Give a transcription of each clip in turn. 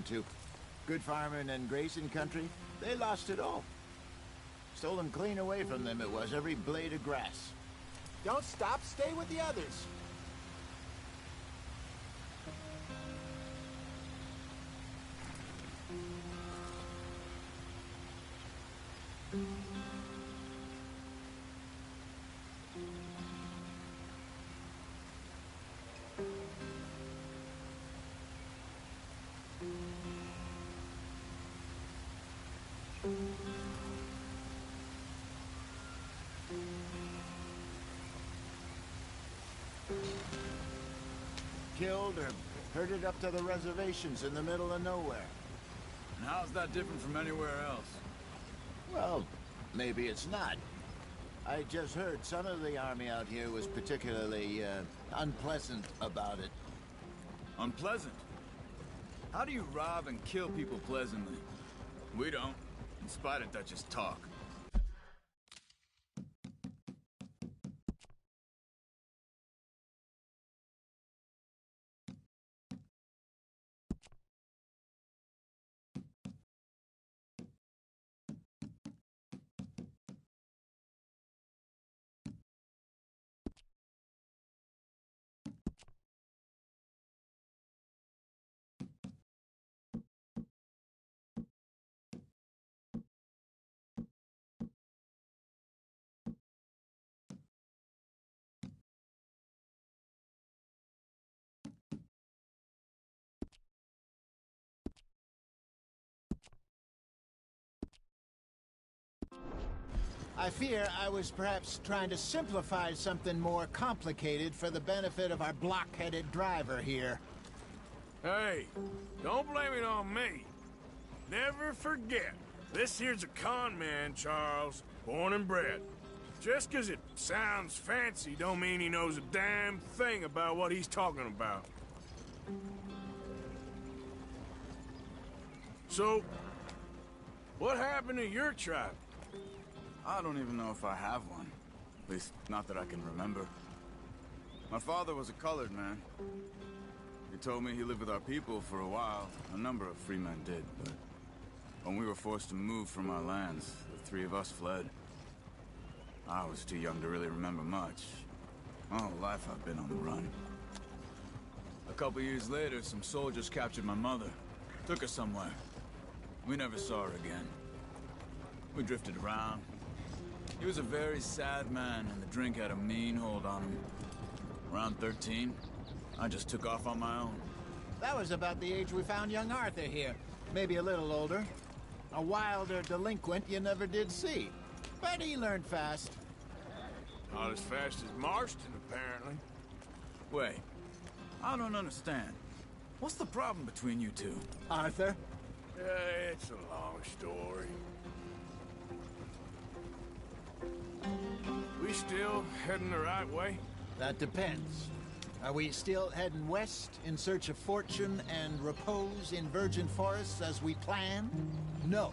to. Good farming and grazing country, they lost it all. Stolen clean away from them it was, every blade of grass. Don't stop, stay with the others. Killed or herded up to the reservations in the middle of nowhere. And how's that different from anywhere else? Well, maybe it's not. I just heard some of the army out here was particularly, unpleasant about it. Unpleasant? How do you rob and kill people pleasantly? We don't, in spite of Dutch's talk. I fear I was perhaps trying to simplify something more complicated for the benefit of our block-headed driver here. Hey, don't blame it on me. Never forget, this here's a con man, Charles, born and bred. Just 'cause it sounds fancy don't mean he knows a damn thing about what he's talking about. So, what happened to your tribe? I don't even know if I have one. At least, not that I can remember. My father was a colored man. He told me he lived with our people for a while. A number of free men did, but when we were forced to move from our lands, the three of us fled. I was too young to really remember much. My whole life I've been on the run. A couple years later, some soldiers captured my mother. Took her somewhere. We never saw her again. We drifted around. He was a very sad man, and the drink had a mean hold on him. Around 13, I just took off on my own. That was about the age we found young Arthur here. Maybe a little older. A wilder delinquent you never did see. But he learned fast. Not as fast as Marston, apparently. Wait, I don't understand. What's the problem between you two? Arthur? It's a long story. We still heading the right way? That depends. Are we still heading west in search of fortune and repose in virgin forests as we planned? No.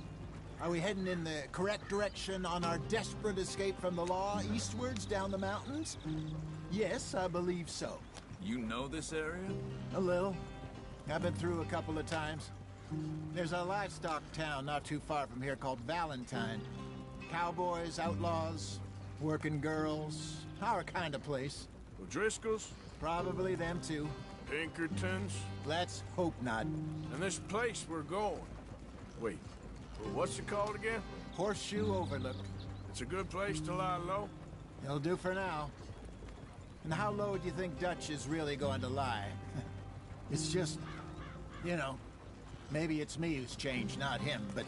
Are we heading in the correct direction on our desperate escape from the law eastwards down the mountains? Yes, I believe so. You know this area? A little. I've been through a couple of times. There's a livestock town not too far from here called Valentine. Cowboys, outlaws, working girls, our kind of place. O'Driscoll's? Probably them too. Pinkertons? Let's hope not. And this place we're going. Wait, what's it called again? Horseshoe Overlook. It's a good place to lie low? It'll do for now. And how low do you think Dutch is really going to lie? It's just, you know, maybe it's me who's changed, not him, but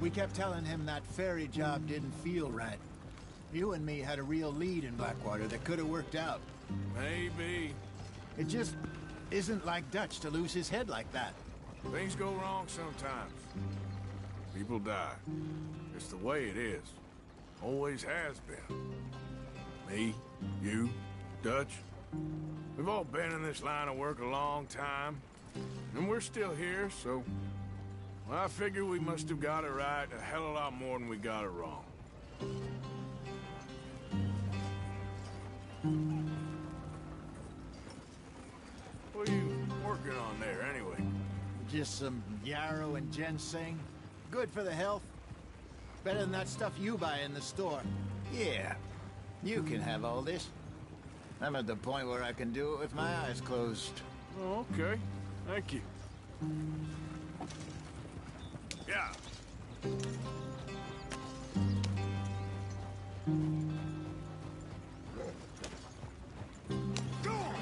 we kept telling him that ferry job didn't feel right. You and me had a real lead in Blackwater that could have worked out. Maybe. It just isn't like Dutch to lose his head like that. Things go wrong sometimes. People die. It's the way it is. Always has been. Me, you, Dutch. We've all been in this line of work a long time. And we're still here, so... well, I figure we must have got it right a hell of a lot more than we got it wrong. What are you working on there, anyway? Just some yarrow and ginseng. Good for the health. Better than that stuff you buy in the store. Yeah, you can have all this. I'm at the point where I can do it with my eyes closed. Oh, okay. Thank you. Yeah. Go on!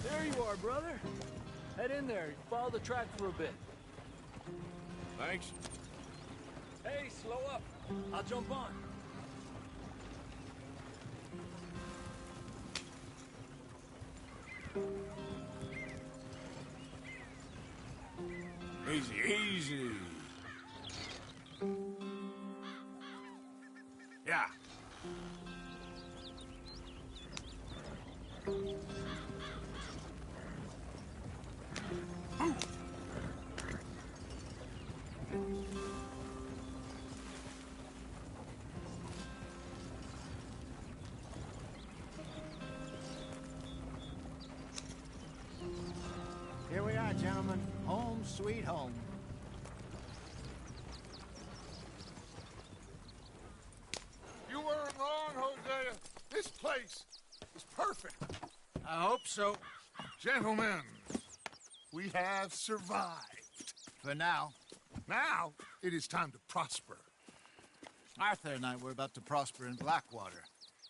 There you are, brother. Head in there. Follow the track for a bit. Thanks. Hey, slow up. I'll jump on. Easy, easy. Yeah. Here we are, gentlemen. Home sweet home. You weren't wrong, Hosea. This place is perfect. I hope so. Gentlemen, we have survived. For now. Now, it is time to prosper. Arthur and I were about to prosper in Blackwater.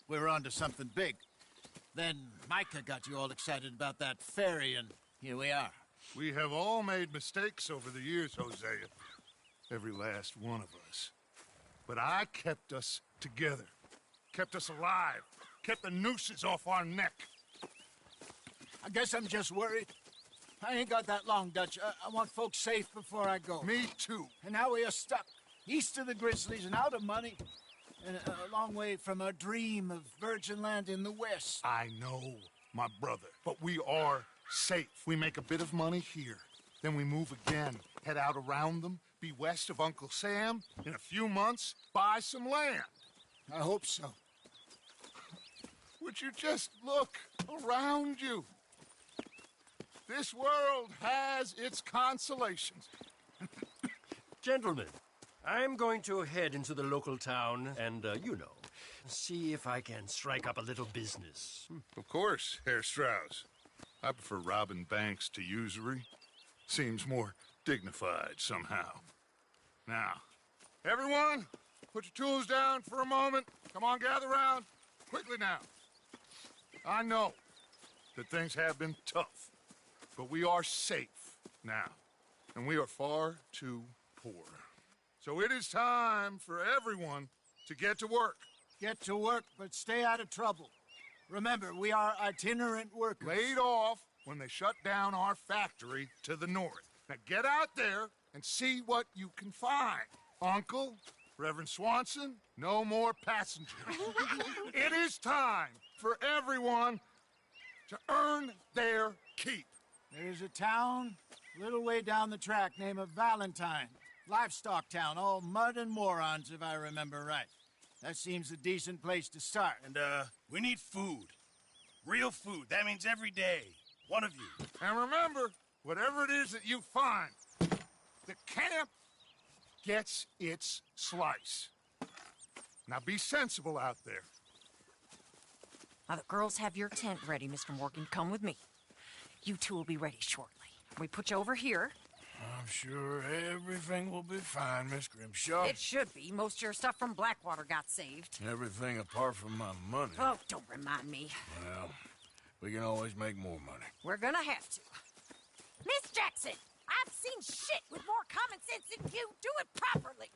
We were onto something big. Then Micah got you all excited about that ferry, and here we are. We have all made mistakes over the years, Hosea. Every last one of us. But I kept us together. Kept us alive. Kept the nooses off our neck. I guess I'm just worried. I ain't got that long, Dutch. I want folks safe before I go. Me too. And now we are stuck, east of the Grizzlies and out of money, and a long way from our dream of virgin land in the west. I know, my brother. But we are safe. We make a bit of money here. Then we move again, head out around them, be west of Uncle Sam. In a few months, buy some land. I hope so. Would you just look around you? This world has its consolations. Gentlemen, I'm going to head into the local town and, see if I can strike up a little business. Of course, Herr Strauss. I prefer robbing banks to usury. Seems more dignified somehow. Now, everyone, put your tools down for a moment. Come on, gather round. Quickly now. I know that things have been tough, but we are safe now, and we are far too poor. So it is time for everyone to get to work. Get to work, but stay out of trouble. Remember, we are itinerant workers. Laid off when they shut down our factory to the north. Now get out there and see what you can find. Uncle, Reverend Swanson, no more passengers. It is time for everyone to earn their keep. There's a town a little way down the track named Valentine. Livestock town, all mud and morons, if I remember right. That seems a decent place to start. And, we need food. Real food. That means every day. One of you. And remember, whatever it is that you find, the camp gets its slice. Now be sensible out there. Now, the girls have your tent ready, Mr. Morgan. Come with me. You two will be ready shortly. We put you over here. I'm sure everything will be fine, Miss Grimshaw. It should be. Most of your stuff from Blackwater got saved. Everything apart from my money. Oh, don't remind me. Well, we can always make more money. We're gonna have to. Miss Jackson, I've seen shit with more common sense than you. Do it properly.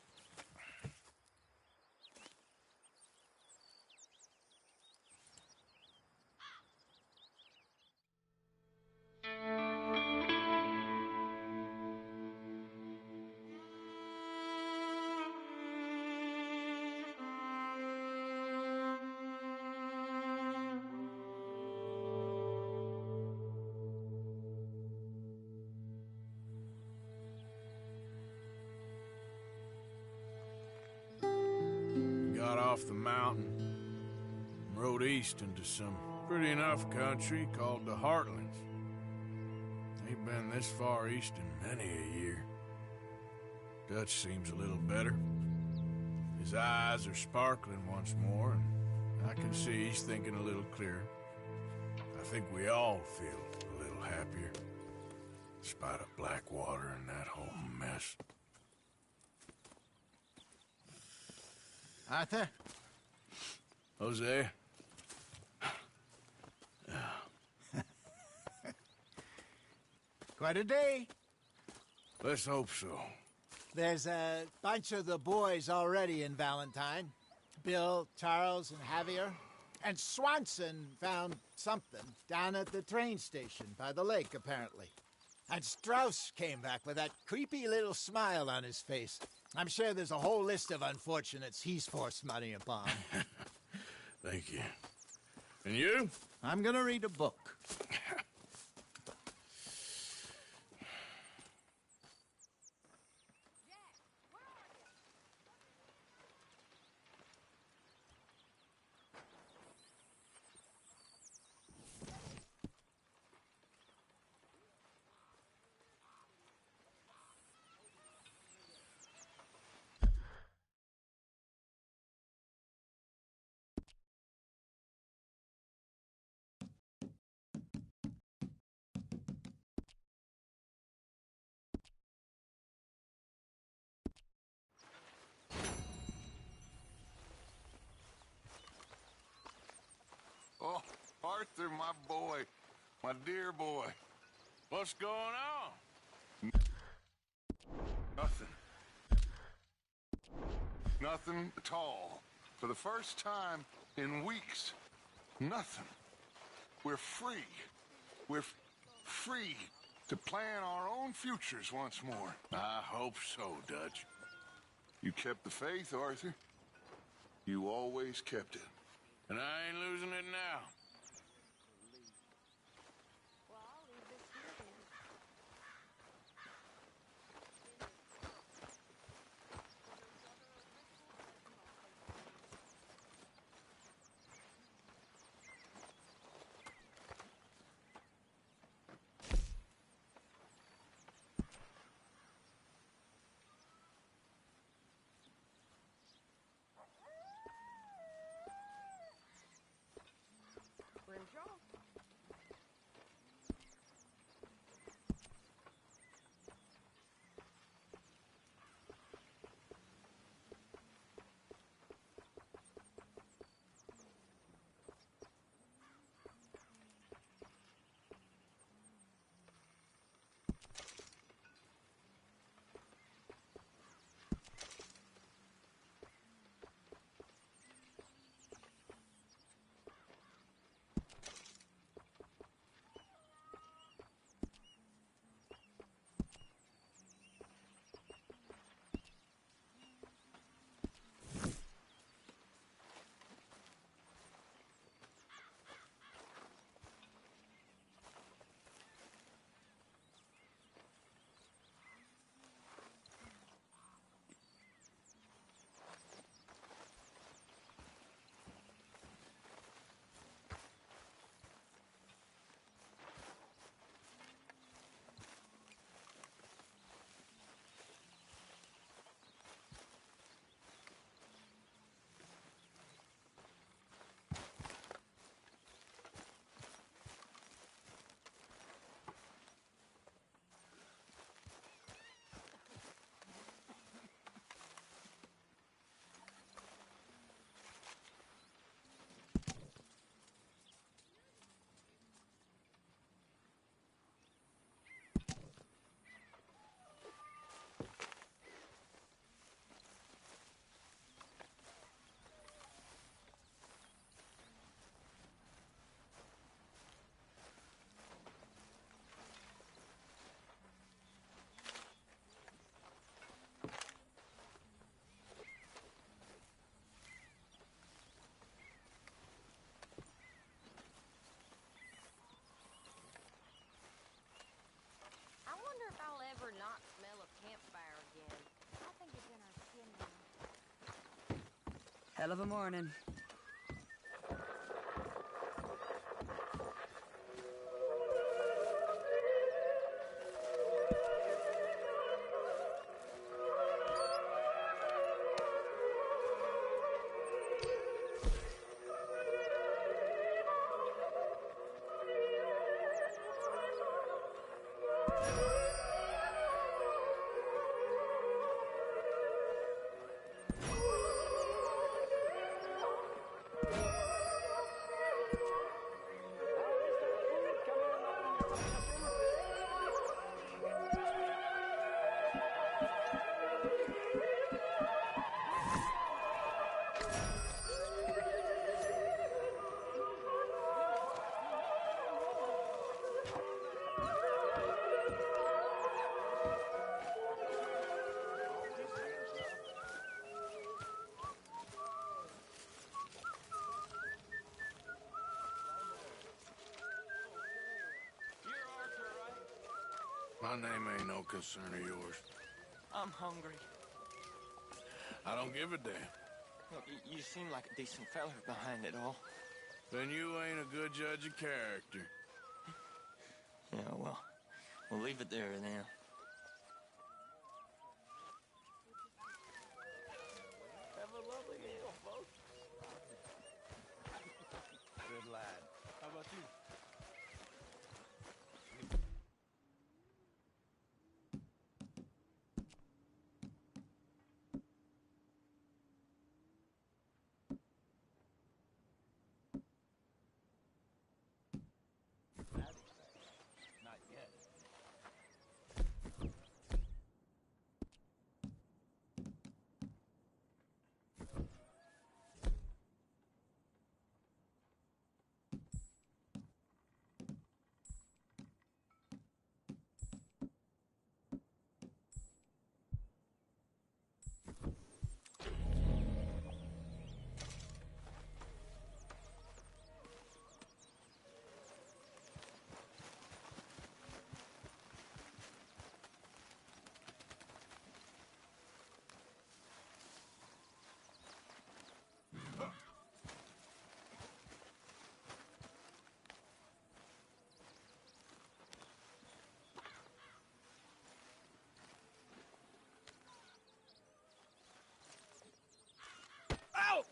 Got off the mountain and rode east into some pretty enough country called the Heartlands. Ain't been this far east in many a year. Dutch seems a little better. His eyes are sparkling once more, and I can see he's thinking a little clearer. I think we all feel a little happier, in spite of Blackwater and that whole mess. Arthur? Jose? Quite a day. Let's hope so. There's a bunch of the boys already in Valentine. Bill, Charles, and Javier. And Swanson found something down at the train station by the lake, apparently. And Strauss came back with that creepy little smile on his face. I'm sure there's a whole list of unfortunates he's forced money upon. Thank you. And you? I'm gonna read a book. Oh, Arthur, my boy. My dear boy. What's going on? Nothing. Nothing at all. For the first time in weeks, nothing. We're free. We're free to plan our own futures once more. I hope so, Dutch. You kept the faith, Arthur. You always kept it. And I ain't losing it now. Hell of a morning. My name ain't no concern of yours. I'm hungry. I don't give a damn. Look, you seem like a decent fella behind it all. Then you ain't a good judge of character. Yeah, well, we'll leave it there then. Have a lovely meal, folks. Good lad. How about you? Not yet.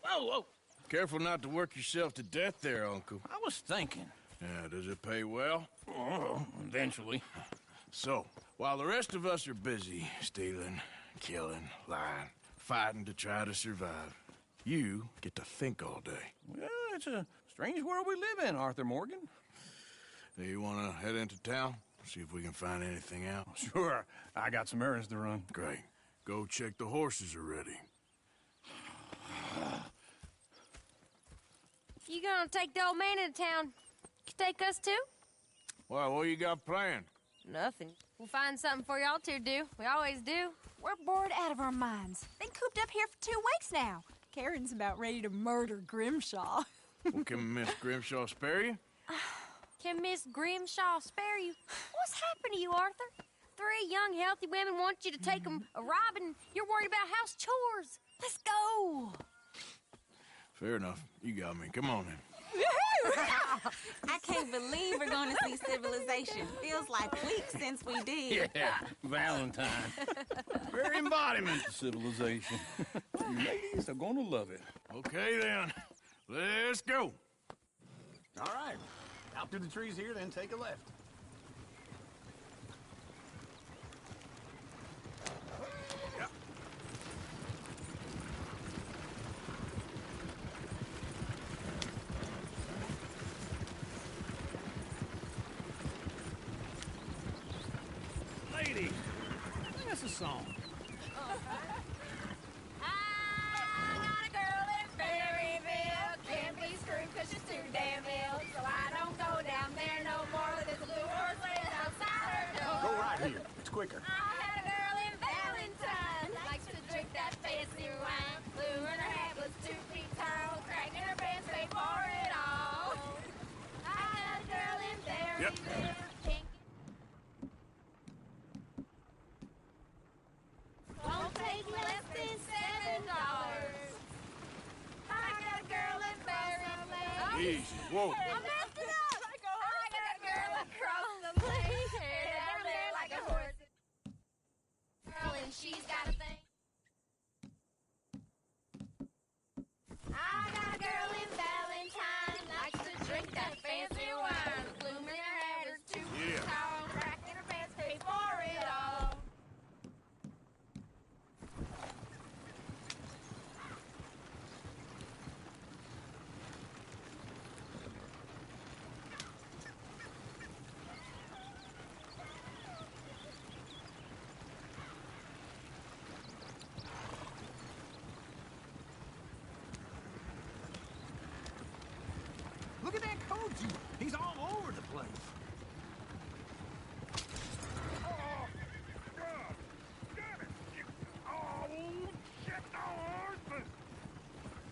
Whoa! Careful not to work yourself to death there, Uncle. I was thinking. Yeah, does it pay well? Oh, eventually. So, while the rest of us are busy stealing, killing, lying, fighting to try to survive, you get to think all day. Well, it's a strange world we live in, Arthur Morgan. Hey, you want to head into town? See if we can find anything out? Sure, I got some errands to run. Great. Go check the horses are ready. You gonna take the old man into town? You take us too? Well, what you got planned? Nothing. We'll find something for y'all to do. We always do. We're bored out of our minds. Been cooped up here for 2 weeks now. Karen's about ready to murder Grimshaw. Well, can Miss Grimshaw spare you? Can Miss Grimshaw spare you? What's happened to you, Arthur? 3 young, healthy women want you to take them a robbing. You're worried about house chores. Let's go. Fair enough. You got me. Come on, then. I can't believe we're going to see civilization. Feels like weeks since we did. Yeah, Valentine. Very embodiment of civilization. You ladies are gonna love it. Okay, then. Let's go. All right. Out through the trees here, then take a left. Lady, sing us a song. I got a girl in Berryville. Can't be screwed 'cause she's too damn ill. So I don't go down there no more. It's a good Easy. Whoa. I messed it up! I got a girl across the place, and down there like a horse. Girl, and she's got a thing. I got a girl in Valentine, likes to drink that fancy wine. Bloom in her hat, her 2 feet tall, crack in her pants, pay for it all. Look at that Koji. He's all over the place. Oh, God! Damn it! Oh, shit! Horses!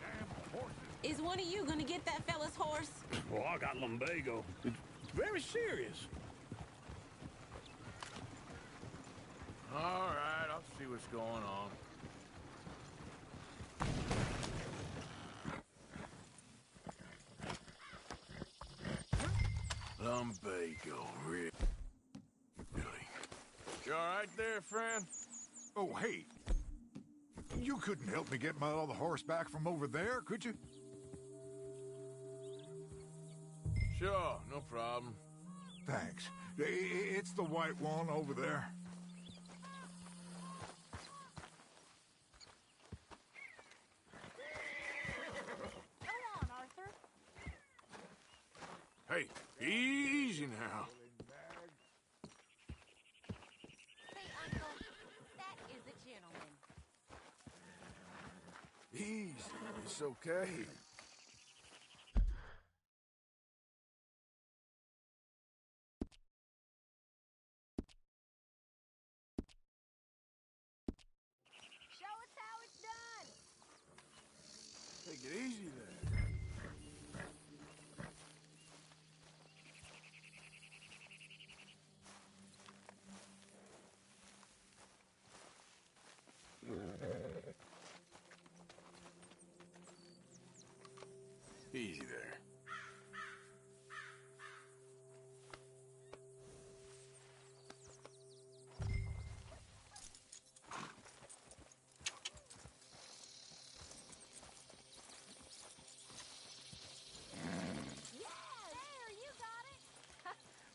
Damn horses! Is one of you gonna get that fella's horse? Well, I got lumbago. It's very serious. All right, I'll see what's going on. Lumbago, really? You all right there, friend? Oh, hey. You couldn't help me get my other horse back from over there, could you? Sure, no problem. Thanks. It's the white one over there. Go on, Arthur. Hey, easy now. Say, Uncle, that is a gentleman. Easy, it's okay. Show us how it's done. Take it easy there. Easy there. There, you got it.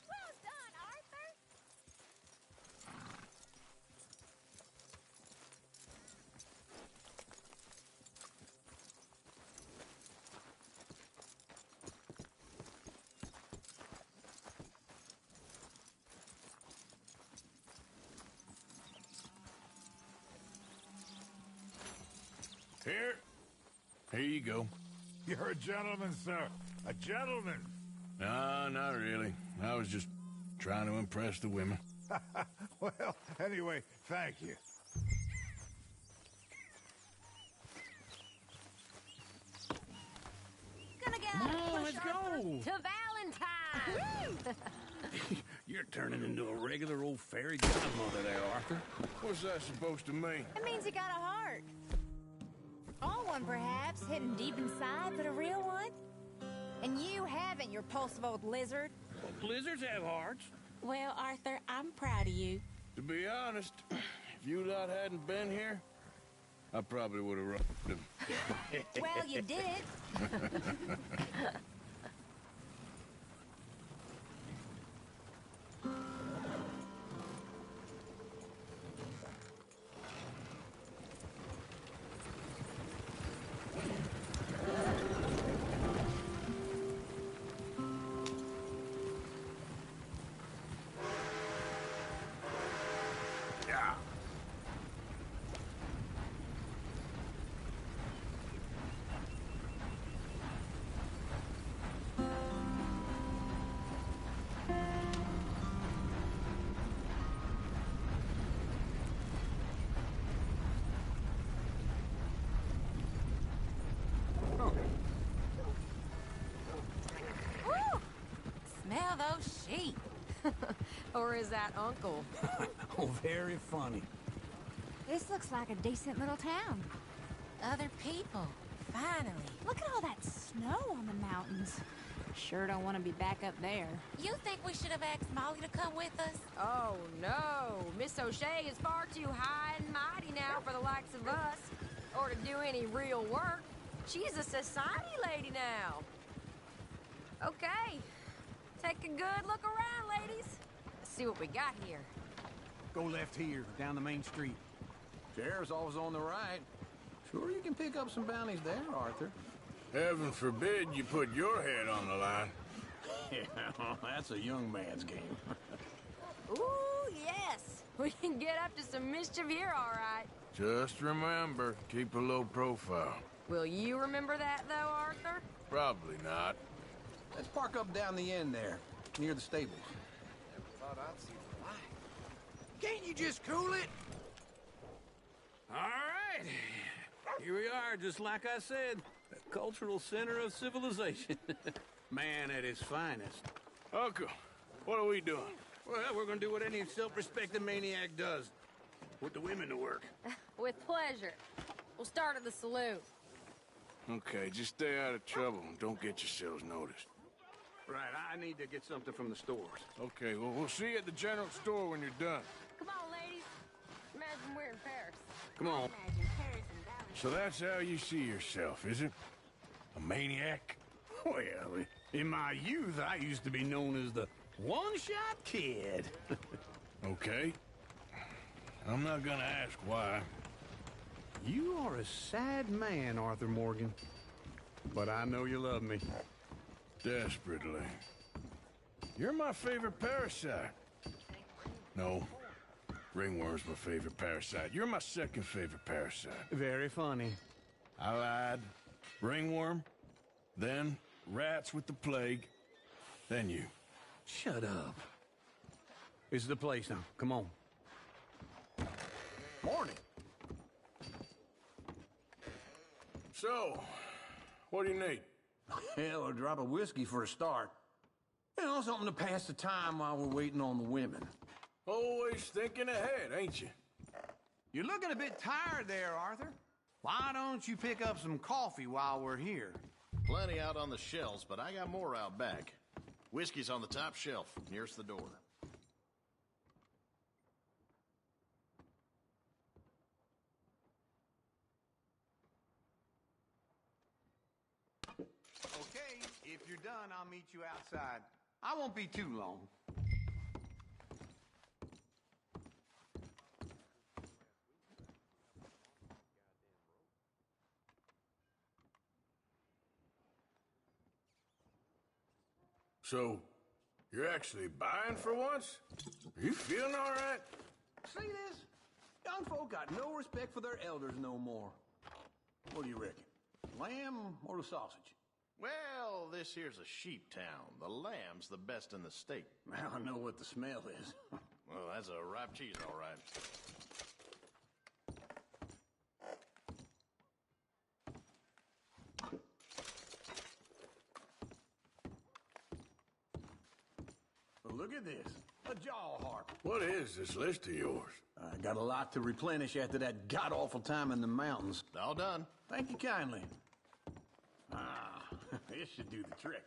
Well done, Arthur. Here you go. You're a gentleman, sir. A gentleman. No, not really. I was just trying to impress the women. Well, anyway, thank you. Gonna get Come on, push let's Arthur go. to Valentine. You're turning into a regular old fairy godmother there, Arthur. What's that supposed to mean? It means you got a heart. On one, perhaps, hidden deep inside, but a real one. And you haven't, you repulsive old lizard. Well, lizards have hearts. Well, Arthur, I'm proud of you. To be honest, if you lot hadn't been here, I probably would have robbed him. Well, you did it. Smell those sheep. Or is that Uncle? Oh, very funny. This looks like a decent little town. Other people. Finally. Look at all that snow on the mountains. Sure don't want to be back up there. You think we should have asked Molly to come with us? Oh, no. Miss O'Shea is far too high and mighty now for the likes of us. Or to do any real work. She's a society lady now. Okay. Take a good look around, ladies. Let's see what we got here. Go left here, down the main street. Sheriff's always on the right. Sure you can pick up some bounties there, Arthur. Heaven forbid you put your head on the line. Yeah, that's a young man's game. Ooh, yes. We can get up to some mischief here, all right. Just remember, keep a low profile. Will you remember that, though, Arthur? Probably not. Let's park up down the end there, near the stables. Never thought I'd see the light. Can't you just cool it? All right. Here we are, just like I said. The cultural center of civilization. Man at his finest. Uncle, what are we doing? Well, we're gonna do what any self-respecting maniac does. Put the women to work. With pleasure. We'll start at the saloon. Okay, just stay out of trouble and don't get yourselves noticed. Right, I need to get something from the stores. Okay, well, we'll see you at the general store when you're done. Come on, ladies. Imagine we're in Paris. Come on. Imagine Paris and Dallas. So that's how you see yourself, is it? A maniac? Well, in my youth, I used to be known as the one-shot kid. Okay. I'm not gonna ask why. You are a sad man, Arthur Morgan. But I know you love me. Desperately. You're my favorite parasite. No. Ringworm's my favorite parasite. You're my second favorite parasite. Very funny. I lied. Ringworm, then rats with the plague, then you. Shut up. This is the place now. Come on. Morning. So, what do you need? Hell, a drop of whiskey for a start. You know, something to pass the time while we're waiting on the women. Always thinking ahead, ain't you? You're looking a bit tired there, Arthur. Why don't you pick up some coffee while we're here? Plenty out on the shelves, but I got more out back. Whiskey's on the top shelf, nearest the door. Okay, if you're done, I'll meet you outside. I won't be too long. So, you're actually buying for once? Are you feeling all right? See this? Young folk got no respect for their elders no more. What do you reckon? Lamb or the sausage? Well, this here's a sheep town. The lamb's the best in the state. I know what the smell is. Well, that's a ripe cheese, all right. Well, look at this. A jaw harp. What is this list of yours? I got a lot to replenish after that god-awful time in the mountains. All done. Thank you kindly. Ah, this should do the trick.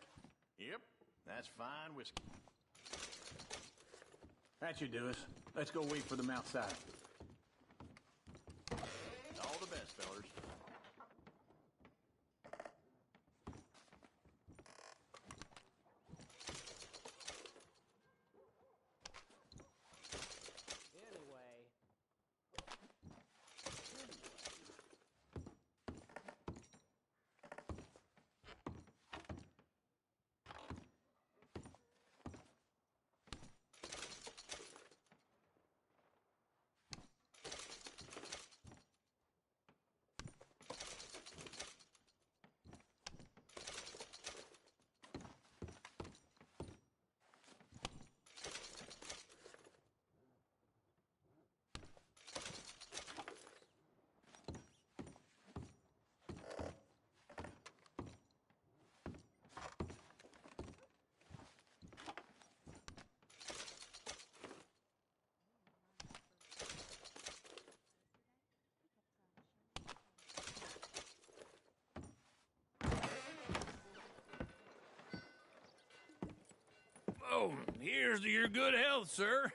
Yep, that's fine whiskey. That should do us. Let's go wait for them outside. All the best, fellers. Here's to your good health, sir.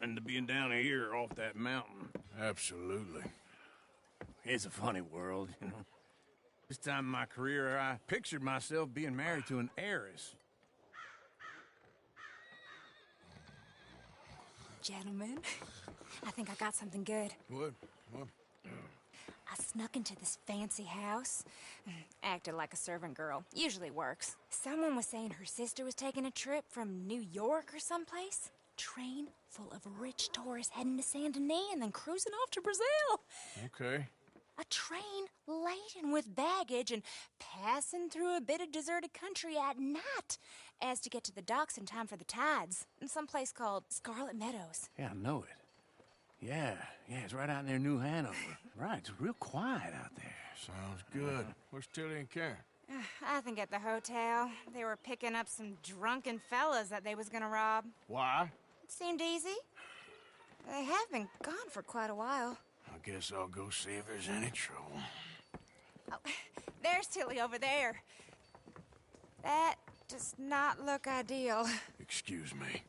And to being down here off that mountain. Absolutely. It's a funny world, you know. This time in my career, I pictured myself being married to an heiress. Gentlemen, I think I got something good. What? I snuck into this fancy house. Acted like a servant girl. Usually works. Someone was saying her sister was taking a trip from New York or someplace. Train full of rich tourists heading to Saint Denis and then cruising off to Brazil. Okay. A train laden with baggage and passing through a bit of deserted country at night as to get to the docks in time for the tides in some place called Scarlet Meadows. Yeah, I know it. Yeah, it's right out near New Hanover. Right, it's real quiet out there. Sounds good. Where's Tilly and Karen? I think at the hotel. They were picking up some drunken fellas that they was gonna rob. Why? It seemed easy. They have been gone for quite a while. I guess I'll go see if there's any trouble. Oh, there's Tilly over there. That does not look ideal. Excuse me.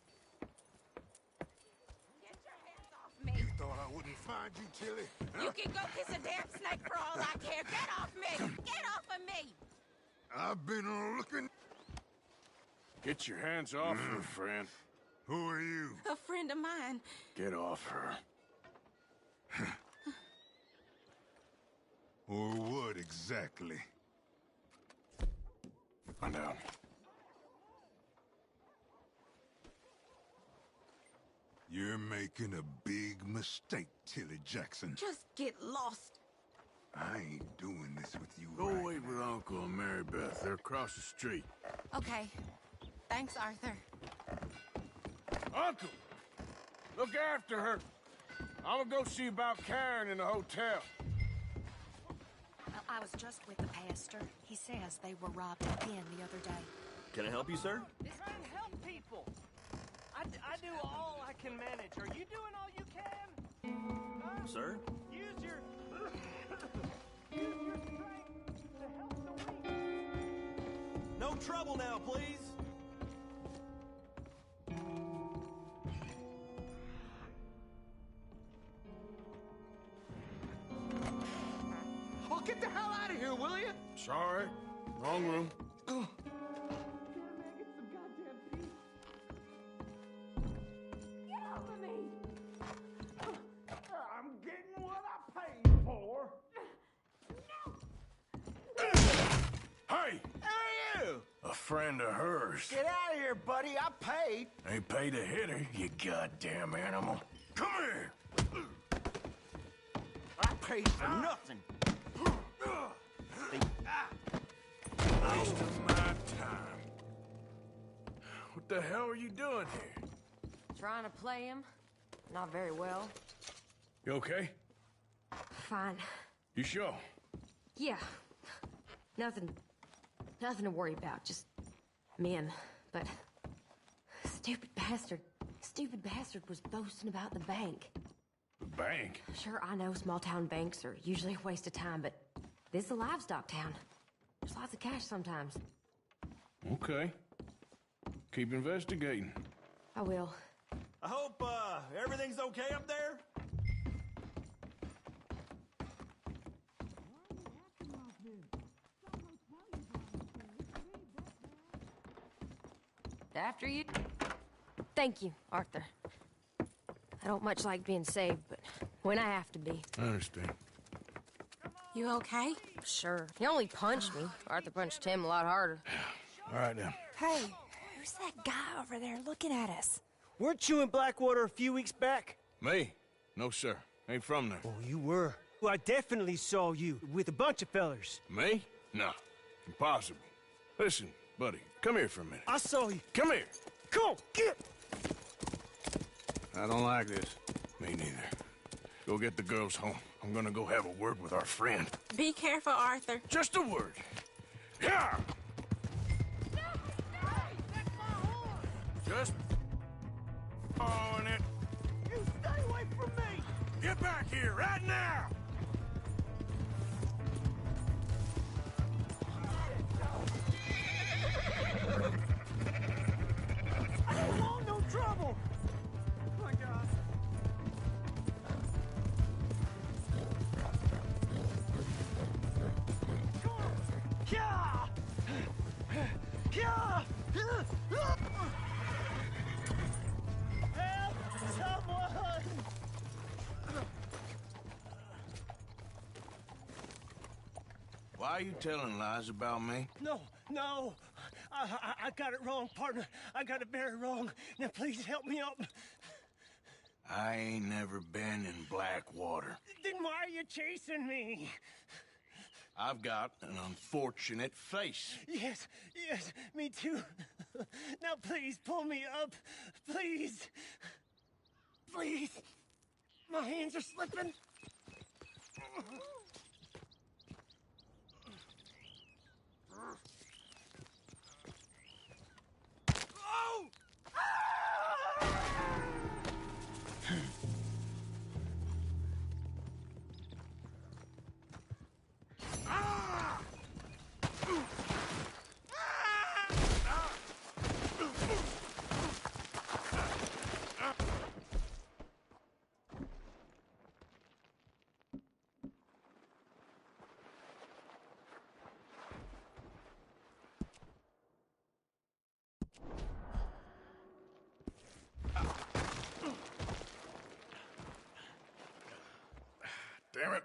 Get your hands off me. You thought I wouldn't find you, Tilly? You can go kiss a damn snake for all I care. Get off me! Get off of me! I've been looking. Get your hands off her, friend. Who are you? A friend of mine. Get off her. Or what exactly? Find out. You're making a big mistake, Tilly Jackson. Just get lost. I ain't doing this with you Go right wait with Uncle and Mary Beth. They're across the street. Okay. Thanks, Arthur. Uncle! Look after her. I'm gonna go see about Karen in the hotel. Well, I was just with the pastor. He says they were robbed again the other day. Can I help you, sir? Try and help people. I do all I can manage. Are you doing all you can? Huh? Sir? Use your strength to help the weak. No trouble now, please. Oh, get the hell out of here, will you? Sorry. Wrong room. I'm getting what I paid for. Hey! Who are you? A friend of hers. Get out of here, buddy. I paid. Ain't paid to hit her, you goddamn animal. Come here! I paid for nothing. Waste of my time. What the hell are you doing here? Trying to play him. Not very well. You okay? Fine. You sure? Yeah. Nothing to worry about. Just men. But stupid bastard was boasting about the bank. The bank? Sure, I know small town banks are usually a waste of time, but this is a livestock town. There's lots of cash sometimes. Okay. Keep investigating. I will. I hope, everything's okay up there? After you. Thank you, Arthur. I don't much like being saved, but when I have to be. I understand. You okay? Sure. He only punched me. Arthur punched him a lot harder. All right, now. Hey, who's that guy over there looking at us? Weren't you in Blackwater a few weeks back? Me? No, sir. Ain't from there. Oh, you were. Well, I definitely saw you with a bunch of fellers. Me? No. Impossible. Listen, buddy, come here for a minute. I saw you. Come here. Come on, get! I don't like this. Me neither. Go get the girls home. I'm gonna go have a word with our friend. Be careful, Arthur. Just a word. Yeah! Just on it. You stay away from me! Get back here right now! I don't want no Why are you telling lies about me? No, no. I got it wrong, partner. I got it very wrong. Now, please help me up. I ain't never been in Blackwater. Then why are you chasing me? I've got an unfortunate face. Yes, me too. Now, please, pull me up. Please. Please. My hands are slipping. Oh! Damn it.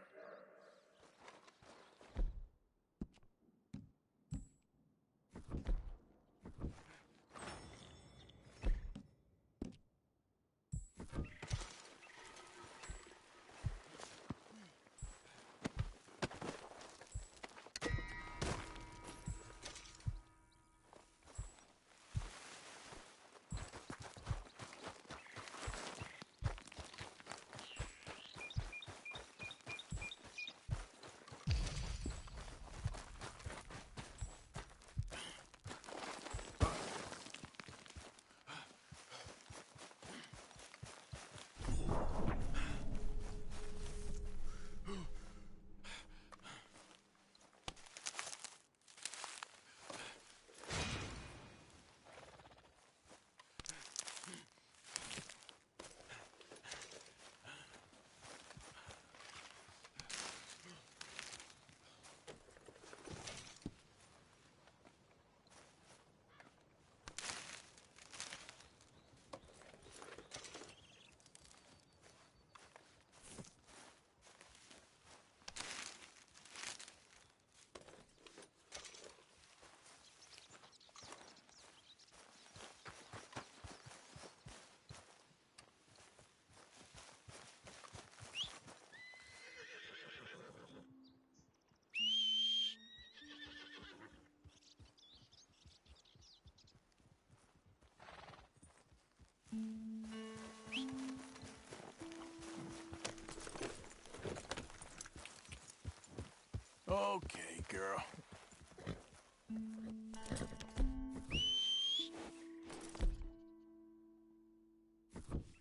Okay, girl.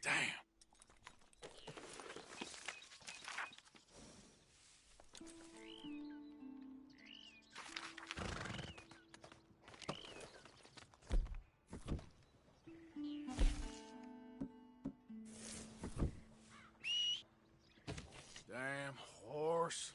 Damn. Damn horse.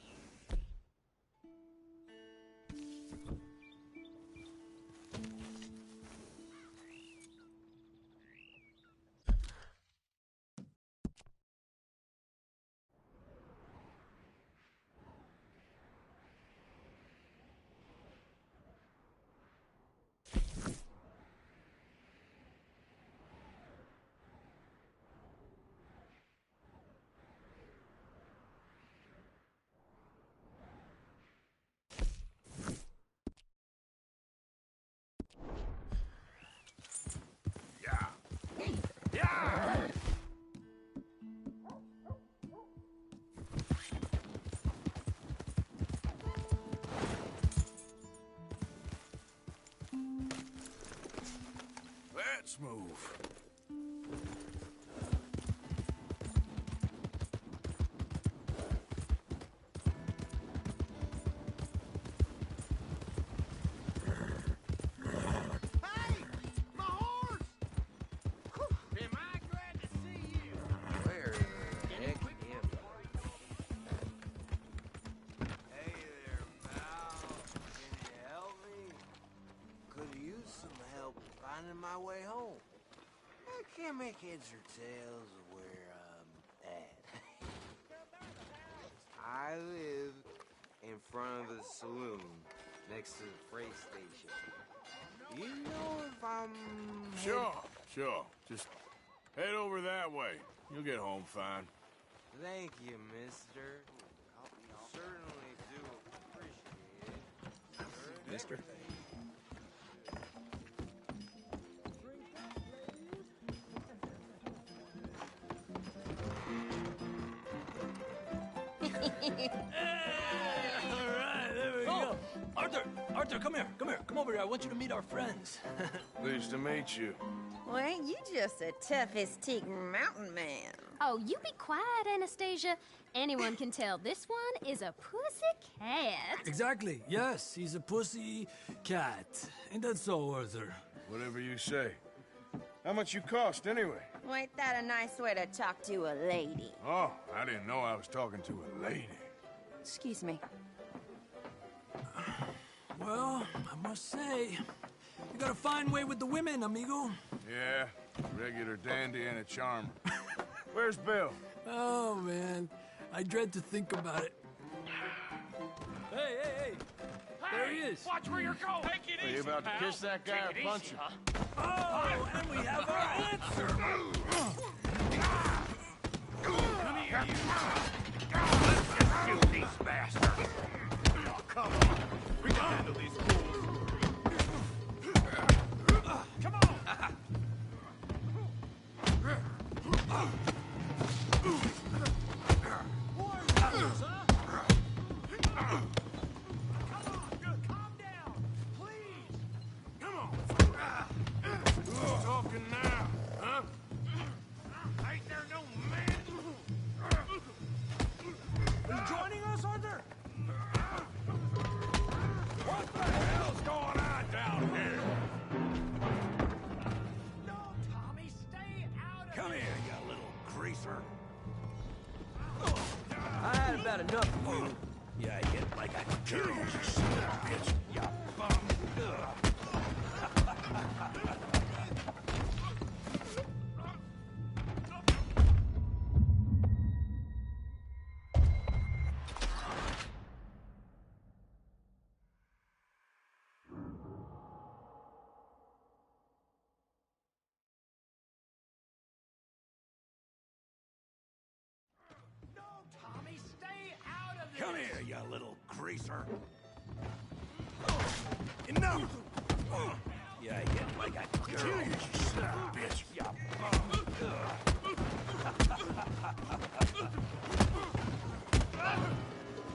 Let's move. Hey! My horse! Am I glad to see you? Where the heck am Hey there, pal. Can you help me? Could use some help finding my way home. I can't make heads or tails of where I'm at. I live in front of the saloon, next to the freight station. You know if I'm... Sure. Just head over that way. You'll get home fine. Thank you, mister. Certainly do appreciate it. Mister? Arthur, come here. Come over here. I want you to meet our friends. Pleased to meet you. Well, ain't you just the toughest teak mountain man? Oh, you be quiet, Anastasia. Anyone can tell this one is a pussy cat. Exactly. Yes, he's a pussy cat. Ain't that so, Arthur? Whatever you say. How much you cost, anyway? Well, ain't that a nice way to talk to a lady? Oh, I didn't know I was talking to a lady. Excuse me. Well, I must say, you got a fine way with the women, amigo. Yeah, regular dandy and a charmer. Where's Bill? Oh, man. I dread to think about it. Hey! There he is. Watch where you're going. Take it Are you about to kiss that guy or punch him? Oh, and we have our answer. Come here, you. Let's just shoot these bastards. Oh, come on. We can handle these fools. Come on. Warriors, huh? Calm down, please. Come on. Who's talking now, huh? Ain't there no man? Are you joining us, Arthur? What the hell's going on down here? No, Tommy, stay out of Come here, you little greaser. I had about enough of you. Yeah, I get like a girl, you son of a bitch. You bum. Tommy, stay out of this. Come here, you little greaser. Enough! Yeah, I get like a girl, you son of a bitch. You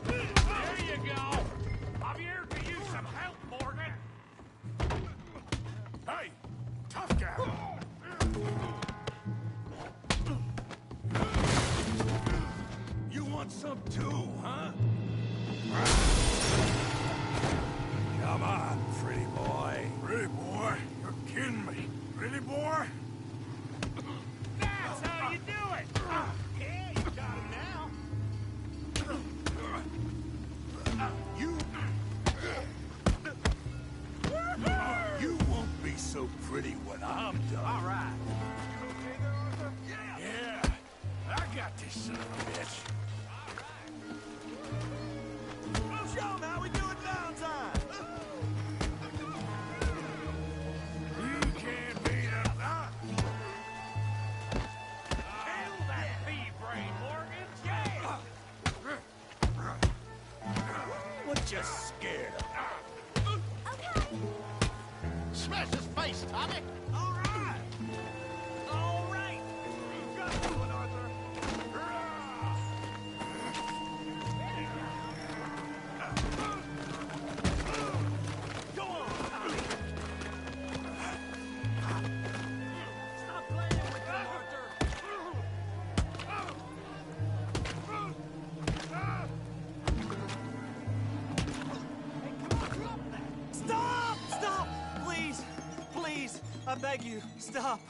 There you go. I'm here to use some help, Morgan. Hey, tough guy. You want some too, huh? Come on, pretty boy. Pretty boy? You're kidding me. Pretty boy? That's how you do it. Yeah, you got him now. You won't be so pretty when I'm done. All right. Yeah, I got this son of a bitch. Show him how we do it downtime. You can't beat us. Handle that bee-brain, Morgan. Yeah. What you scared of? Smash his face, Tommy! All right. All right. You got this one, Arthur. Go on, Tommy. Stop playing with him, Arthur. Stop! Stop! Please, I beg you, stop.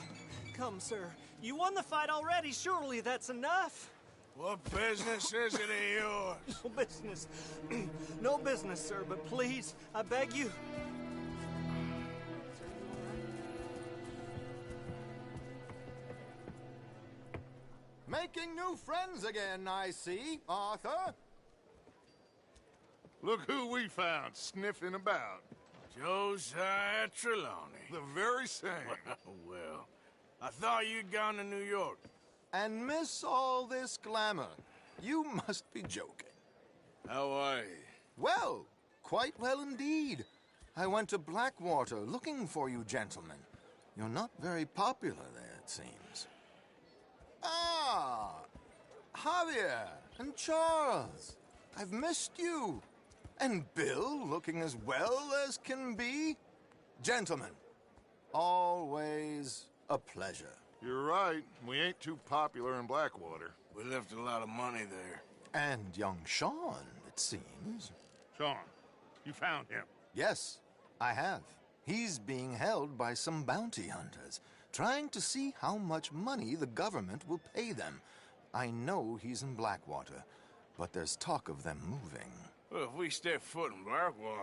Come, sir. You won the fight already. Surely that's enough. What business is it of yours? No business. No business, sir, but please, I beg you. Making new friends again, I see, Arthur. Look who we found sniffing about. Josiah Trelawney. The very same. Well, I thought you'd gone to New York. And miss all this glamour. You must be joking. How are you? Well, quite well indeed. I went to Blackwater looking for you gentlemen. You're not very popular there, it seems. Ah! Javier and Charles. I've missed you. And Bill looking as well as can be. Gentlemen, always a pleasure. You're right. We ain't too popular in Blackwater. We left a lot of money there. And young Sean, it seems. Sean, you found him? Yes, I have. He's being held by some bounty hunters, trying to see how much money the government will pay them. I know he's in Blackwater, but there's talk of them moving. Well, if we step foot in Blackwater...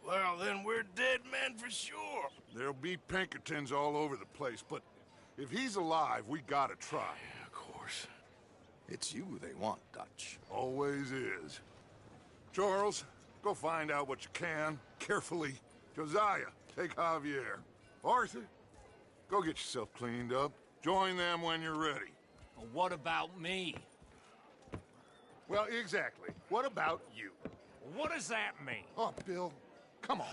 Well, then we're dead men for sure. There'll be Pinkertons all over the place, but if he's alive, we gotta try. Yeah, of course. It's you they want, Dutch. Always is. Charles, go find out what you can, carefully. Josiah, take Javier. Arthur, go get yourself cleaned up. Join them when you're ready. Well, what about me? Well, exactly. What about you? What does that mean? Oh, Bill, come on.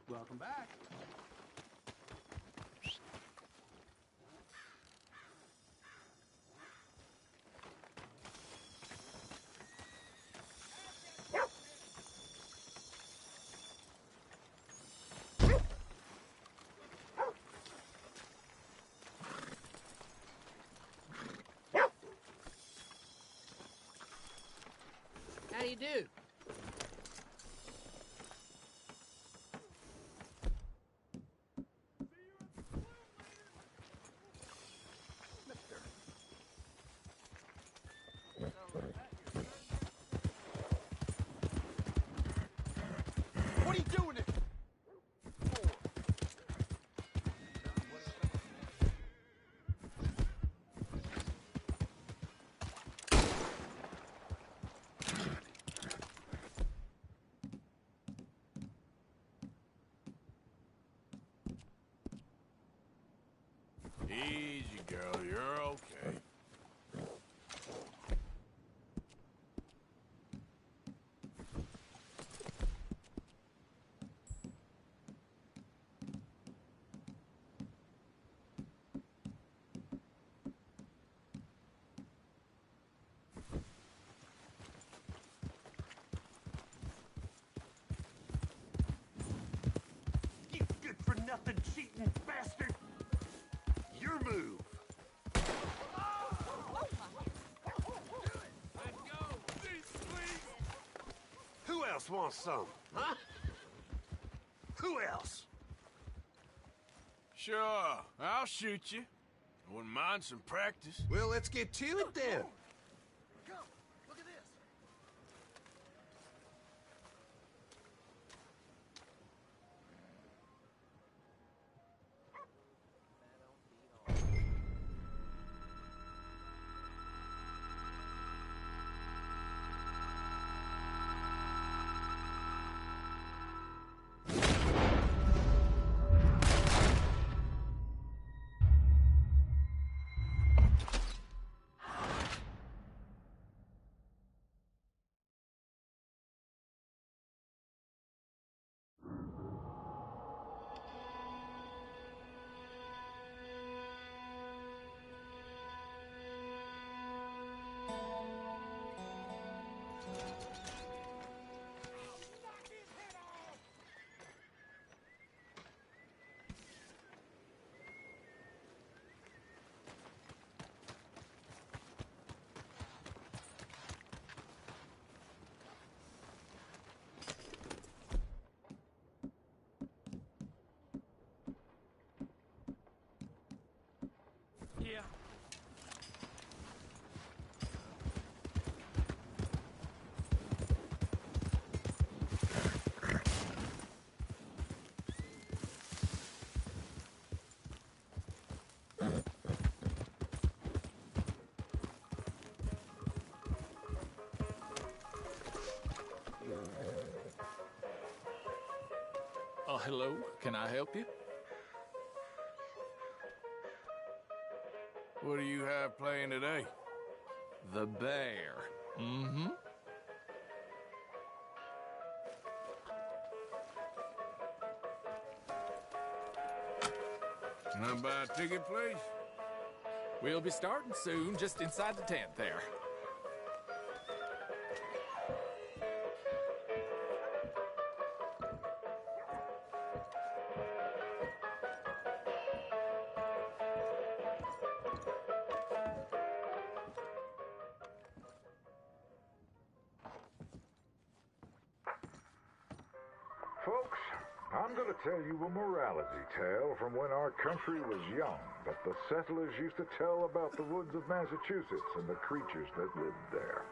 Welcome back. How do you do? What are you doing it? Easy, girl. You're okay. You good-for-nothing cheating bastard! Your move! Who else wants some, huh? Who else? Sure, I'll shoot you. I wouldn't mind some practice. Well, let's get to it then. ya. Hello. Can I help you? What do you have playing today? The bear. Mm-hmm. Can I buy a ticket, please? We'll be starting soon, just inside the tent there. Folks, I'm going to tell you a morality tale from when our country was young that the settlers used to tell about the woods of Massachusetts and the creatures that lived there.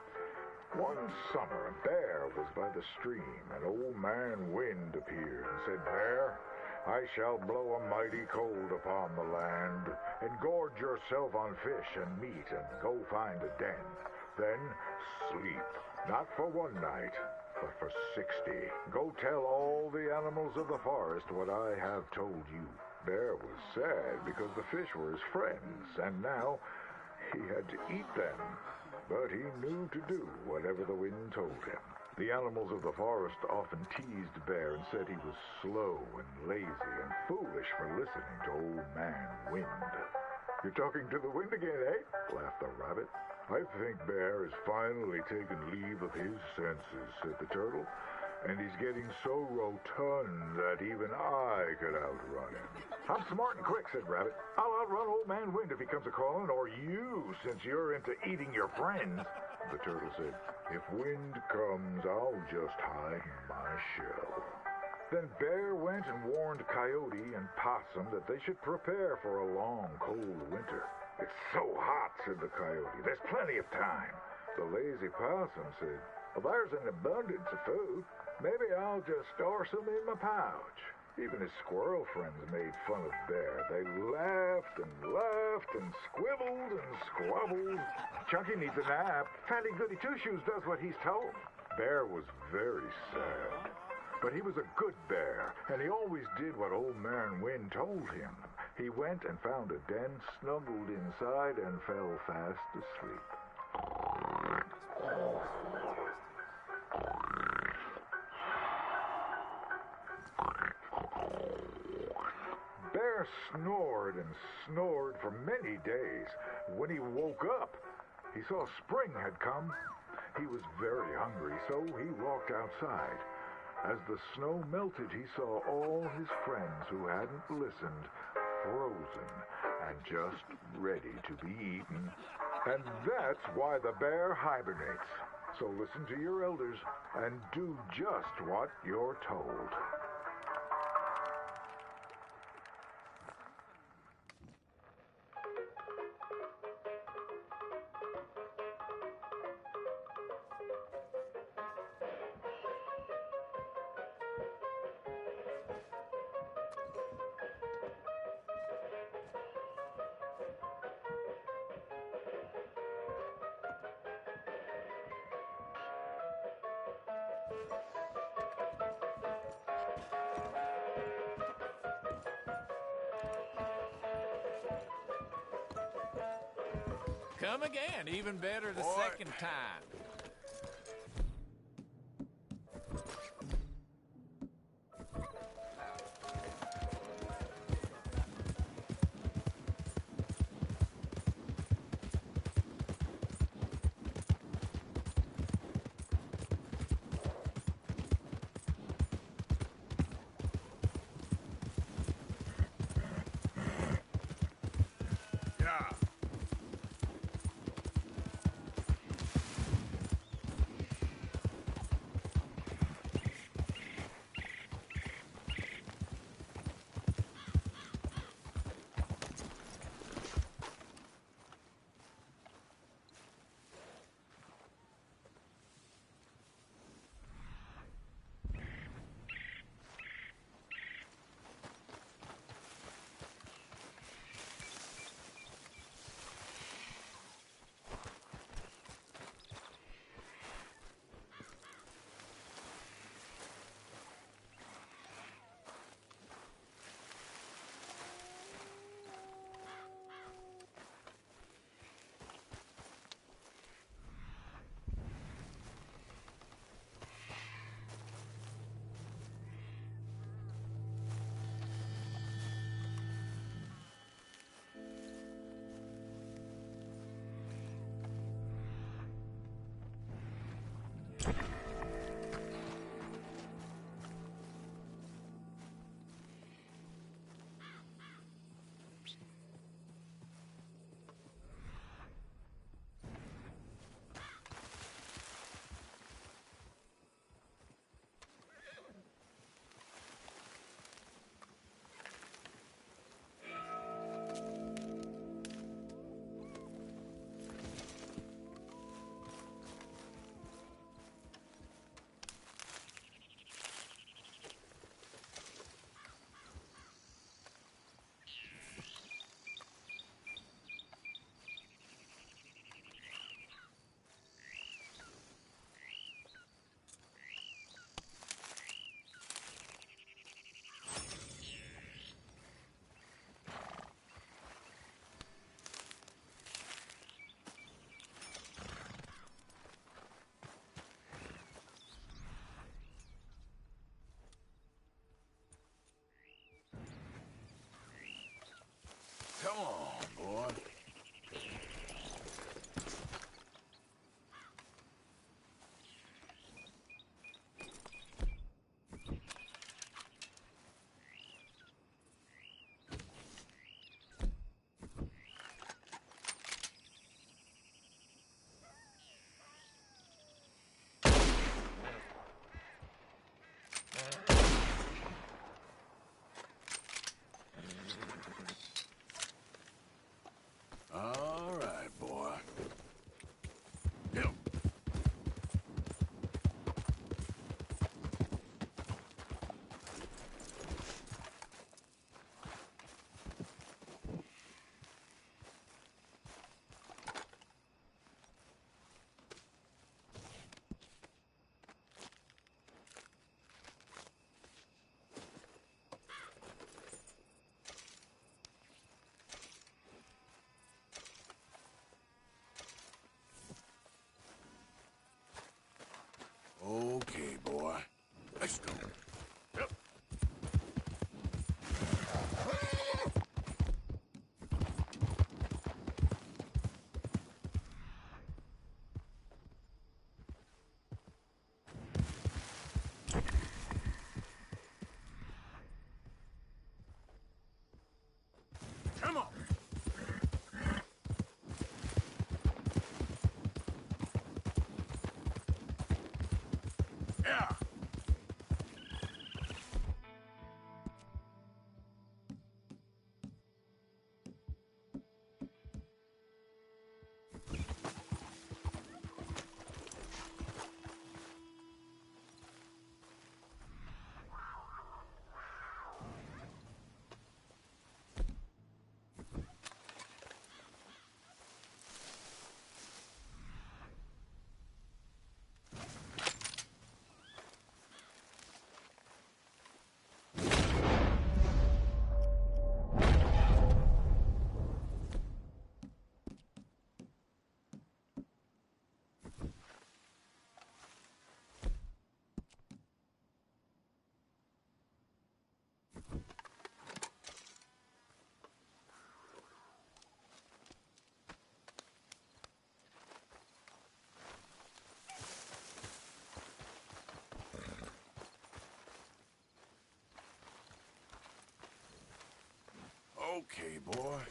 One summer, a bear was by the stream, and old man Wind appeared and said, "Bear, I shall blow a mighty cold upon the land, and gorge yourself on fish and meat, and go find a den. Then sleep, not for one night, but for 60. Go tell all the animals of the forest what I have told you." Bear was sad because the fish were his friends, and now he had to eat them. But he knew to do whatever the wind told him. The animals of the forest often teased Bear and said he was slow and lazy and foolish for listening to old man Wind. "You're talking to the wind again, eh?" laughed the rabbit. "I think Bear has finally taken leave of his senses," said the turtle. "And he's getting so rotund that even I could outrun him." "I'm smart and quick," said Rabbit. "I'll outrun old man Wind if he comes a-calling, or you, since you're into eating your friends." The turtle said, "If Wind comes, I'll just hide in my shell." Then Bear went and warned Coyote and Possum that they should prepare for a long, cold winter. "It's so hot," said the Coyote. "There's plenty of time." The lazy Possum said, "Well, there's an abundance of food. Maybe I'll just store some in my pouch." Even his squirrel friends made fun of Bear. They laughed and laughed and squibbled and squabbled. "Chunky needs a nap. Fatty Goody Two-Shoes does what he's told." Bear was very sad. But he was a good bear, and he always did what old man Wind told him. He went and found a den, snuggled inside, and fell fast asleep. Bear snored and snored for many days. When he woke up, he saw spring had come. He was very hungry, so he walked outside. As the snow melted, he saw all his friends who hadn't listened, frozen and just ready to be eaten. And that's why the bear hibernates. So listen to your elders and do just what you're told. Come again, even better the second time. okay, boy.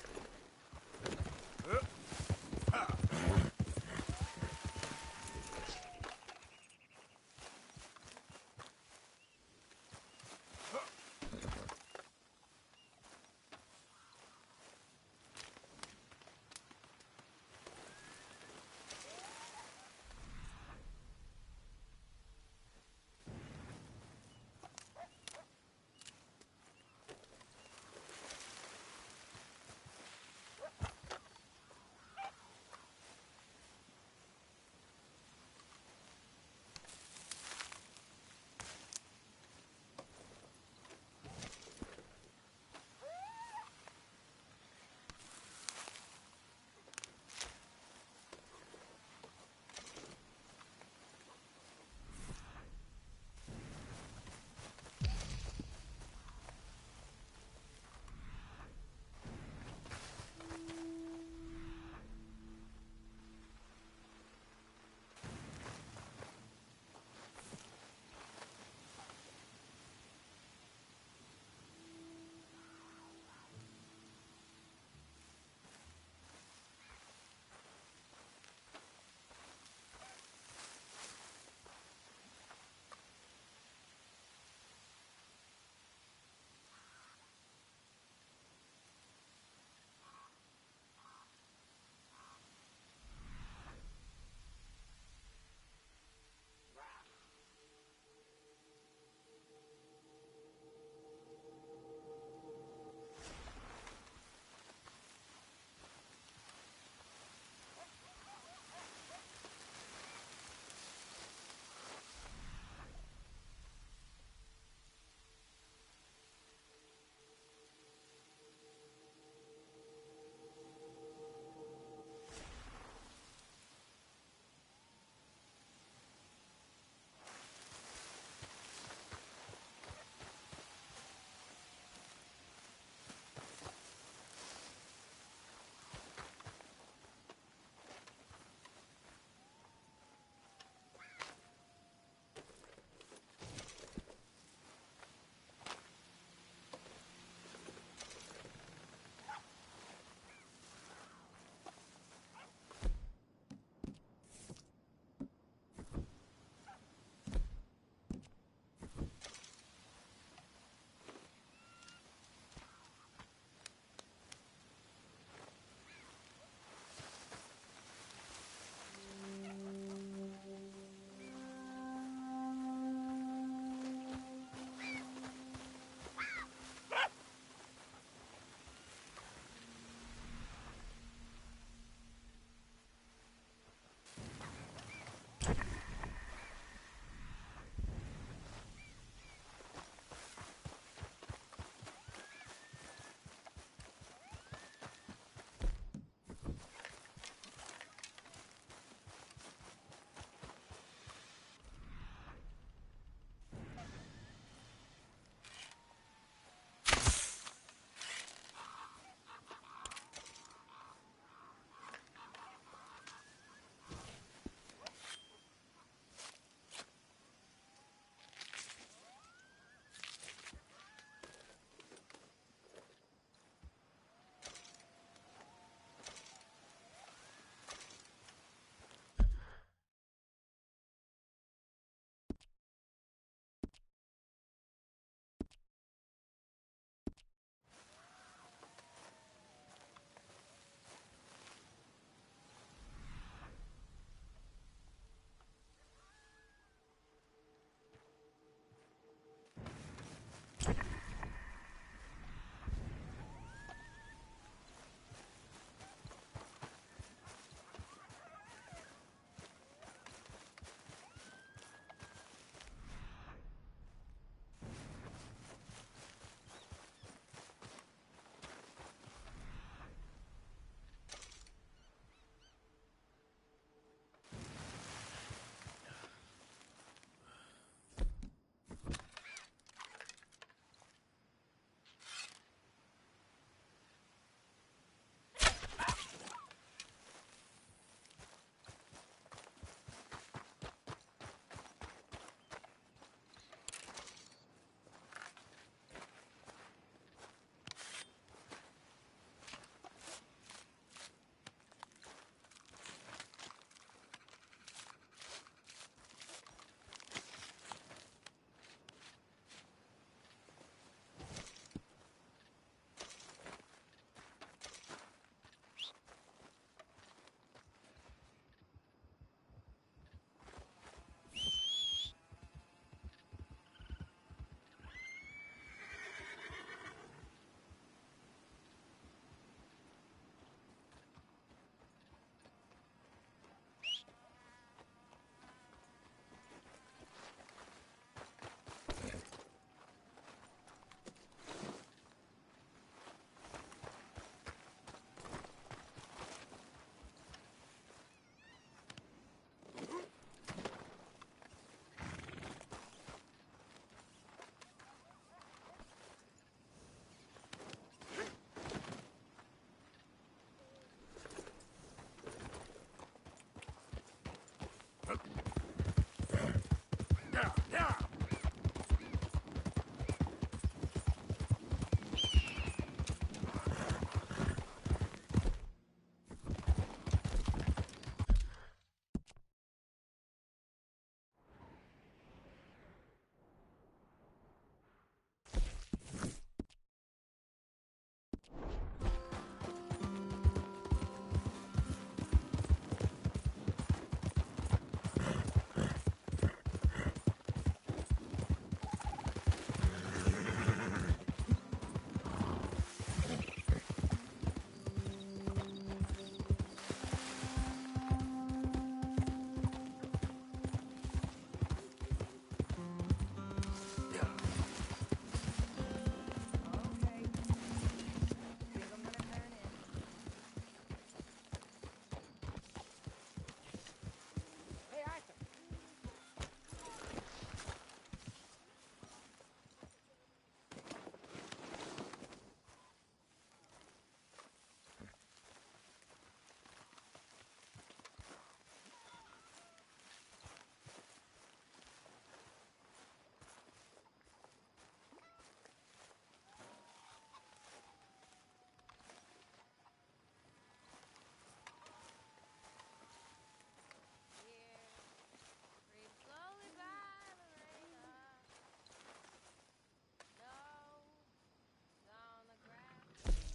Yeah.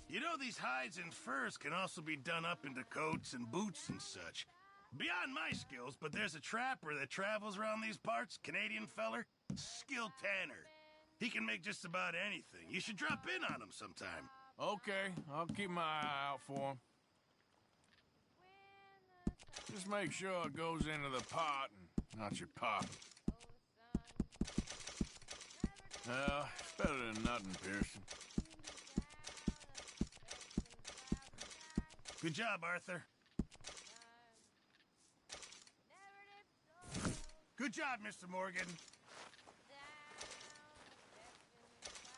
You know, these hides and furs can also be done up into coats and boots and such. Beyond my skills, but there's a trapper that travels around these parts, Canadian feller, skilled tanner. He can make just about anything. You should drop in on him sometime. Okay, I'll keep my eye out for him. Just make sure it goes into the pot and not your pocket. Well, it's better than nothing, Pearson. Good job, Arthur. Good job, Mr. Morgan.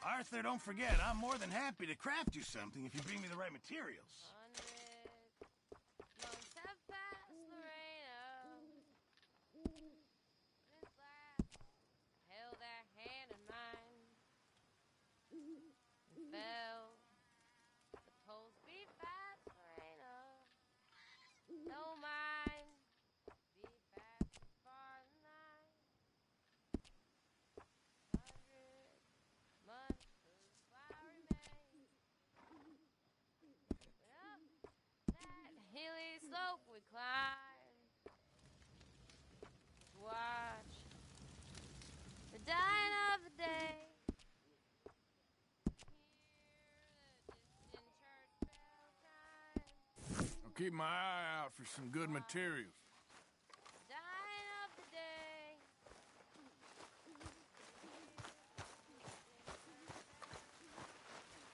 Arthur, don't forget, I'm more than happy to craft you something if you bring me the right materials. Hilly slope we climb. Watch the dying of the day. I'll keep my eye out for some good materials. Dying of the day.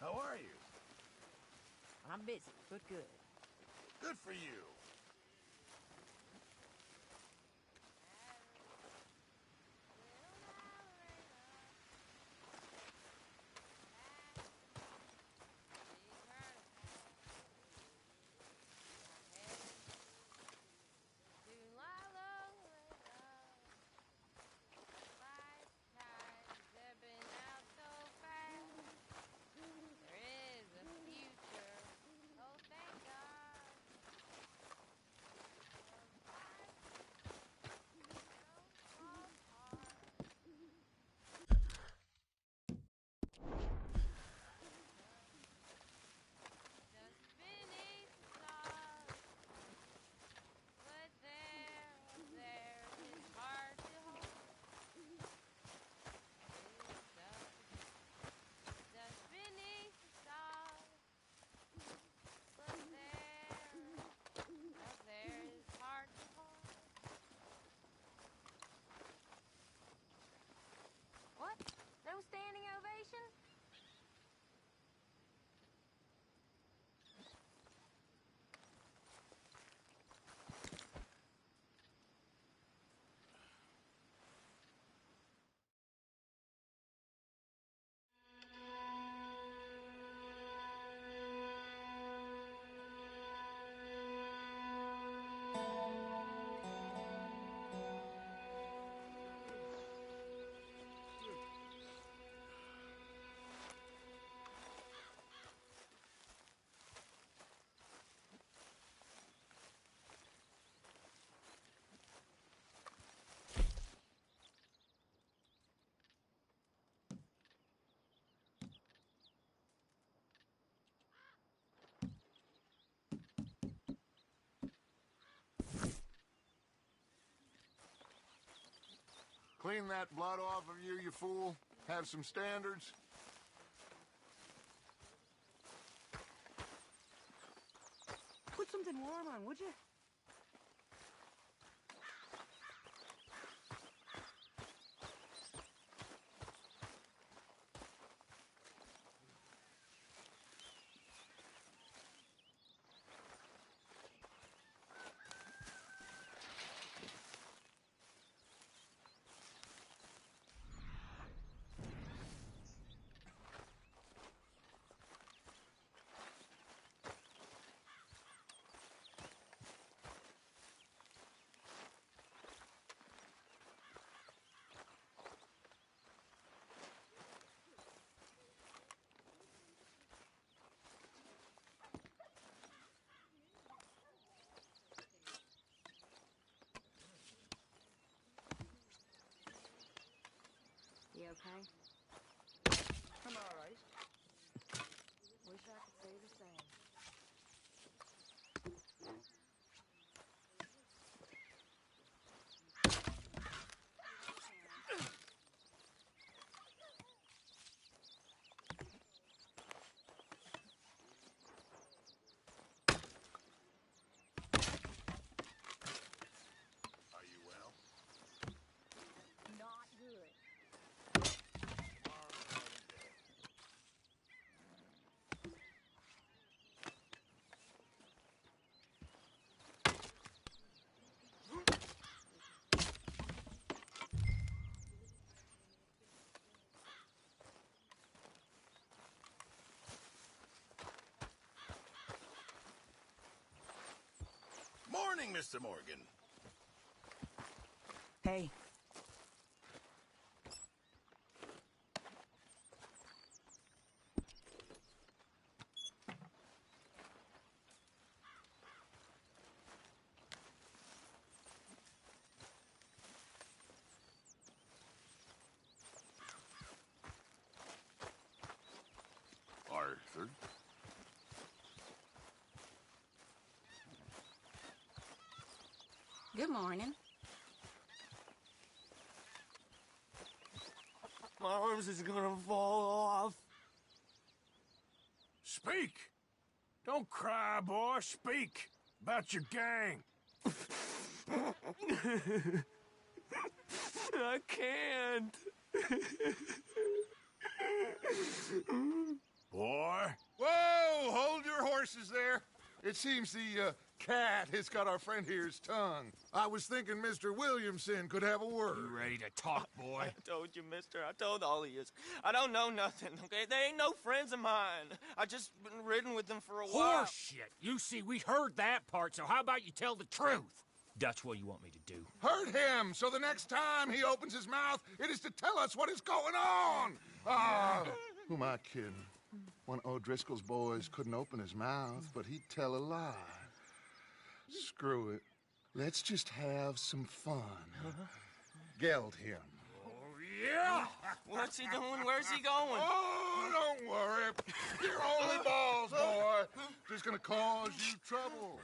How are you? I'm busy, but good. Good for you. Clean that blood off of you, you fool. Have some standards. Put something warm on, would you? You okay? I'm all right. Wish I could say the same. Are you well? Not good. Morning, Mr. Morgan. Hey. Arthur? Good morning. My arms is gonna fall off. Speak! Don't cry, boy. Speak about your gang. I can't. Boy. Whoa! Hold your horses there. It seems the cat has got our friend here's tongue. I was thinking Mr. Williamson could have a word. You ready to talk, boy? I told you, mister. I told all of yous. I don't know nothing, okay? They ain't no friends of mine. I just been ridden with them for a while. Horseshit! You see, we heard that part, so how about you tell the truth? Dutch, what do you want me to do? Hurt him, so the next time he opens his mouth, it is to tell us what is going on. Who am I kidding? One of O'Driscoll's boys couldn't open his mouth, but he'd tell a lie. Screw it. Let's just have some fun. Geld him. Yeah! What's he doing? Where's he going? Oh, don't worry. You're only balls, boy. Just gonna cause you trouble.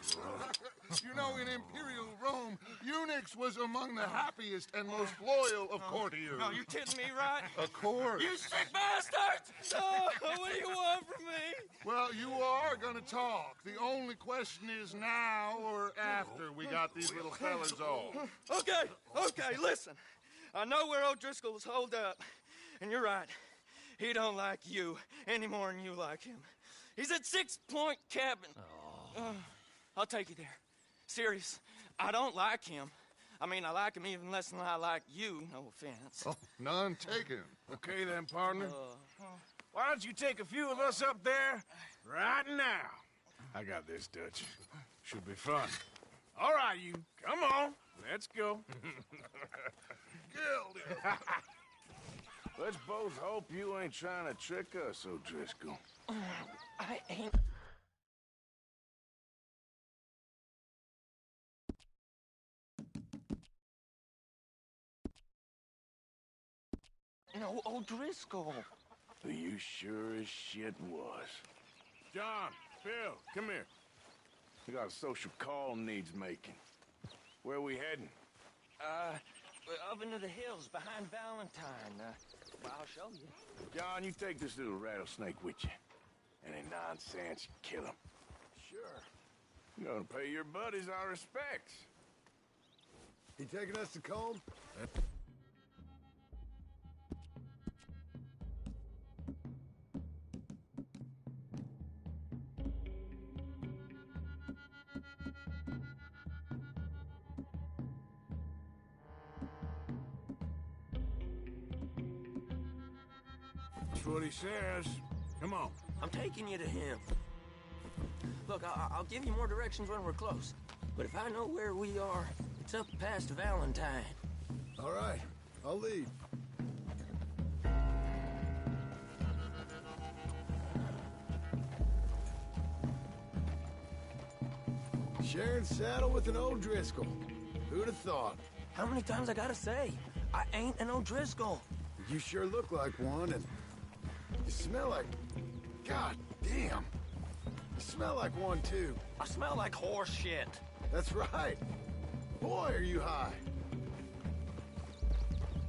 You know, in Imperial Rome, eunuchs was among the happiest and most loyal of courtiers. No, you kidding me, right? Of course. You sick bastards! What do you want from me? Well, you are gonna talk. The only question is now or after we got these little fellas off. Okay, listen. I know where O'Driscoll's holed up, and you're right. He don't like you any more than you like him. He's at 6 Point Cabin. I'll take you there. Serious, I don't like him. I mean, I like him even less than I like you, no offense. Oh, none taken. Okay then, partner. Why don't you take a few of us up there right now? I got this, Dutch. Should be fun. All right, you. Come on. Let's go. Let's both hope you ain't trying to trick us, O'Driscoll. I ain't... No, O'Driscoll. You sure as shit was. John, Phil, come here. We got a social call needs making. Where are we heading? Up into the hills behind Valentine. Well, I'll show you. John, you take this little rattlesnake with you. Any nonsense, you kill him. Sure. You're gonna pay your buddies our respects. He taking us to Combe? That's what he says. Come on. I'm taking you to him. Look, I'll give you more directions when we're close. But if I know where we are, it's up past Valentine. All right, I'll lead. Sharing saddle with an O'Driscoll. Who'd have thought? How many times I gotta say? I ain't an O'Driscoll. You sure look like one, and you smell like... God damn. You smell like one, too. I smell like horse shit. That's right. Boy, are you high.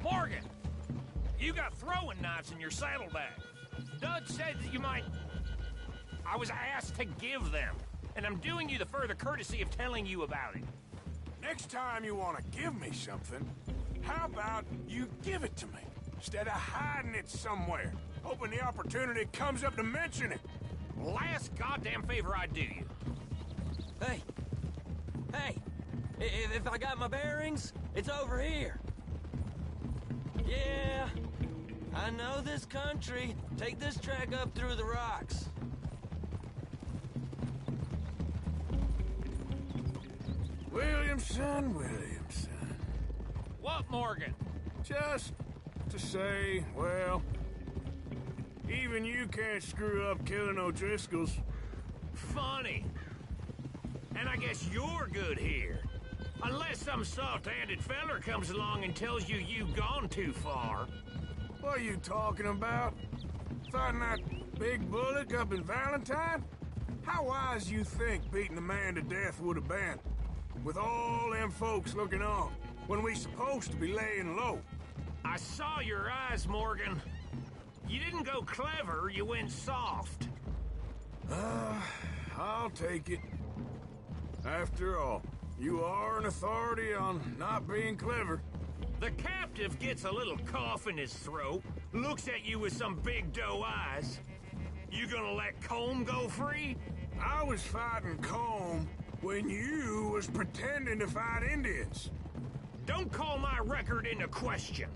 Morgan! You got throwing knives in your saddlebag. Dud said that you might... I was asked to give them, and I'm doing you the further courtesy of telling you about it. Next time you want to give me something, how about you give it to me, instead of hiding it somewhere, hoping the opportunity comes up to mention it? Last goddamn favor I'd do you. Hey! Hey! If I got my bearings, it's over here. Yeah, I know this country. Take this track up through the rocks. Williamson. What, Morgan? Just to say, well, even you can't screw up killing O'Driscolls. Funny. And I guess you're good here. Unless some soft-handed feller comes along and tells you you've gone too far. What are you talking about? Fighting that big bullock up in Valentine? How wise you think beating a man to death would have been? With all them folks looking on, when we supposed to be laying low. I saw your eyes, Morgan. You didn't go clever, you went soft. I'll take it. After all, you are an authority on not being clever. The captive gets a little cough in his throat, looks at you with some big doe eyes. You gonna let Combe go free? I was fighting Combe when you was pretending to fight Indians. Don't call my record into question.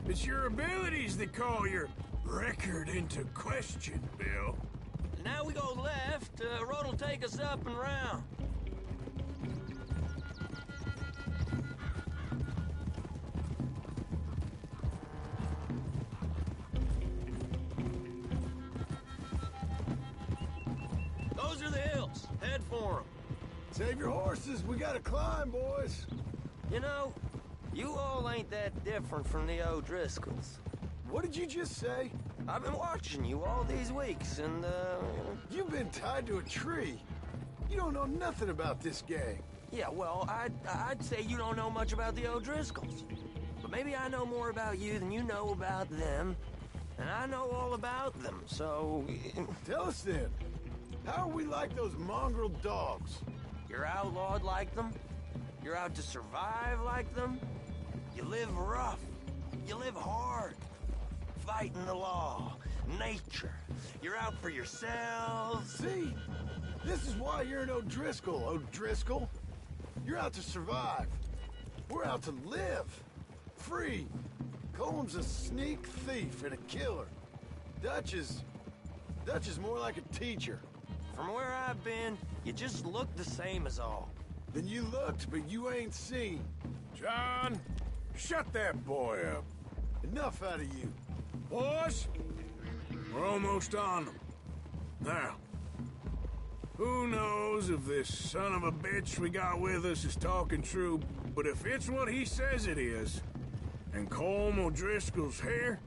It's your abilities that call your record into question, Bill. Now we go left. Road will take us up and round. Those are the hills. Head for them. Save your horses. We gotta climb, boys. You know, you all ain't that different from the O'Driscolls. What did you just say? I've been watching you all these weeks, and, You've been tied to a tree. You don't know nothing about this gang. Yeah, well, I'd say you don't know much about the O'Driscolls. But maybe I know more about you than you know about them. And I know all about them, so... Tell us then. How are we like those mongrel dogs? You're outlawed like them. You're out to survive like them. You live rough. You live hard. Fighting the law. Nature. You're out for yourselves. See? This is why you're an O'Driscoll, O'Driscoll. You're out to survive. We're out to live. Free. Comb's a sneak thief and a killer. Dutch is more like a teacher. From where I've been, you just look the same as all. Then you looked, but you ain't seen. John, shut that boy up. Enough out of you. Boys, we're almost on them. Now, who knows if this son of a bitch we got with us is talking true, but if it's what he says it is, and Colm O'Driscoll's here,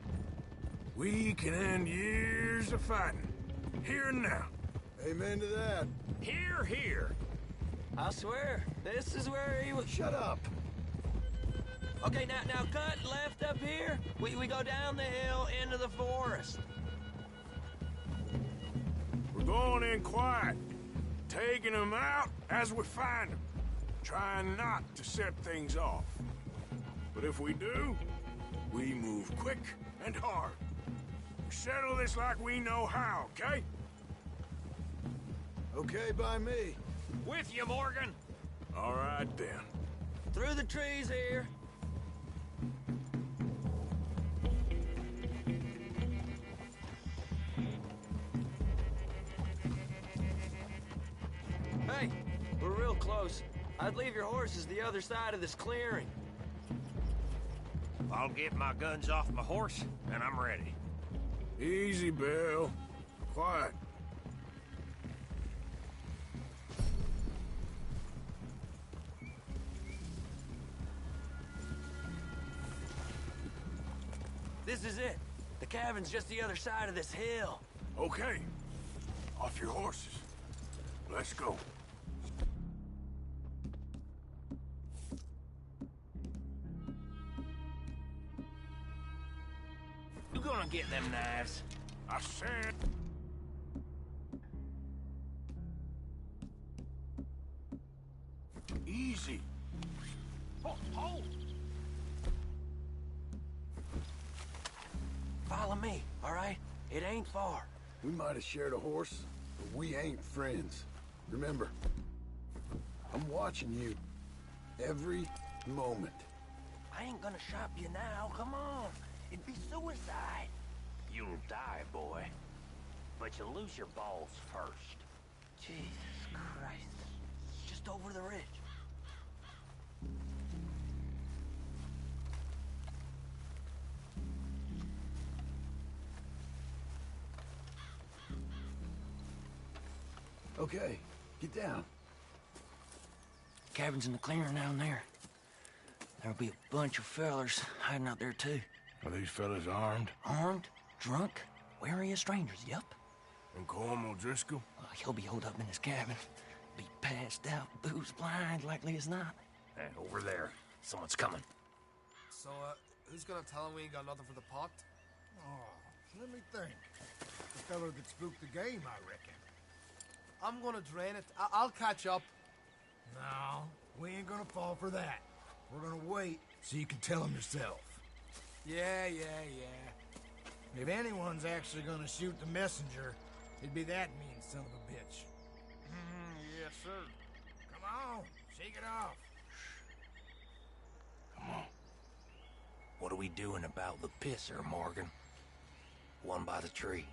we can end years of fighting, here and now. Amen to that. Hear, hear. I swear, this is where he was... Shut up. Okay, now cut left up here. We go down the hill into the forest. We're going in quiet, taking them out as we find them, trying not to set things off. But if we do, we move quick and hard. We settle this like we know how, okay? Okay by me. With you, Morgan. All right, then. Through the trees here. Hey, we're real close. I'd leave your horses the other side of this clearing. I'll get my guns off my horse, and I'm ready. Easy, Bill. Quiet. This is it. The cabin's just the other side of this hill. Okay. Off your horses. Let's go. You gonna get them knives? I said... Easy. Hold! Follow me, all right? It ain't far. We might have shared a horse, but we ain't friends. Remember, I'm watching you every moment. I ain't gonna shop you now, come on. It'd be suicide. You'll die, boy. But you'll lose your balls first. Jesus Christ. Just over the ridge. Okay, get down. Cabin's in the clearing down there. There'll be a bunch of fellers hiding out there, too. Are these fellas armed? Armed? Drunk? Wary of strangers, yup. And Colm O'Driscoll? He'll be holed up in his cabin. Be passed out, booze blind, likely as not. Over there. Someone's coming. So, who's gonna tell him we ain't got nothing for the pot? Oh, let me think. The fella that spooked the game, I reckon. I'm gonna drain it. I'll catch up. No, we ain't gonna fall for that. We're gonna wait so you can tell him yourself. Yeah. If anyone's actually gonna shoot the messenger, it'd be that mean son of a bitch. Yes, sir. Come on, shake it off. Come on. What are we doing about the pisser, Morgan? One by the tree.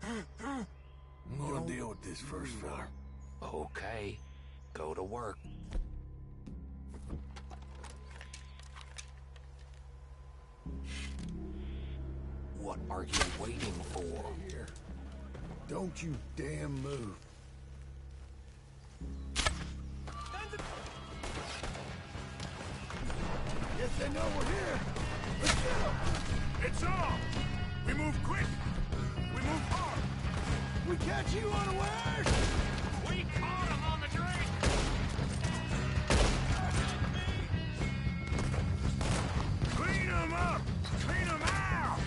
I'm gonna deal with this first, fella. Okay. Go to work. What are you waiting for? Here. Don't you damn move. Yes, they know we're here. Let's go. It's on. We move quick. We move hard. We catch you unawares. We caught him on the drink. Clean them up. Clean them out.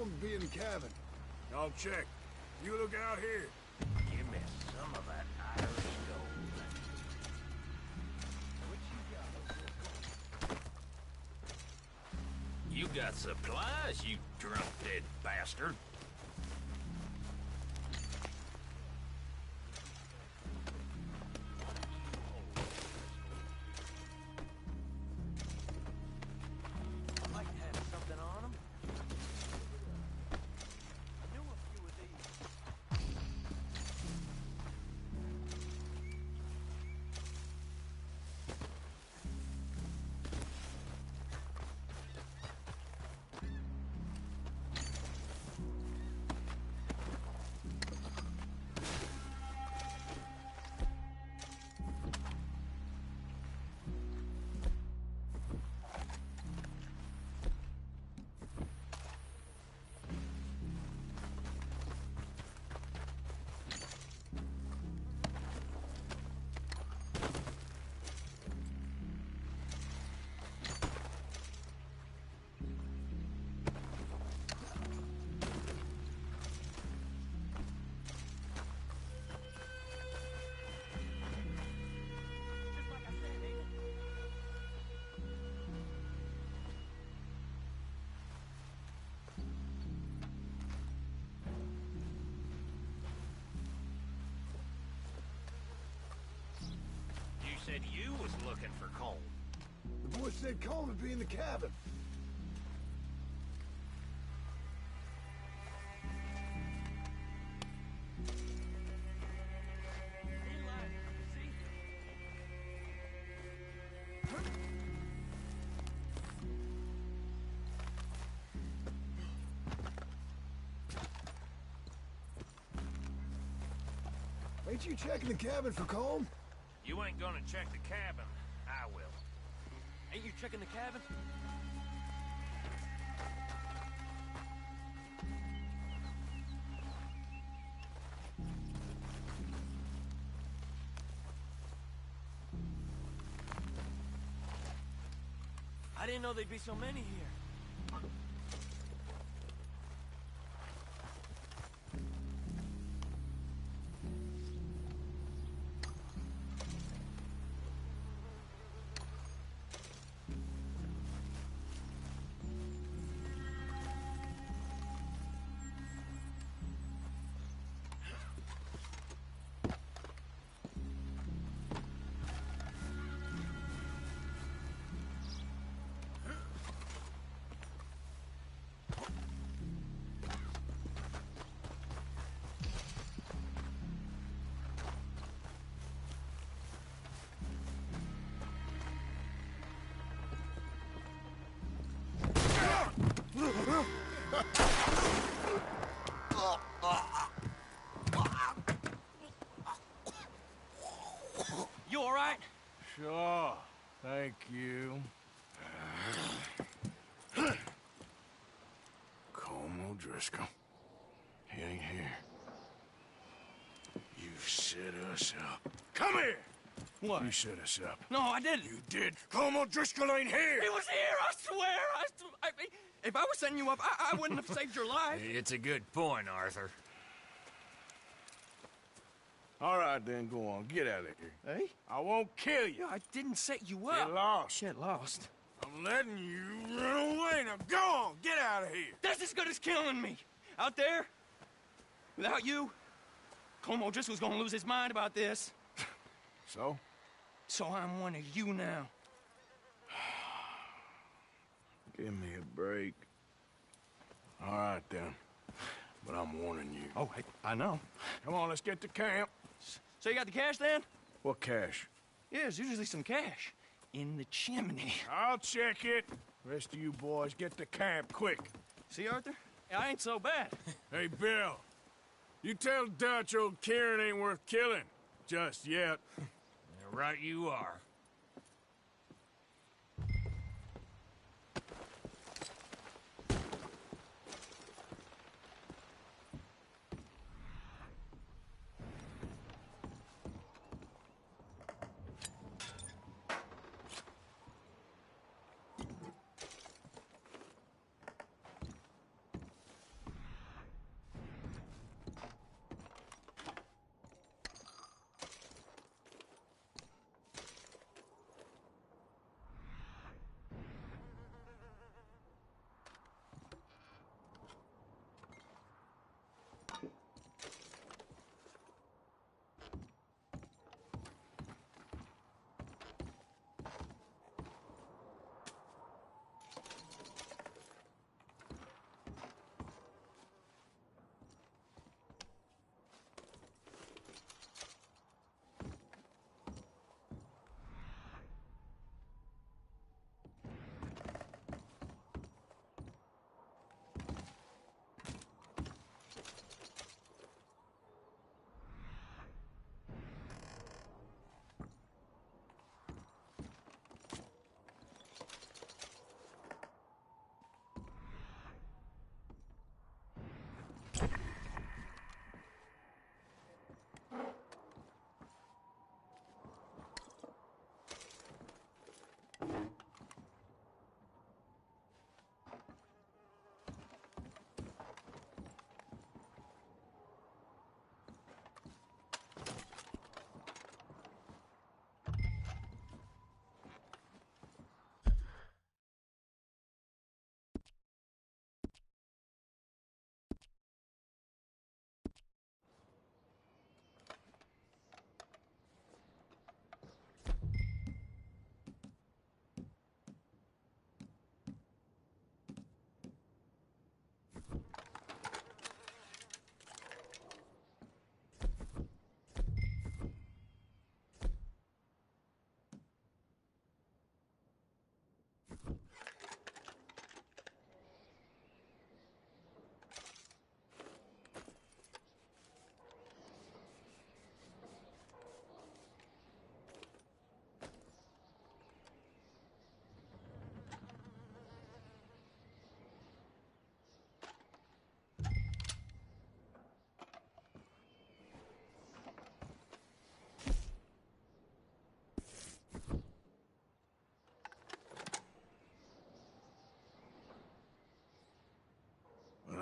Colm be in the cabin. I'll check. You look out here. You missed some of that Irish gold. You got supplies, you drunk dead bastard. I'd like to have something on them. I knew a few of these. You said you was looking for Colm. The boy said Colm would be in the cabin. Ain't you checking the cabin for Colm? You ain't gonna check the cabin. I will. Ain't you checking the cabin? I didn't know there'd be so many here. You all right? Sure. Thank you. Colm O'Driscoll. He ain't here. You set us up. Come here! What? You set us up. No, I didn't. You did. Colm O'Driscoll ain't here! He was here, I swear! If I was setting you up, I wouldn't have saved your life. It's a good point, Arthur. All right, then, go on. Get out of here. Hey? I won't kill you. I didn't set you up. Get lost. Get lost. I'm letting you run away. Now go on. Get out of here. That's as good as killing me. Out there, without you, Colm O'Driscoll's gonna lose his mind about this. So? So I'm one of you now. Give me a break. All right, then. But I'm warning you. Oh, I know. Come on, let's get to camp. So you got the cash, then? What cash? Yeah, there's usually some cash. In the chimney. I'll check it. Rest of you boys, get to camp, quick. See, Arthur? I ain't so bad. Hey, Bill. You tell Dutch old Kieran ain't worth killing. Just yet. Right you are.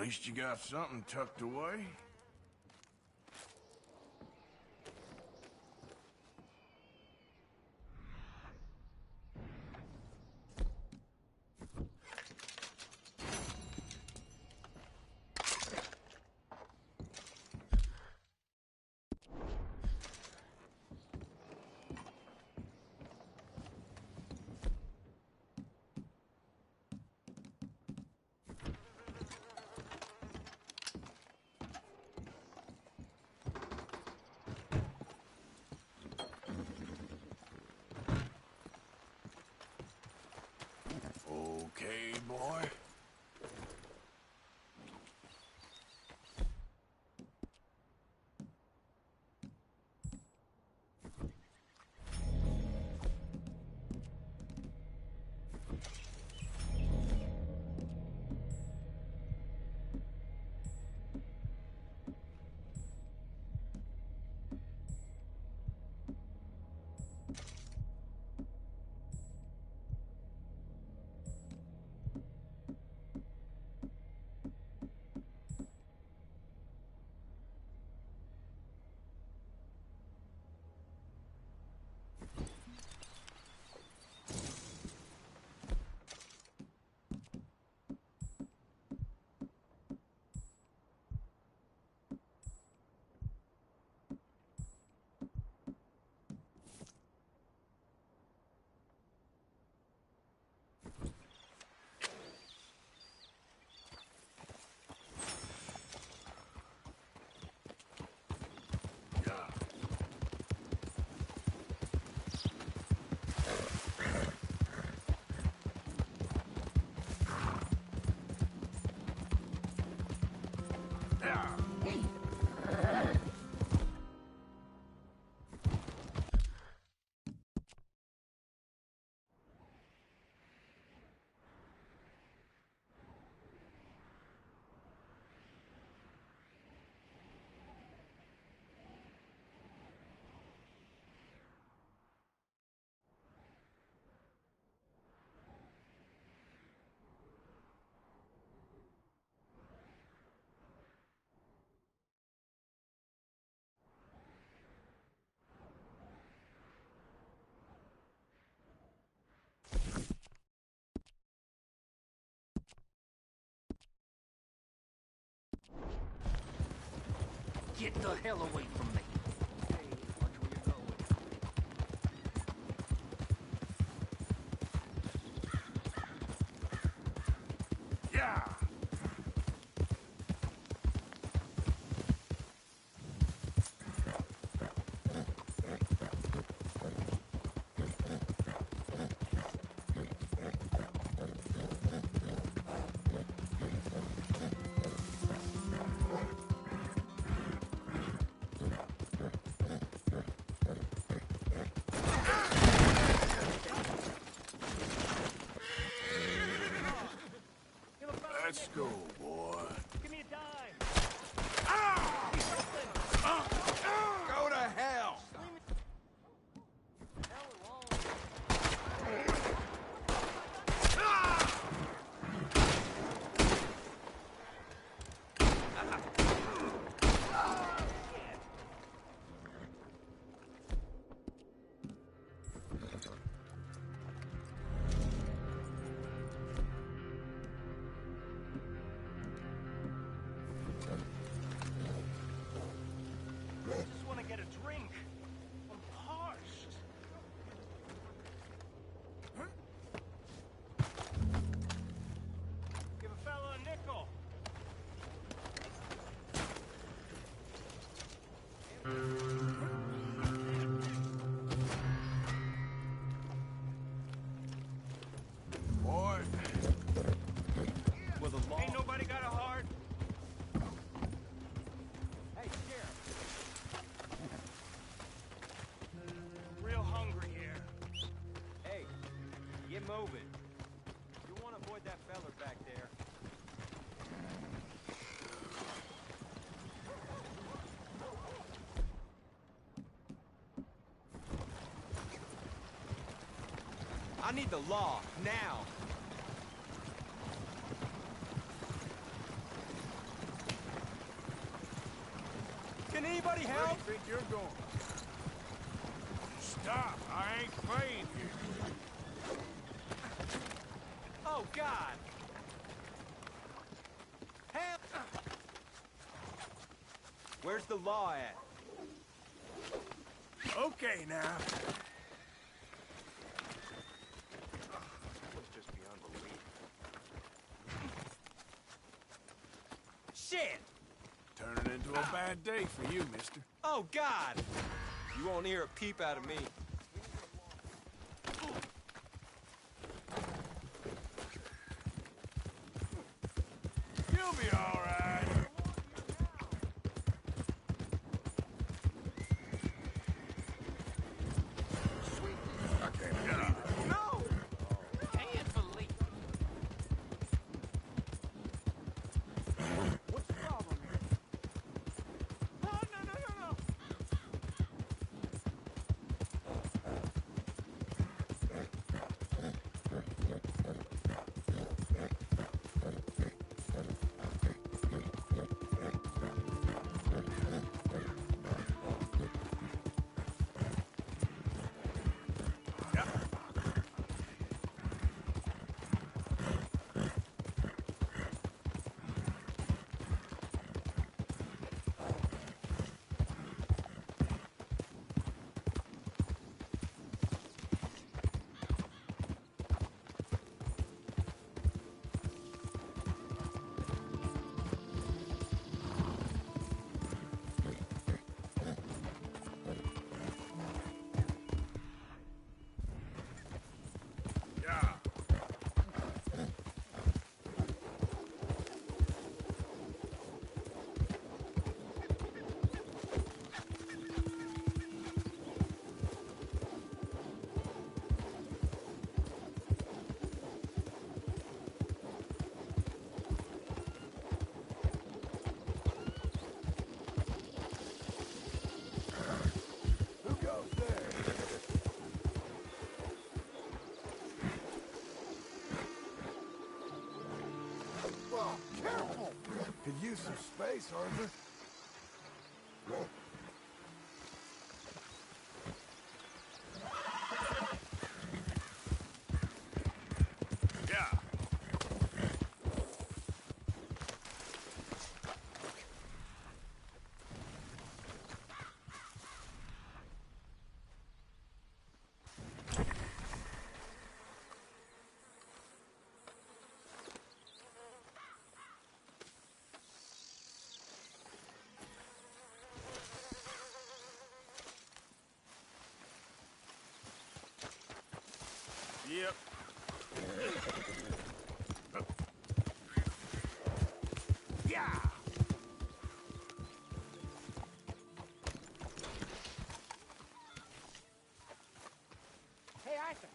least you got something tucked away. Okay, boy. Get the hell away from me. Yeah! Let's go, boy. Give me a dime. Go to hell! Just want to get a drink. I'm parched. Give a fella a nickel. Boy. With a law. Ain't nobody got a heart. Hey, Sheriff. Real hungry here. Hey, get moving. You want to avoid that feller back there. I need the law, now. Can anybody Where help? do you think you're going? Stop! I ain't playing here. Oh, God! Help! Where's the law at? Okay, now. It's just beyond belief. Shit! Turning into a bad day for you, mister. Oh, God! You won't hear a peep out of me. You'll be all right. I can't get out. No! Can't believe it. What's the problem here? Oh, no. Who goes there? Well, careful! Could use some space, Arthur. Yeah. Yep. Yeah. Hey, Arthur.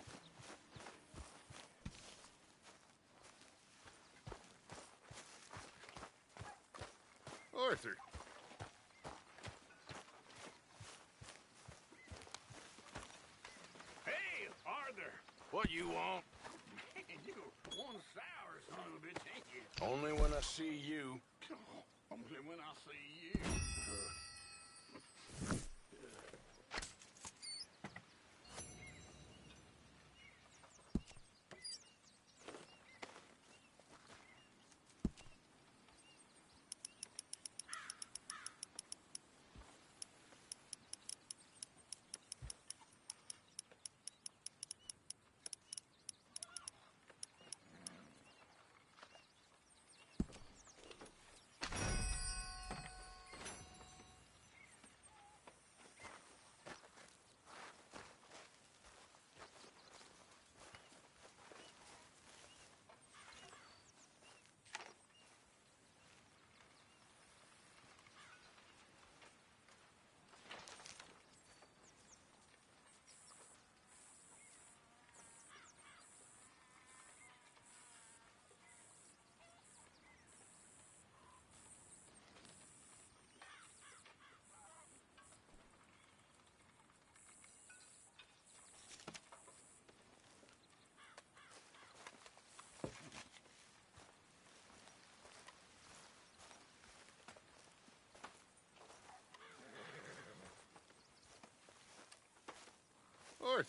Arthur. Hey, Arthur. What you want? Man, you one sour son of a bitch, ain't you? Only when I see you. Only when I see you.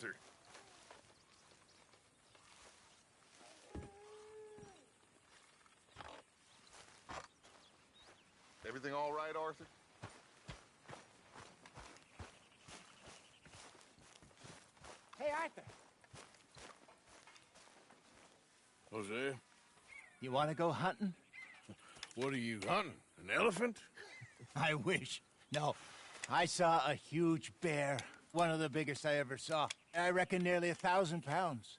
Arthur. Everything all right, Arthur? Hey, Arthur. Hosea? You want to go hunting? What are you hunting? An elephant? I wish. No. I saw a huge bear. One of the biggest I ever saw. I reckon nearly 1,000 pounds.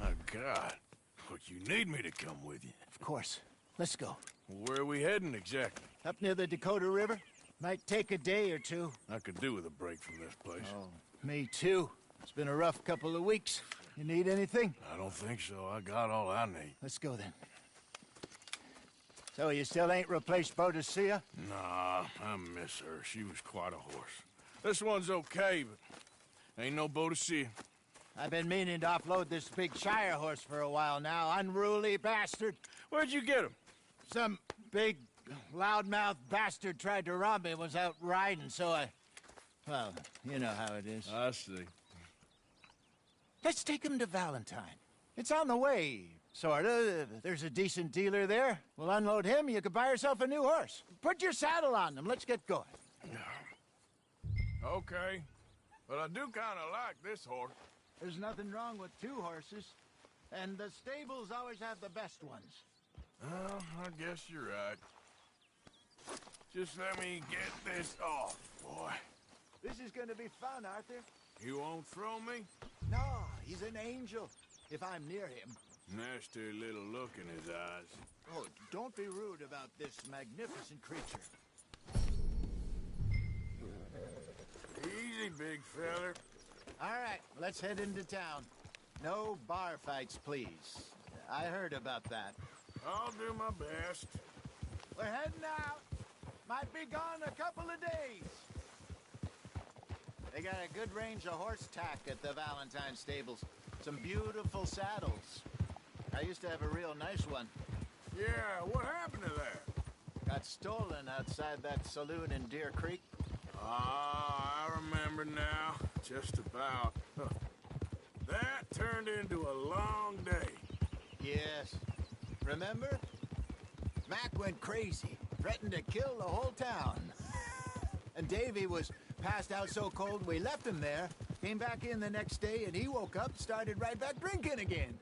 My God. But you need me to come with you. Of course. Let's go. Where are we heading exactly? Up near the Dakota River. Might take a day or two. I could do with a break from this place. Oh, me too. It's been a rough couple of weeks. You need anything? I don't think so. I got all I need. Let's go then. So you still ain't replaced Boadicea? Nah, I miss her. She was quite a horse. This one's okay, but ain't no Boadicea. I've been meaning to offload this big Shire horse for a while now. Unruly bastard. Where'd you get him? Some big, loudmouth bastard tried to rob me, was out riding, so I... Well, you know how it is. I see. Let's take him to Valentine. It's on the way, sorta. There's a decent dealer there. We'll unload him, you could buy yourself a new horse. Put your saddle on him, let's get going. Okay. But I do kind of like this horse. There's nothing wrong with two horses. And the stables always have the best ones. Well, I guess you're right. Just let me get this off, boy. This is gonna be fun, Arthur. You won't throw me? No, he's an angel, if I'm near him. Nasty little look in his eyes. Oh, don't be rude about this magnificent creature. Easy, big feller. All right, let's head into town. No bar fights, please. I heard about that. I'll do my best. We're heading out. Might be gone a couple of days. They got a good range of horse tack at the Valentine stables. Some beautiful saddles. I used to have a real nice one. Yeah, what happened to that? Got stolen outside that saloon in Deer Creek. Ah, I remember now. Just about. That turned into a long day. Yes. Remember? Mac went crazy, threatened to kill the whole town. And Davy was passed out so cold we left him there, came back in the next day, and he woke up, started right back drinking again.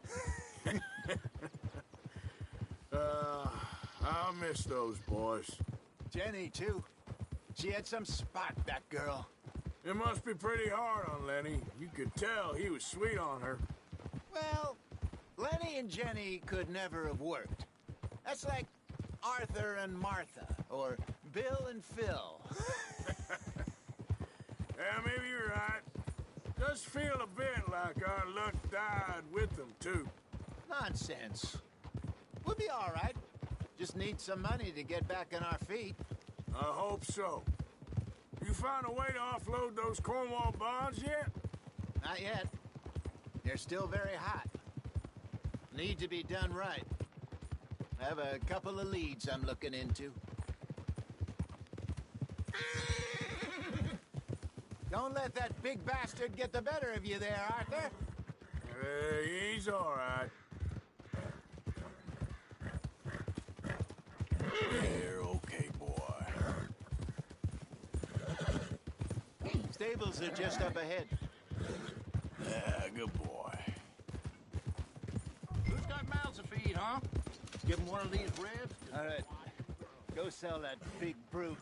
I'll miss those boys. Jenny, too. She had some spark, that girl. It must be pretty hard on Lenny. You could tell he was sweet on her. Well, Lenny and Jenny could never have worked. That's like Arthur and Martha, or Bill and Phil. Yeah, maybe you're right. Does feel a bit like our luck died with them, too. Nonsense. We'll be all right. Just need some money to get back on our feet. I hope so. You found a way to offload those Cornwall bonds yet? Not yet. They're still very hot. Need to be done right. I have a couple of leads I'm looking into. Don't let that big bastard get the better of you there, Arthur. He's all right. You're okay, boy. Stables are just up ahead. Yeah, good boy. Who's got mouths to feed, huh? Give him one of these ribs. All right. Go sell that big brute.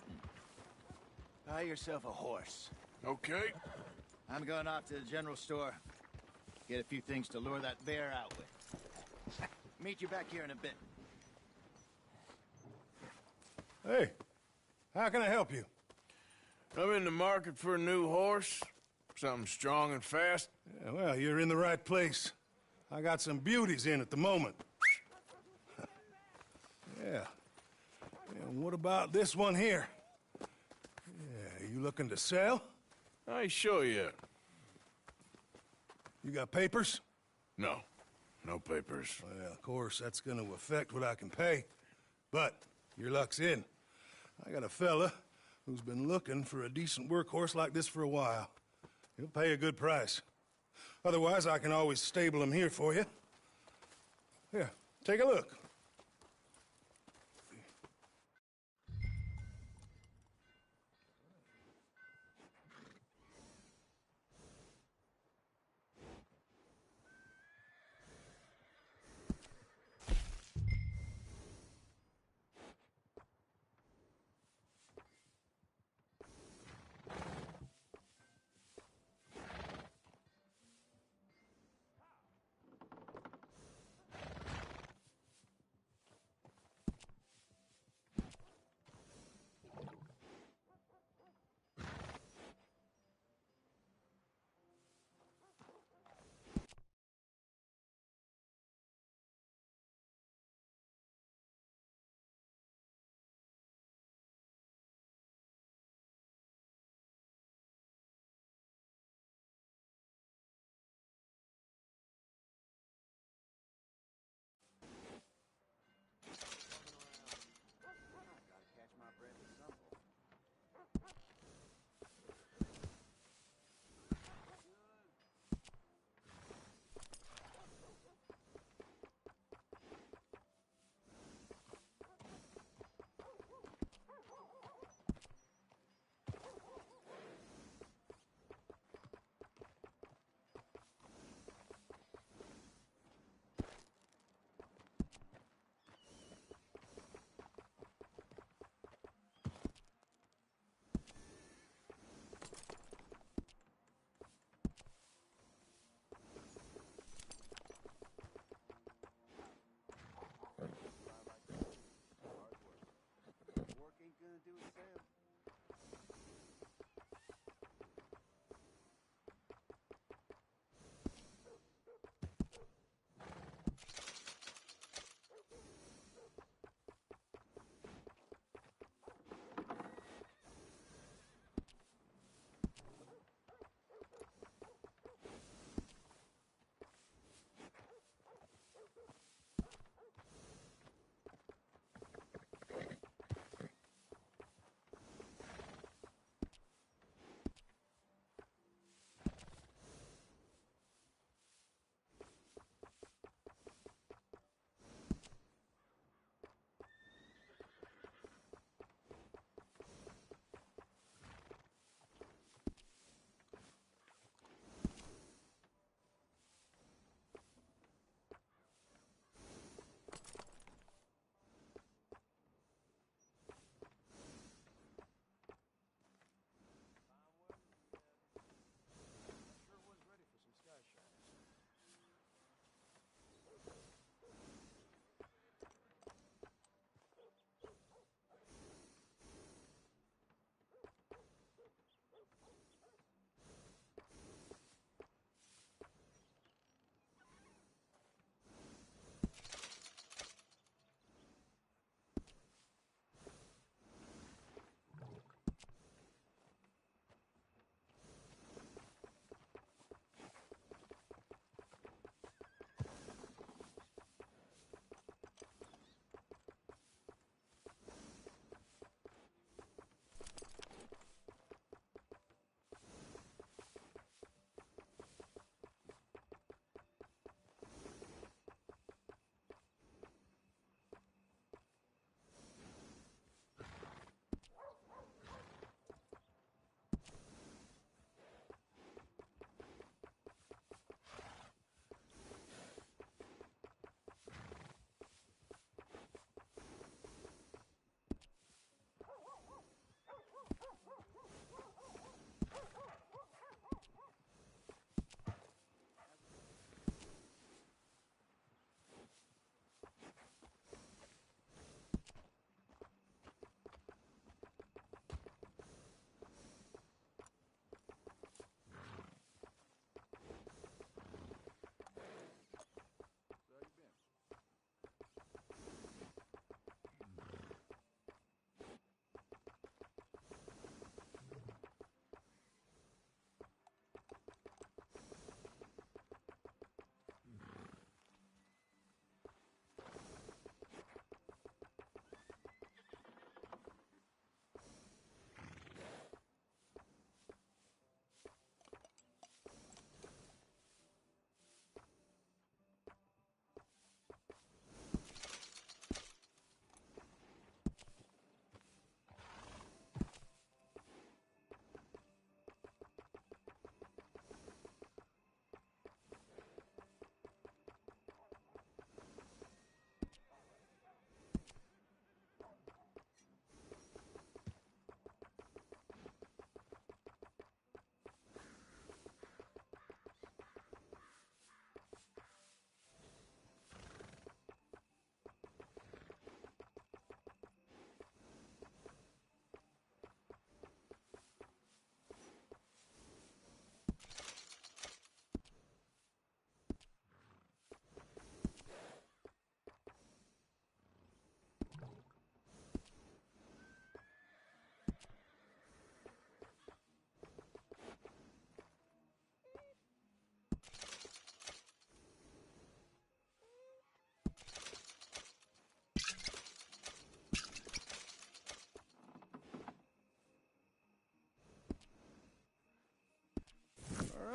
Buy yourself a horse. Okay. I'm going off to the general store. Get a few things to lure that bear out with. Meet you back here in a bit. Hey, how can I help you? I'm in the market for a new horse. Something strong and fast. Yeah, well, you're in the right place. I got some beauties in at the moment. Yeah. And what about this one here? Yeah, you looking to sell? I show you. You got papers? No. No papers. Well, of course, that's gonna affect what I can pay. But your luck's in. I got a fella who's been looking for a decent workhorse like this for a while. He'll pay a good price. Otherwise, I can always stable him here for you. Here, take a look.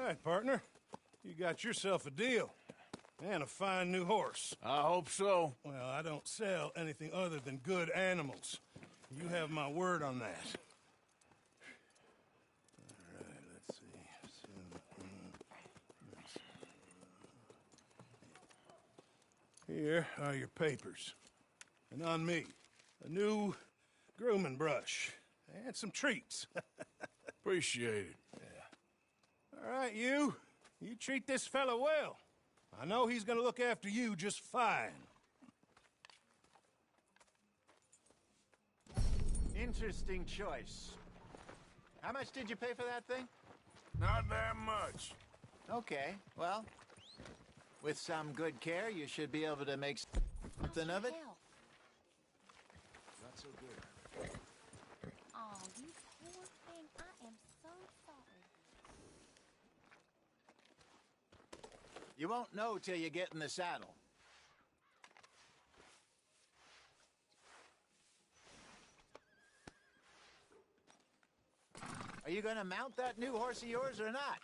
right, partner. You got yourself a deal. And a fine new horse. I hope so. Well, I don't sell anything other than good animals. You have my word on that. All right, let's see. Here are your papers. And on me, a new grooming brush. And some treats. Appreciate it. Yeah. All right, you. You treat this fella well. I know he's gonna look after you just fine. Interesting choice. How much did you pay for that thing? Not that much. Okay, well, with some good care, you should be able to make something of it. Not so good. Oh, you poor thing. I am so sorry. You won't know till you get in the saddle. Are you gonna mount that new horse of yours or not?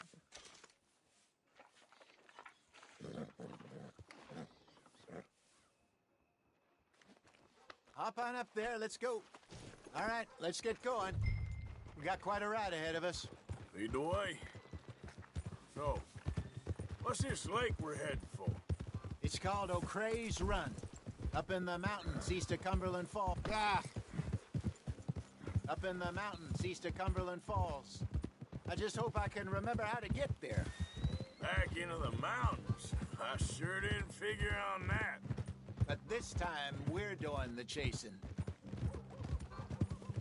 Hop on up there, let's go. All right, let's get going. We got quite a ride ahead of us. Lead the way. So, what's this lake we're heading for? It's called O'Creagh's Run, up in the mountains east of Cumberland Falls. Up in the mountains east of Cumberland Falls. I just hope I can remember how to get there. Back into the mountains? I sure didn't figure on that. But this time, we're doing the chasing.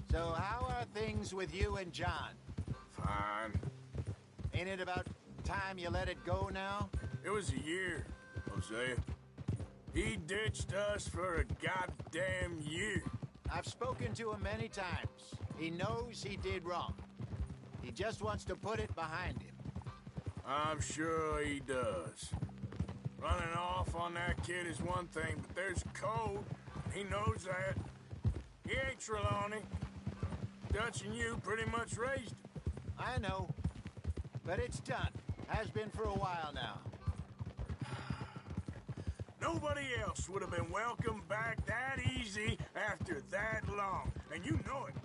So how are things with you and John? Fine. Ain't it about time you let it go now? It was a year, Hosea. He ditched us for a goddamn year. I've spoken to him many times. He knows he did wrong. He just wants to put it behind him. I'm sure he does. Running off on that kid is one thing, but there's code. He knows that. He ain't Trelawney. Dutch and you pretty much raised him. I know. But it's done. Has been for a while now. Nobody else would have been welcomed back that easy after that long, and you know it.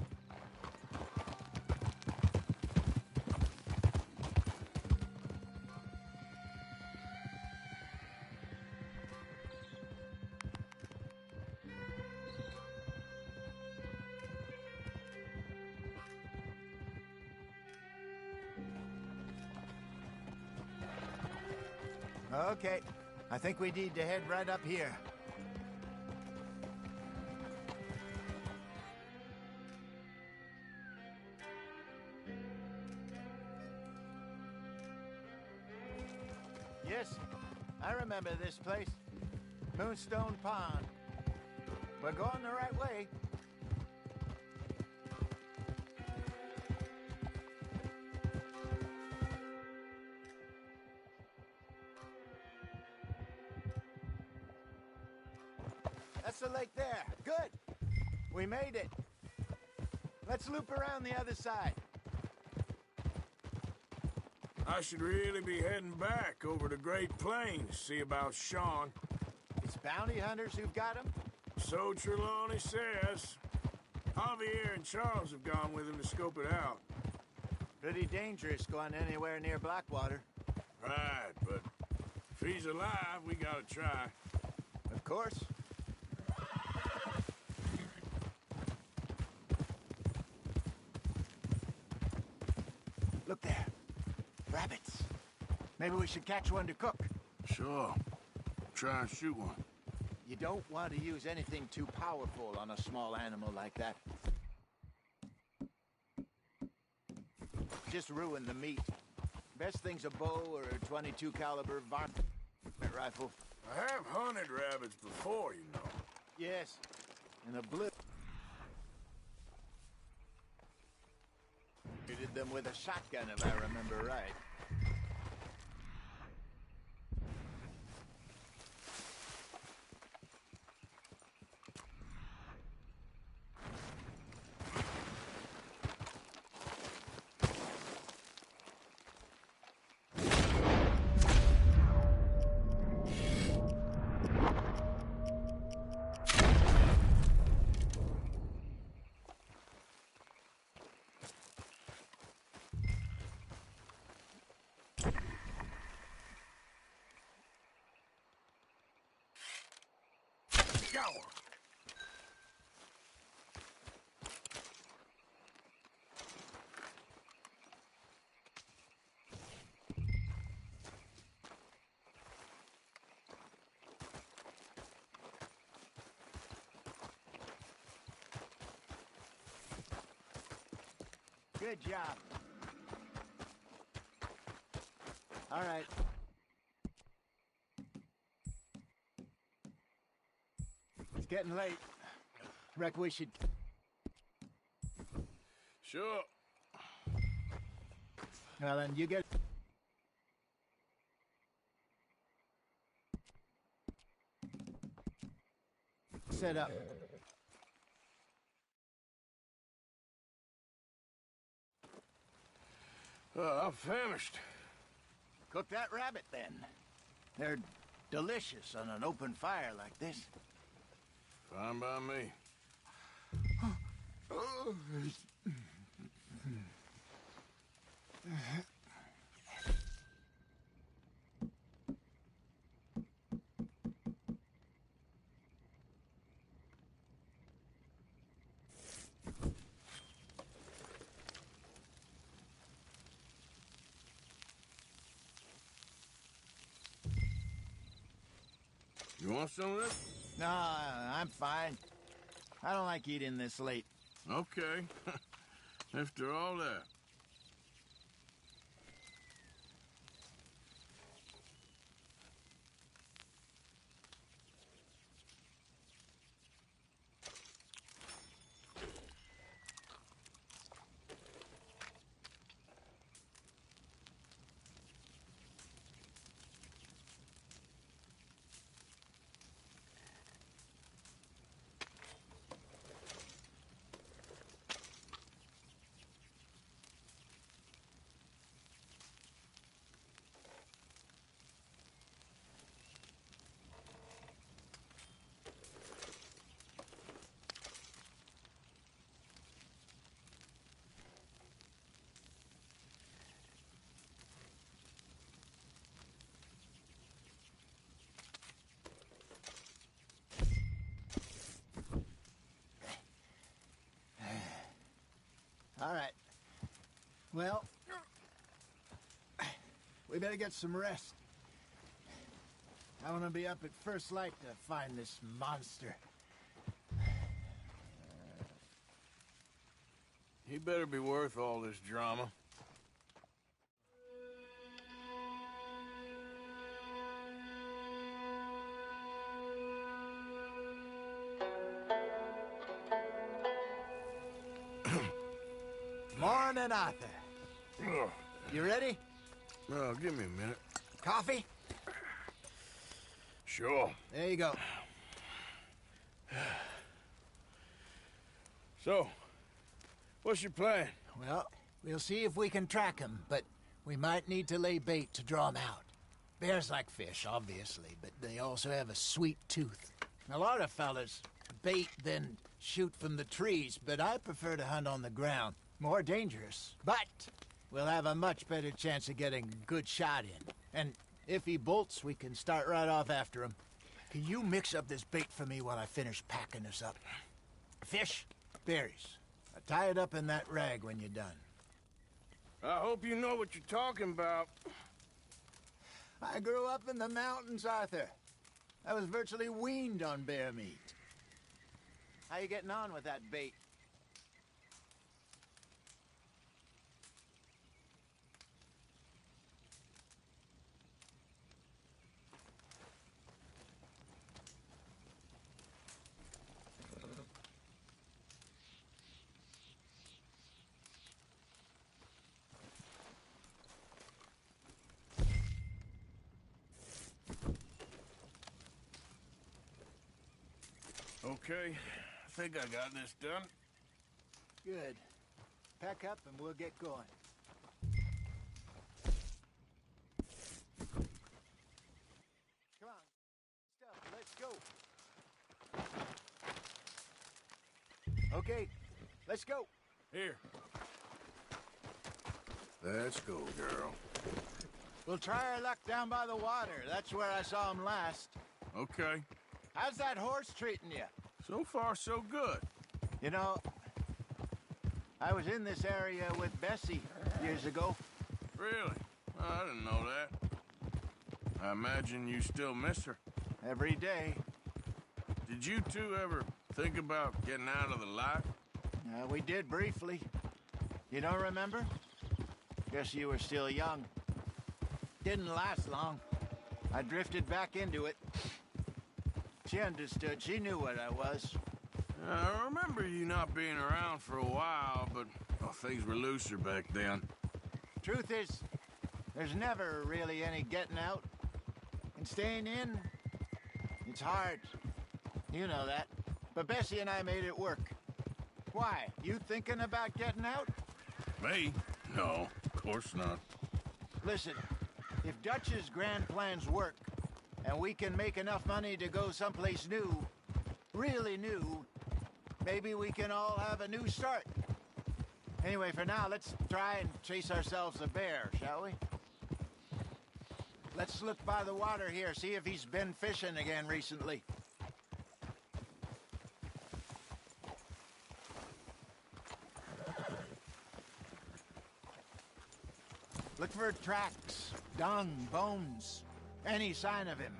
Okay. I think we need to head right up here. Yes, I remember this place. Moonstone Pond. We're going the right way. That's the lake there. Good. We made it. Let's loop around the other side. I should really be heading back over the Great Plains, see about Sean. It's bounty hunters who've got him? So Trelawney says. Javier and Charles have gone with him to scope it out. Pretty dangerous going anywhere near Blackwater. Right, but if he's alive, we gotta try. Of course. Look there. Rabbits. Maybe we should catch one to cook. Sure. Try and shoot one. You don't want to use anything too powerful on a small animal like that. Just ruin the meat. Best thing's a bow or a .22 caliber varmint rifle. I have hunted rabbits before, you know. Yes, in a blip. You did them with a shotgun, if I remember right. Go! Good job. All right. It's getting late. Reckon we should... Sure. Well, then, you get... set up. I'm famished. Cook that rabbit, then. They're delicious on an open fire like this. Fine by me. You want some of this? No, I'm fine. I don't like eating this late. Okay. After all that. All right. Well, we better get some rest. I want to be up at first light to find this monster. He better be worth all this drama. Morning, Arthur. You ready? Oh, give me a minute. Coffee? Sure. There you go. So, what's your plan? Well, we'll see if we can track him, but we might need to lay bait to draw him out. Bears like fish, obviously, but they also have a sweet tooth. A lot of fellas bait, then shoot from the trees, but I prefer to hunt on the ground. More dangerous, but we'll have a much better chance of getting a good shot in. And if he bolts, we can start right off after him. Can you mix up this bait for me while I finish packing this up? Fish, berries. Tie it up in that rag when you're done. I hope you know what you're talking about. I grew up in the mountains, Arthur. I was virtually weaned on bear meat. How you getting on with that bait? Okay, I think I got this done. Good. Pack up and we'll get going. Come on. Stuff, let's go. Okay, let's go. Here. Let's go, girl. We'll try our luck down by the water. That's where I saw him last. Okay. how's that horse treating you? So far, so good. You know, I was in this area with Bessie years ago. Really? I didn't know that. I imagine you still miss her. Every day. Did you two ever think about getting out of the life? We did briefly. You don't remember? Guess you were still young. Didn't last long. I drifted back into it. She understood. She knew what I was. I remember you not being around for a while, but things were looser back then. Truth is, there's never really any getting out. And staying in, it's hard. You know that. But Bessie and I made it work. Why? You thinking about getting out? Me? No, of course not. Listen, if Dutch's grand plans work, and we can make enough money to go someplace new, really new, maybe we can all have a new start. Anyway, for now, let's try and chase ourselves a bear, shall we? Let's look by the water here, see if he's been fishing again recently. Look for tracks, dung, bones, any sign of him.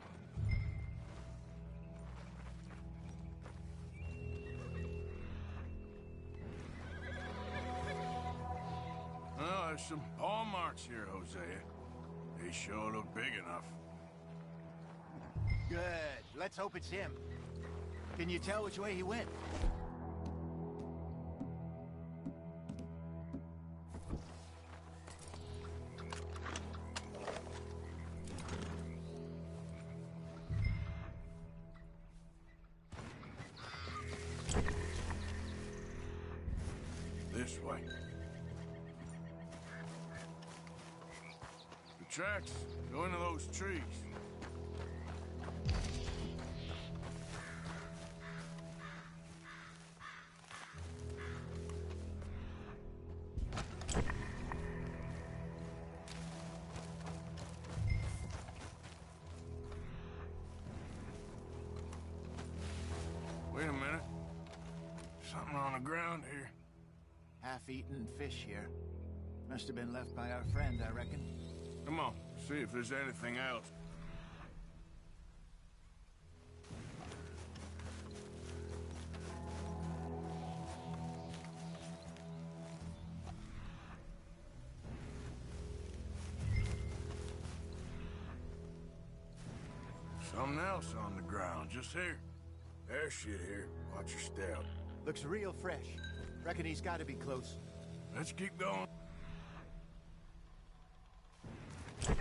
Well, there's some paw marks here, Hosea. They sure look big enough. Good. Let's hope it's him. Can you tell which way he went? This way. The tracks go into those trees. Wait a minute. Something on the ground here. Half-eaten fish here. Must have been left by our friend, I reckon. Come on, see if there's anything else. Something else on the ground, just here. There's shit here. Watch your step. Looks real fresh. Reckon he's got to be close. Let's keep going. Damn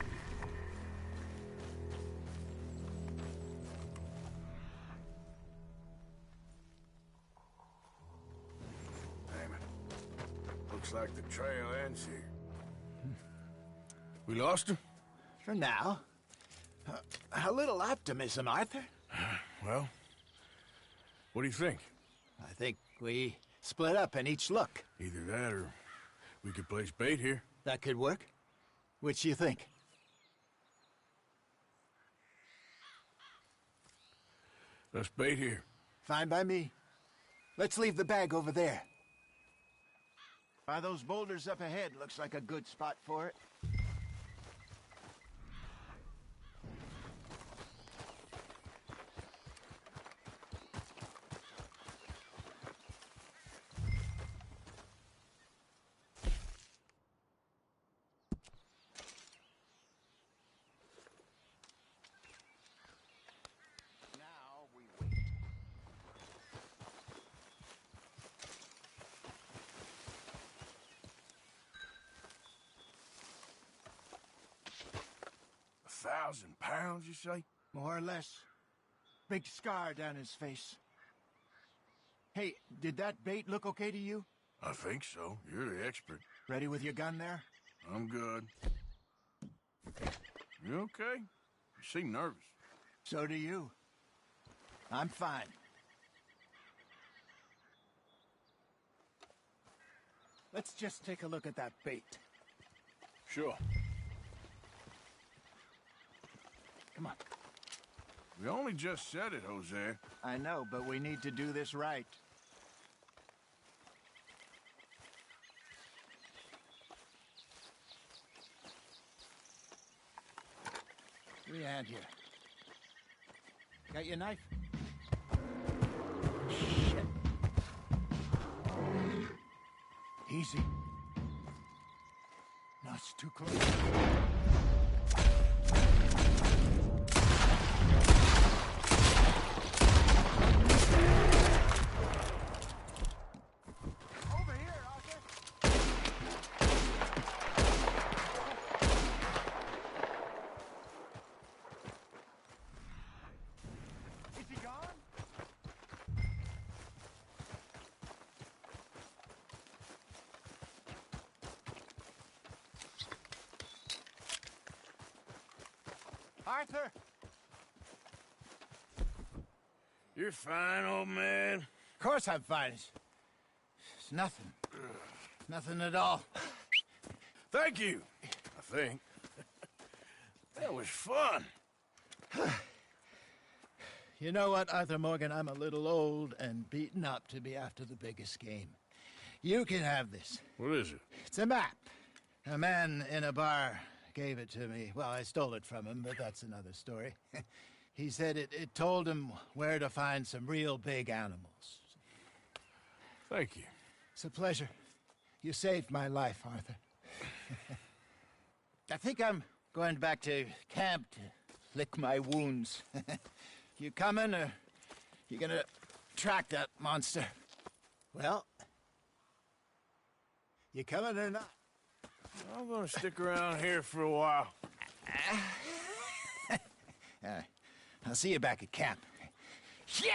it. Looks like the trail ends here. We lost him? For now. A little optimism, Arthur. Well, what do you think? I think we split up and each look. Either that or we could place bait here. That could work. Which do you think? Let's bait here. Fine by me. Let's leave the bag over there. By those boulders up ahead, looks like a good spot for it. £1,000, you say? More or less. Big scar down his face. Hey, did that bait look okay to you? I think so. You're the expert. Ready with your gun there? I'm good. You okay? You seem nervous. So do you. I'm fine. Let's just take a look at that bait. Sure. Come on. We only just said it, Jose. I know, but we need to do this right. Give me a hand here. Got your knife? Shit. Easy. No, it's too close. Arthur! You're fine, old man. Of course I'm fine. It's nothing. Nothing at all. Thank you, I think. That was fun. You know what, Arthur Morgan? I'm a little old and beaten up to be after the biggest game. You can have this. What is it? It's a map. A man in a bar gave it to me. Well, I stole it from him, but that's another story. He said it told him where to find some real big animals. Thank you. It's a pleasure. You saved my life, Arthur. I think I'm going back to camp to lick my wounds. You coming, or you gonna track that monster? Well, you coming or not? I'm gonna stick around here for a while. I'll see you back at camp. Yeah!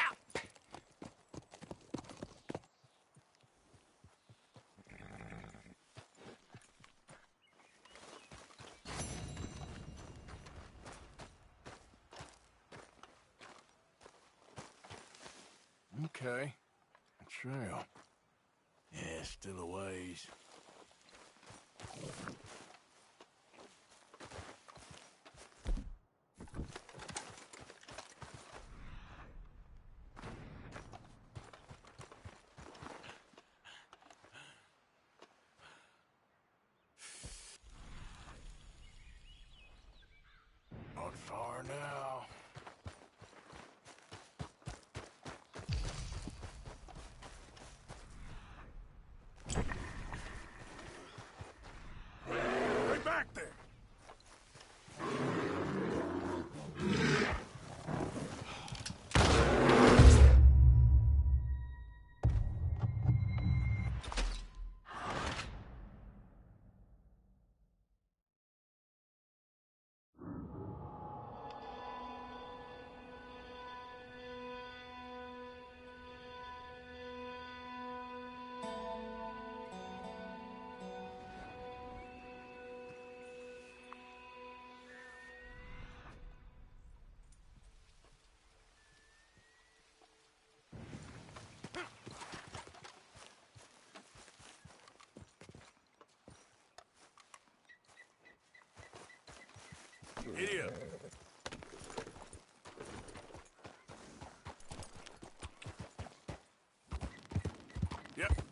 Okay. A trail. Yeah, still a ways. Not far now. Right back there! Idiot. Yep.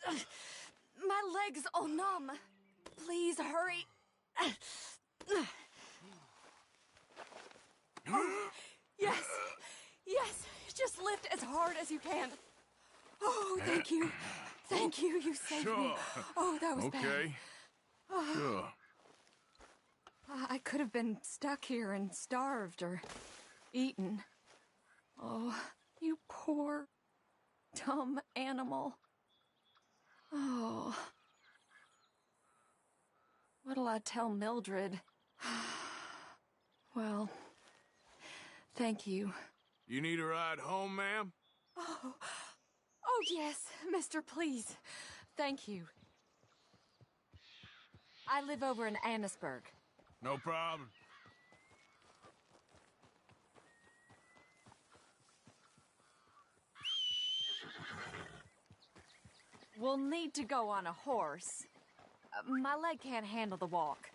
My leg's all numb. Please hurry. Yes. Yes. Just lift as hard as you can. Oh, thank you. Thank you. You saved me. Oh, that was bad. Okay. Sure. I could have been stuck here and starved or eaten. Oh, you poor, dumb animal. Oh. What'll I tell Mildred? Well, thank you. You need a ride home, ma'am? Oh, yes, mister, please. Thank you. I live over in Annisburg. No problem. We'll need to go on a horse. My leg can't handle the walk.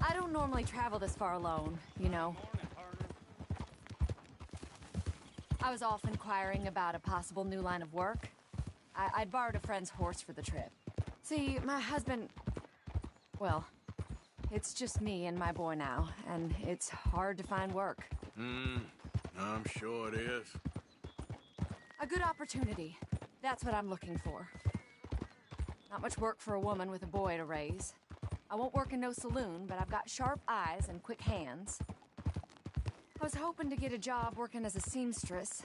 I don't normally travel this far alone, you know. I was off inquiring about a possible new line of work. I'd borrowed a friend's horse for the trip. See, my husband... Well, it's just me and my boy now, and it's hard to find work. I'm sure it is. A good opportunity. That's what I'm looking for. Not much work for a woman with a boy to raise. I won't work in no saloon, but I've got sharp eyes and quick hands. I was hoping to get a job working as a seamstress.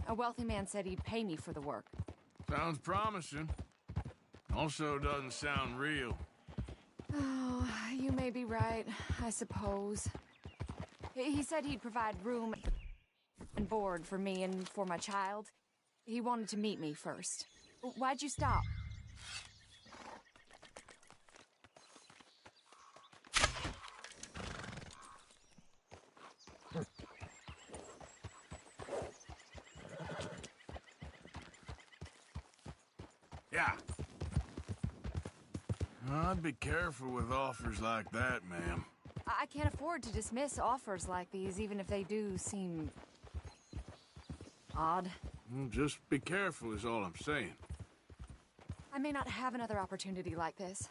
A wealthy man said he'd pay me for the work. Sounds promising. Also doesn't sound real. Oh, you may be right, I suppose. He said he'd provide room and board for me and for my child. He wanted to meet me first. Why'd you stop? Yeah. I'd be careful with offers like that, ma'am. I can't afford to dismiss offers like these, even if they do seem... odd. Just be careful is all I'm saying. I may not have another opportunity like this.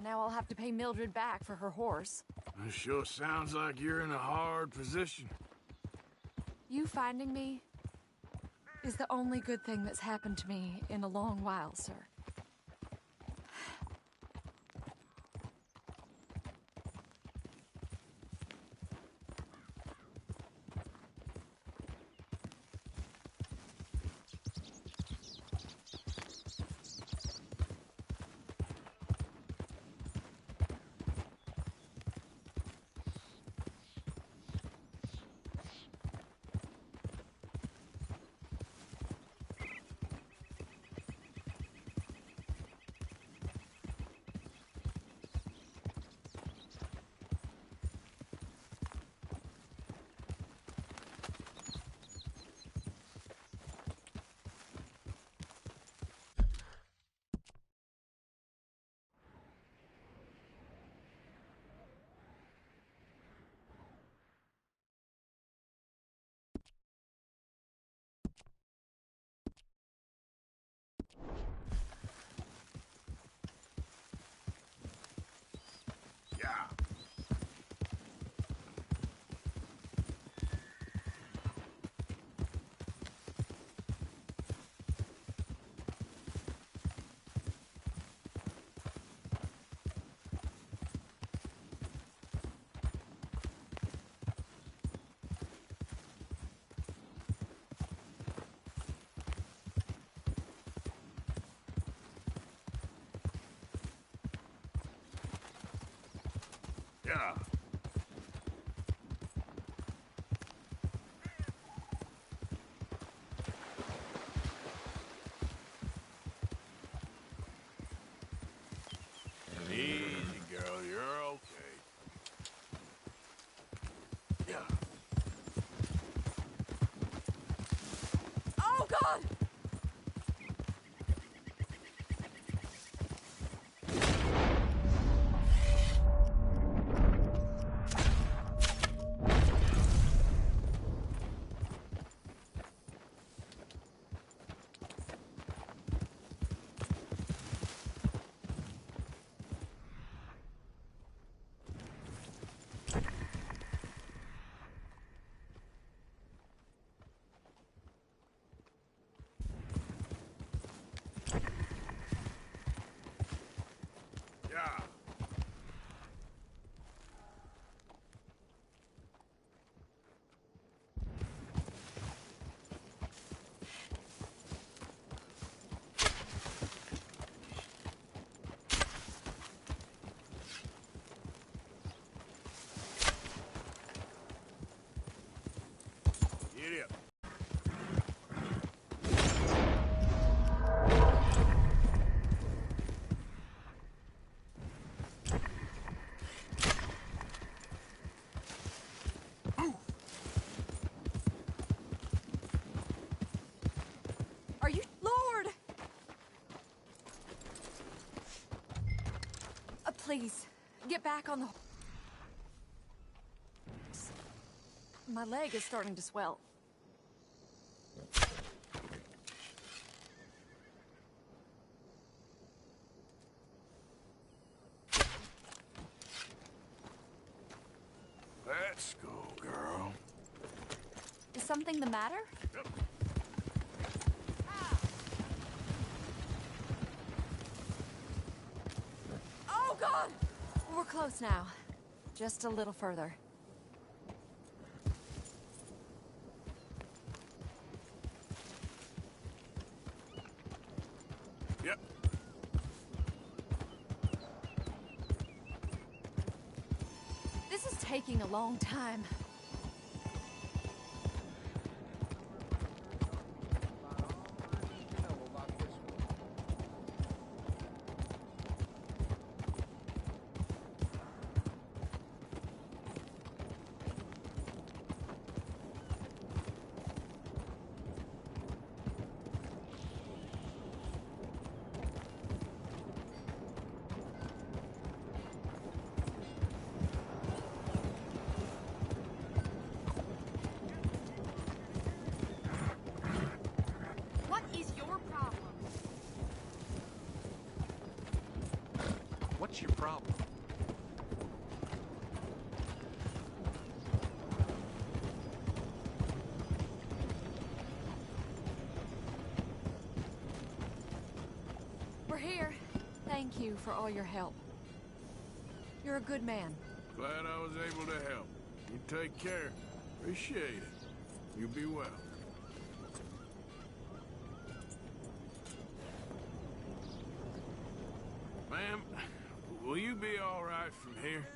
Now I'll have to pay Mildred back for her horse. It sure sounds like you're in a hard position. You finding me is the only good thing that's happened to me in a long while, sir. Yeah. Please, get back on the... My leg is starting to swell. Let's go, girl. Is something the matter? Yep. Oh, God! We're close now. Just a little further. Yep. This is taking a long time. What is your problem? What's your problem? We're here. Thank you for all your help. You're a good man. Glad I was able to help. You take care. Appreciate it. You be well. Ma'am, will you be all right from here?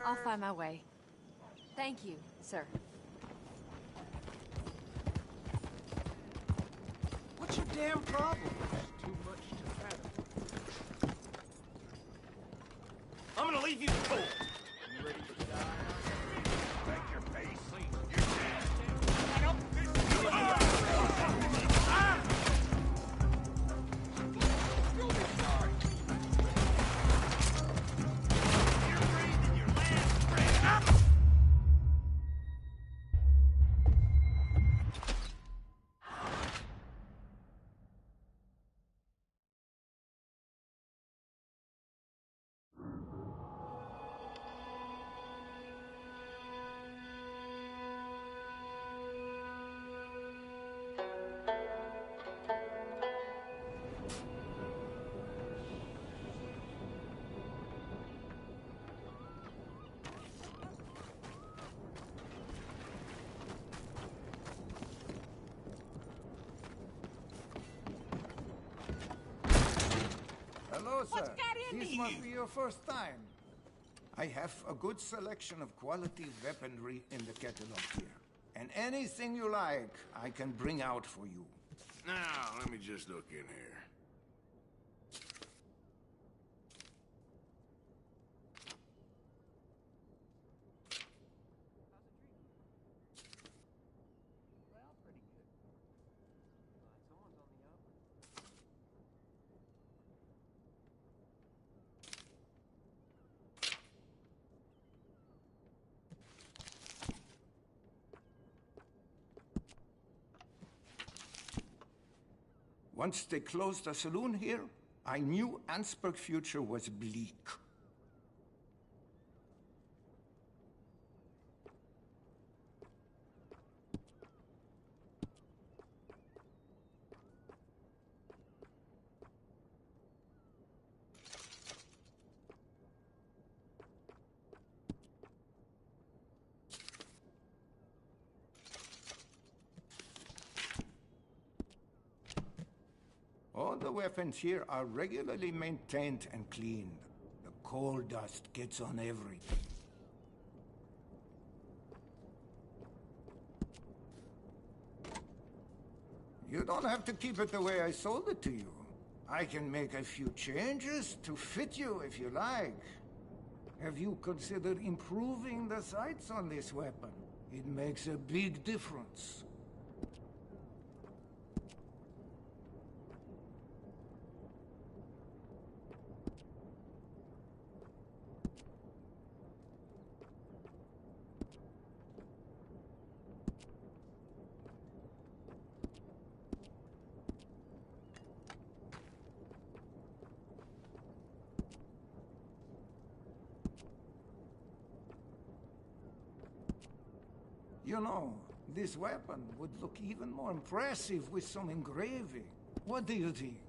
I'll find my way. Thank you, sir. What's your damn problem? Too much to fathom. I'm gonna leave you cold. You ready to die? Make your face clean. You're dead. I don't You'll be sorry. You're breathing your last breath. Hello, sir. What's got into This you? must be your first time. I have a good selection of quality weaponry in the catalog here. And anything you like, I can bring out for you. Now, let me just look in here. Once they closed the saloon here, I knew Ansburg's future was bleak. All the weapons here are regularly maintained and cleaned. The coal dust gets on everything. You don't have to keep it the way I sold it to you. I can make a few changes to fit you if you like. Have you considered improving the sights on this weapon? It makes a big difference. You know, this weapon would look even more impressive with some engraving. What do you think?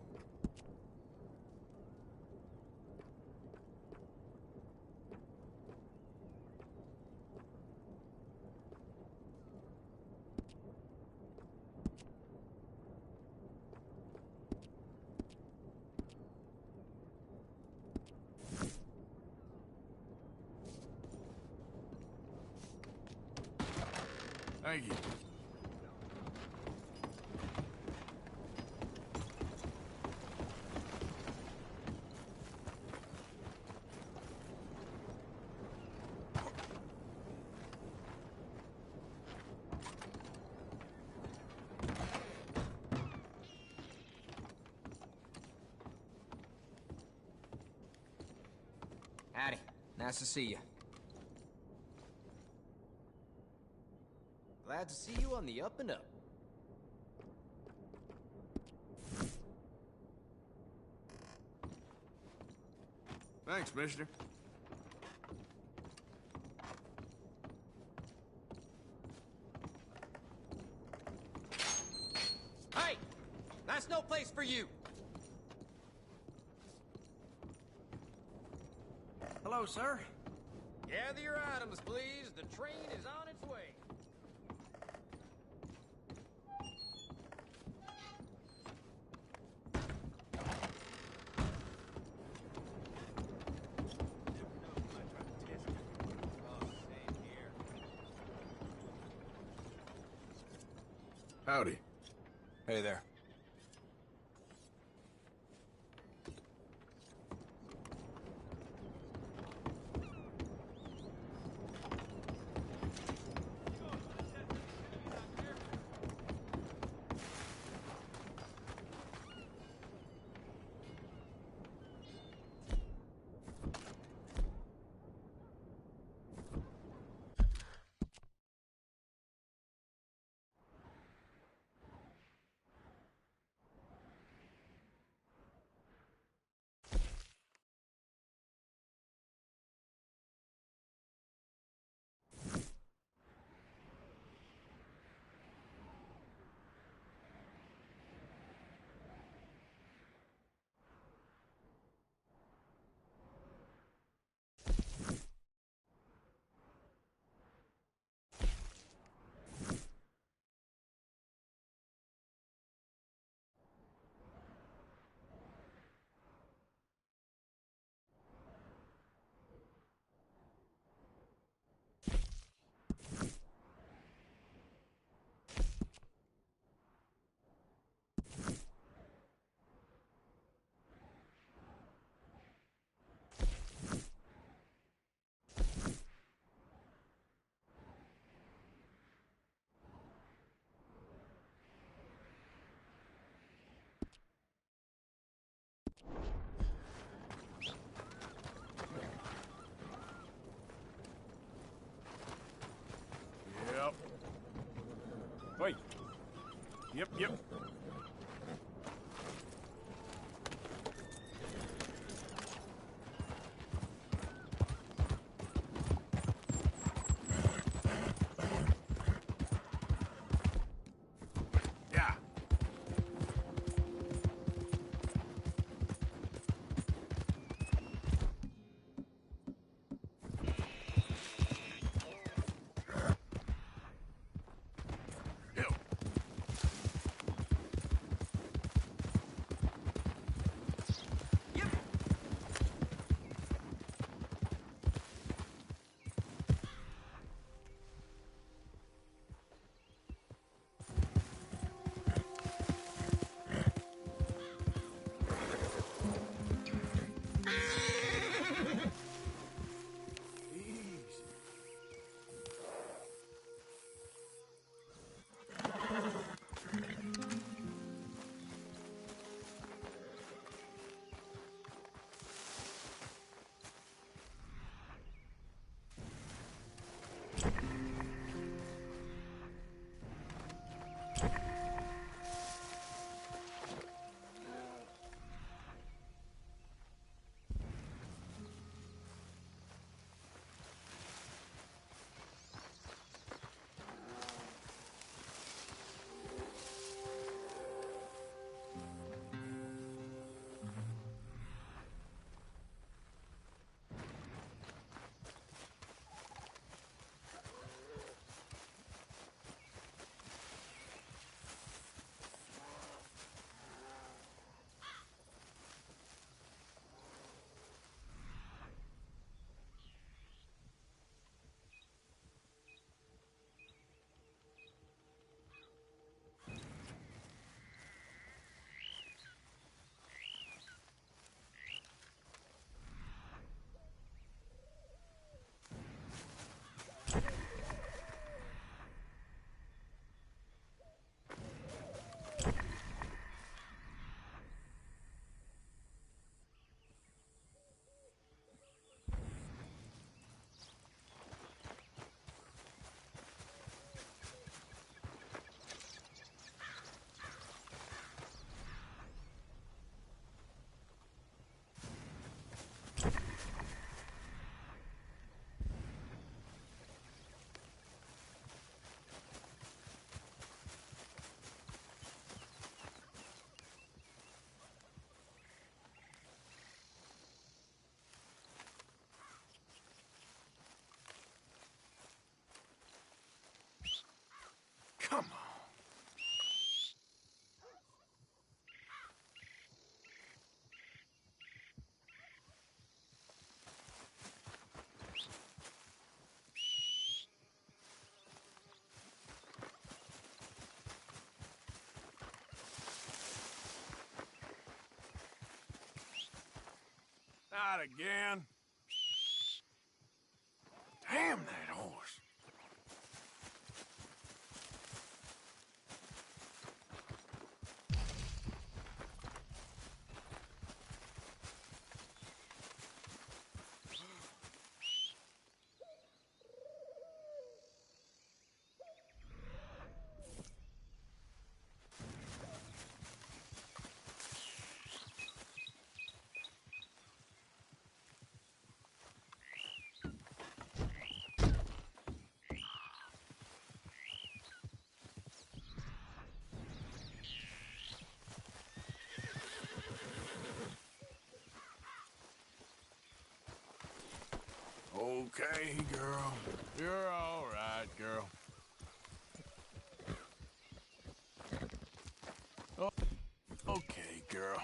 Thank you. Howdy. Nice to see you. Glad to see you on the up and up. Thanks, mister. Hey! That's no place for you! Hello, sir. Gather your items, please. The train is on its way. Howdy. Hey there. Yep. Wait. Yep. Yeah. Not again. Damn that horse. Okay, girl. You're all right, girl. Oh, okay, girl.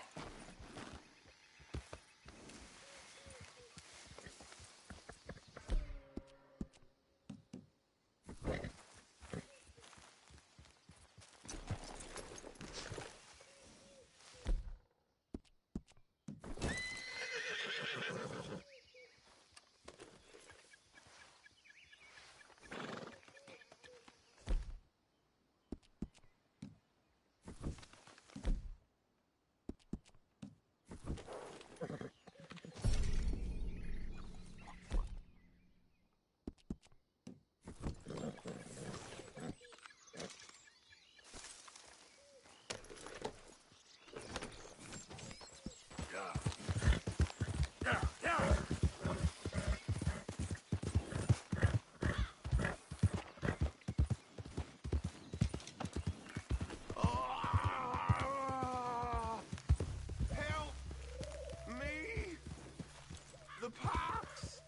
Help me! The pox!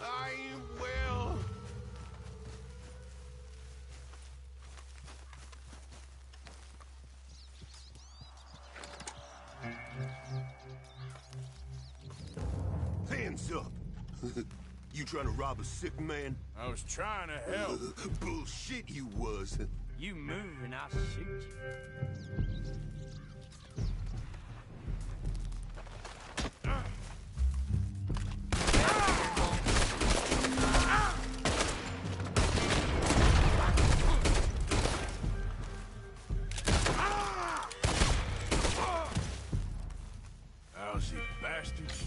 I am well. Hands up! You trying to rob a sick man? I was trying to help. Bullshit you was. You move and I'll shoot you. Lousy bastards.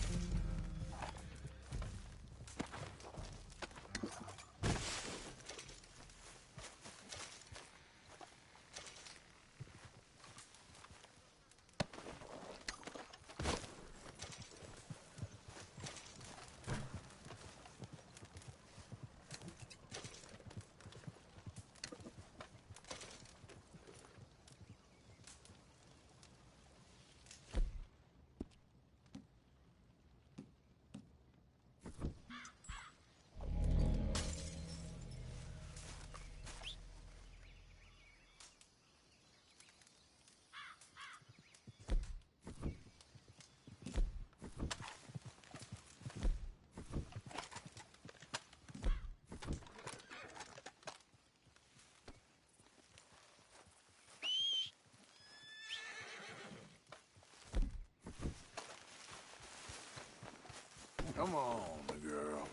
Come on, girl.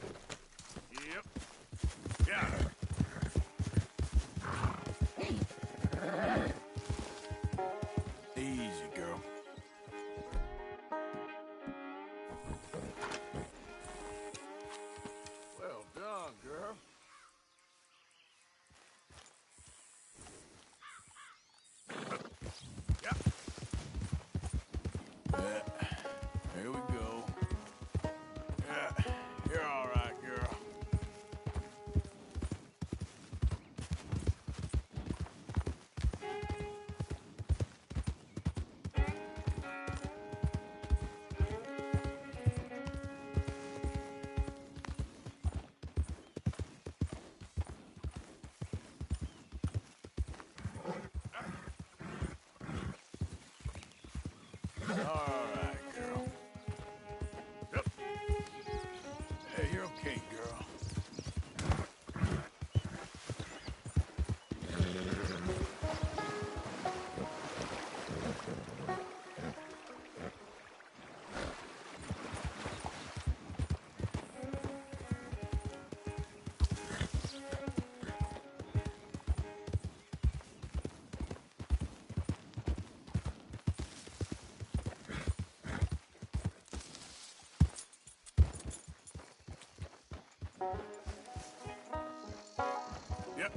Yep. Got her. Easy, girl. Well done, girl. Yep. Here we go. Yeah, you're all right, girl. All right, girl. Yep. Hey, you're okay, girl. Yep.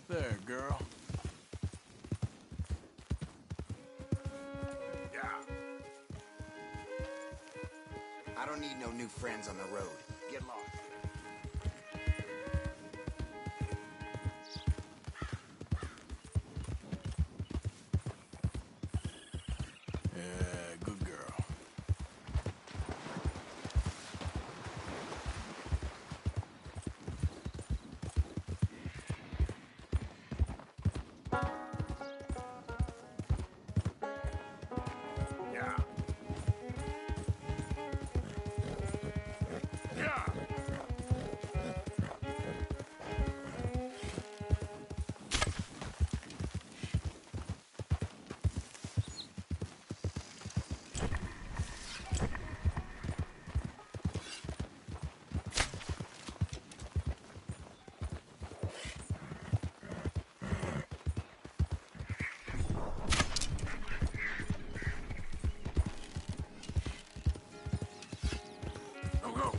There, girl. Yeah. I don't need no new friends on the road. Get lost. Yeah, good girl. Yeah. Yeah. Go, go.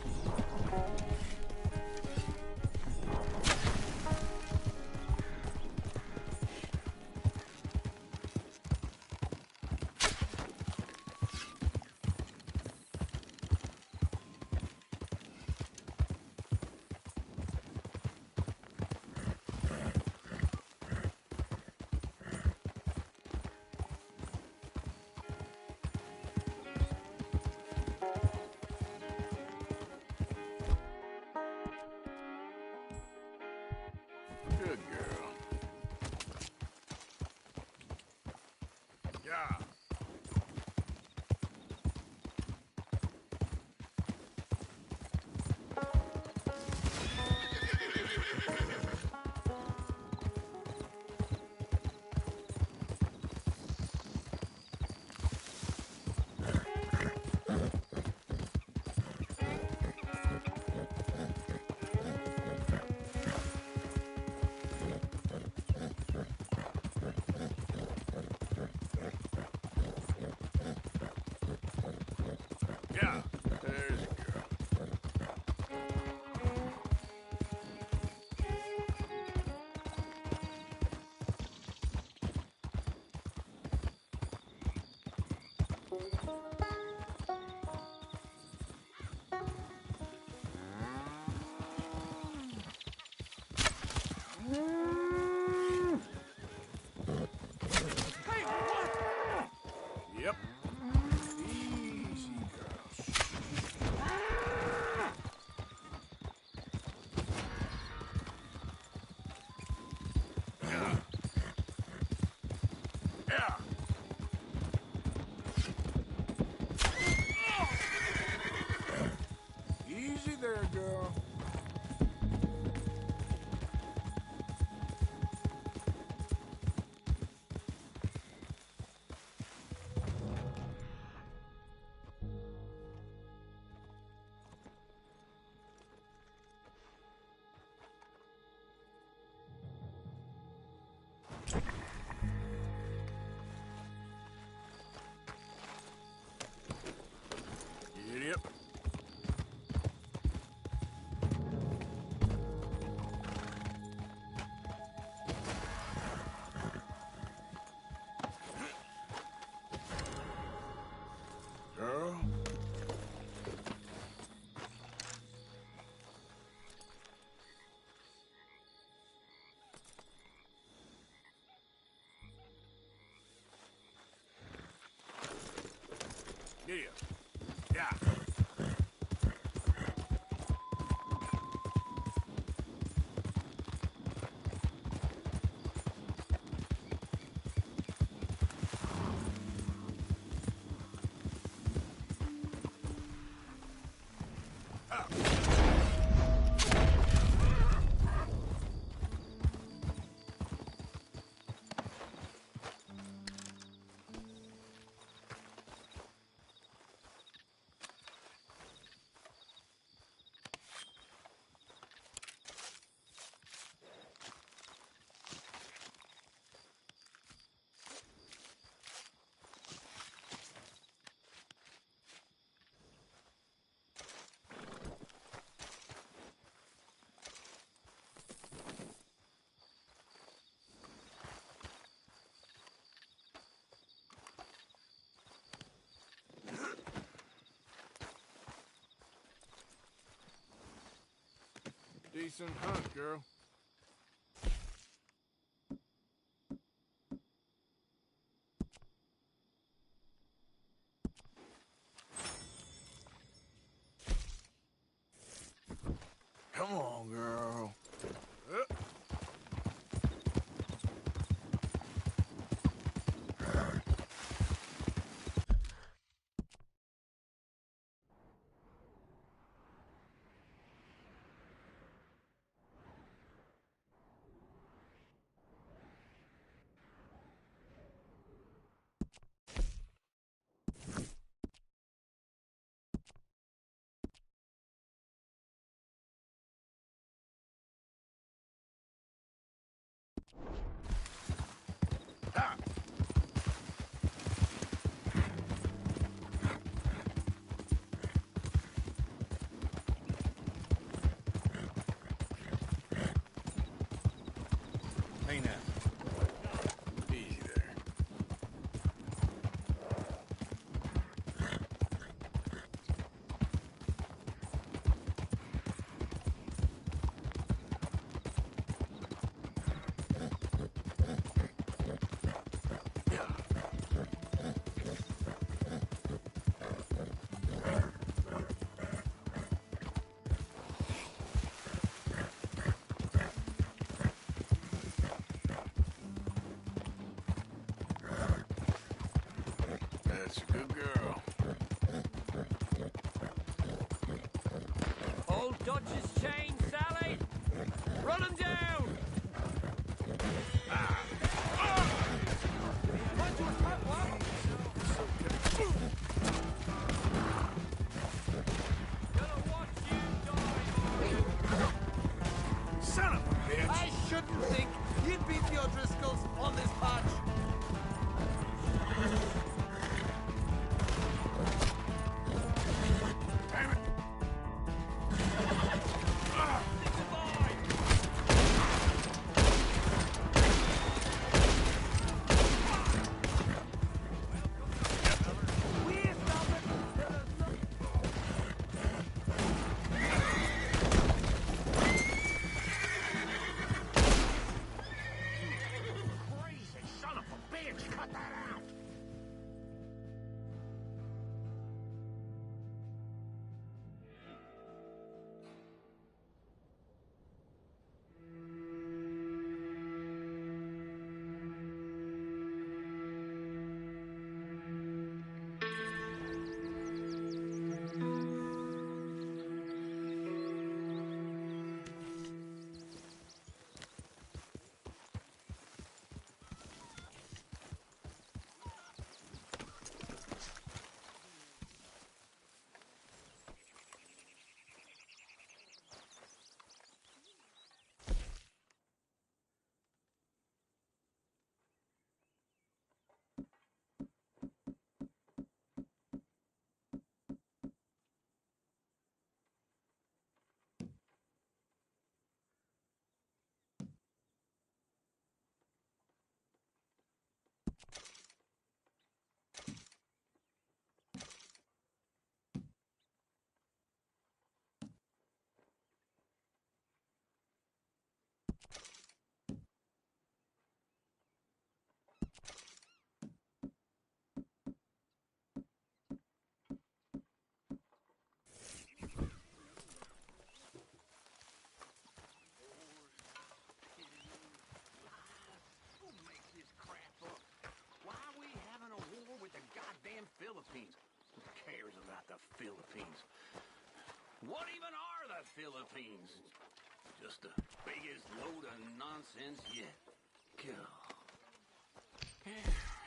Good girl. Yeah. Yeah. There's a girl. Hey, what? Yep. Easy, girl. Yeah. Yeah. Easy there, girl. Yep. Girl. Decent hunt, girl. Come on, girl. Hey now. Easy there. That's a good girl. Old Dodge's chain, Sally! Run him down! Run to a cut, what? Gonna watch you die! Son of a bitch! I shouldn't think you'd beat the O'Driscolls on this patch. Damn it! Crazy son of a bitch! Cut that out! Philippines. Who cares about the Philippines? What even are the Philippines? Just the biggest load of nonsense yet. God.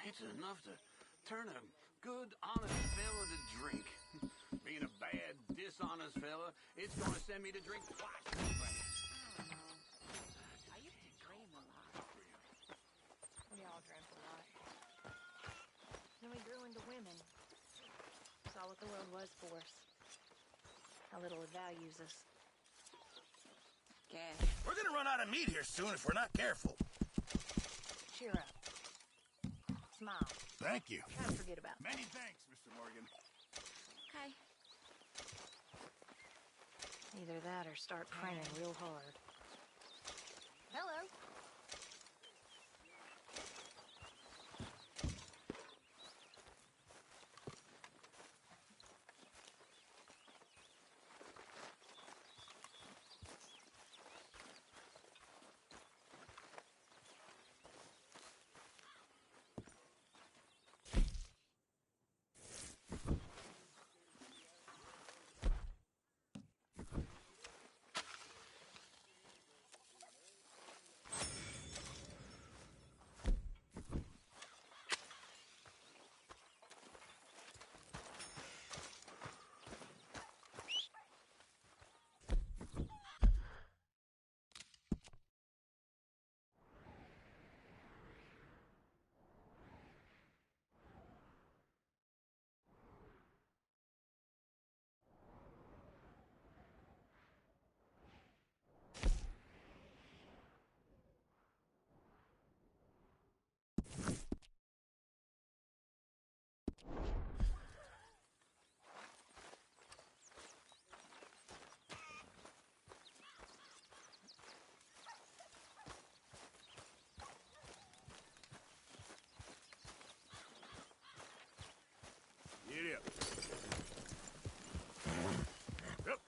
It's enough to turn a good, honest fella to drink. Being a bad, dishonest fella, it's gonna send me to drink twice as fast. I used to dream a lot. We all dreamt a lot. Then we grew into women. Saw what the world was for us. How little it values us. Gas. We're gonna run out of meat here soon if we're not careful. Cheer up. Smile. Thank you. Try to forget about it. Many thanks, Mr. Morgan. Okay. Either that or start printing real hard. Hello. Get up. Yep.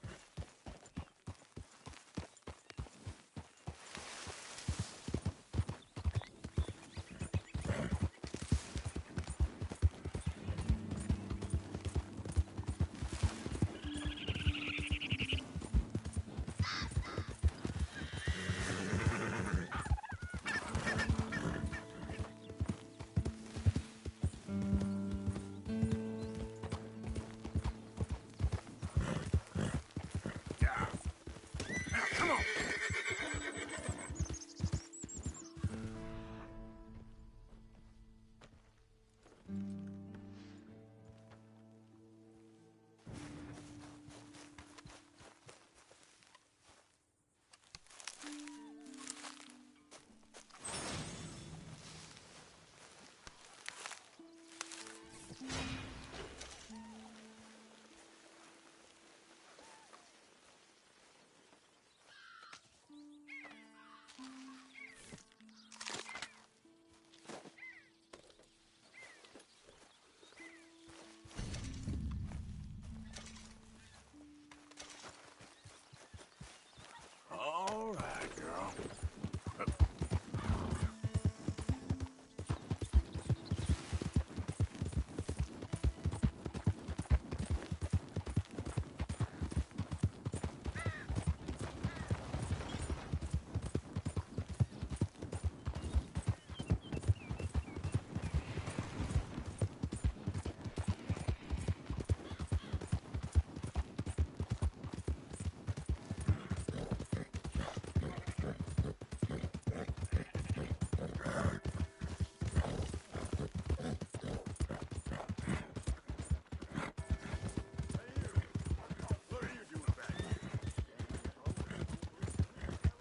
All right, girl.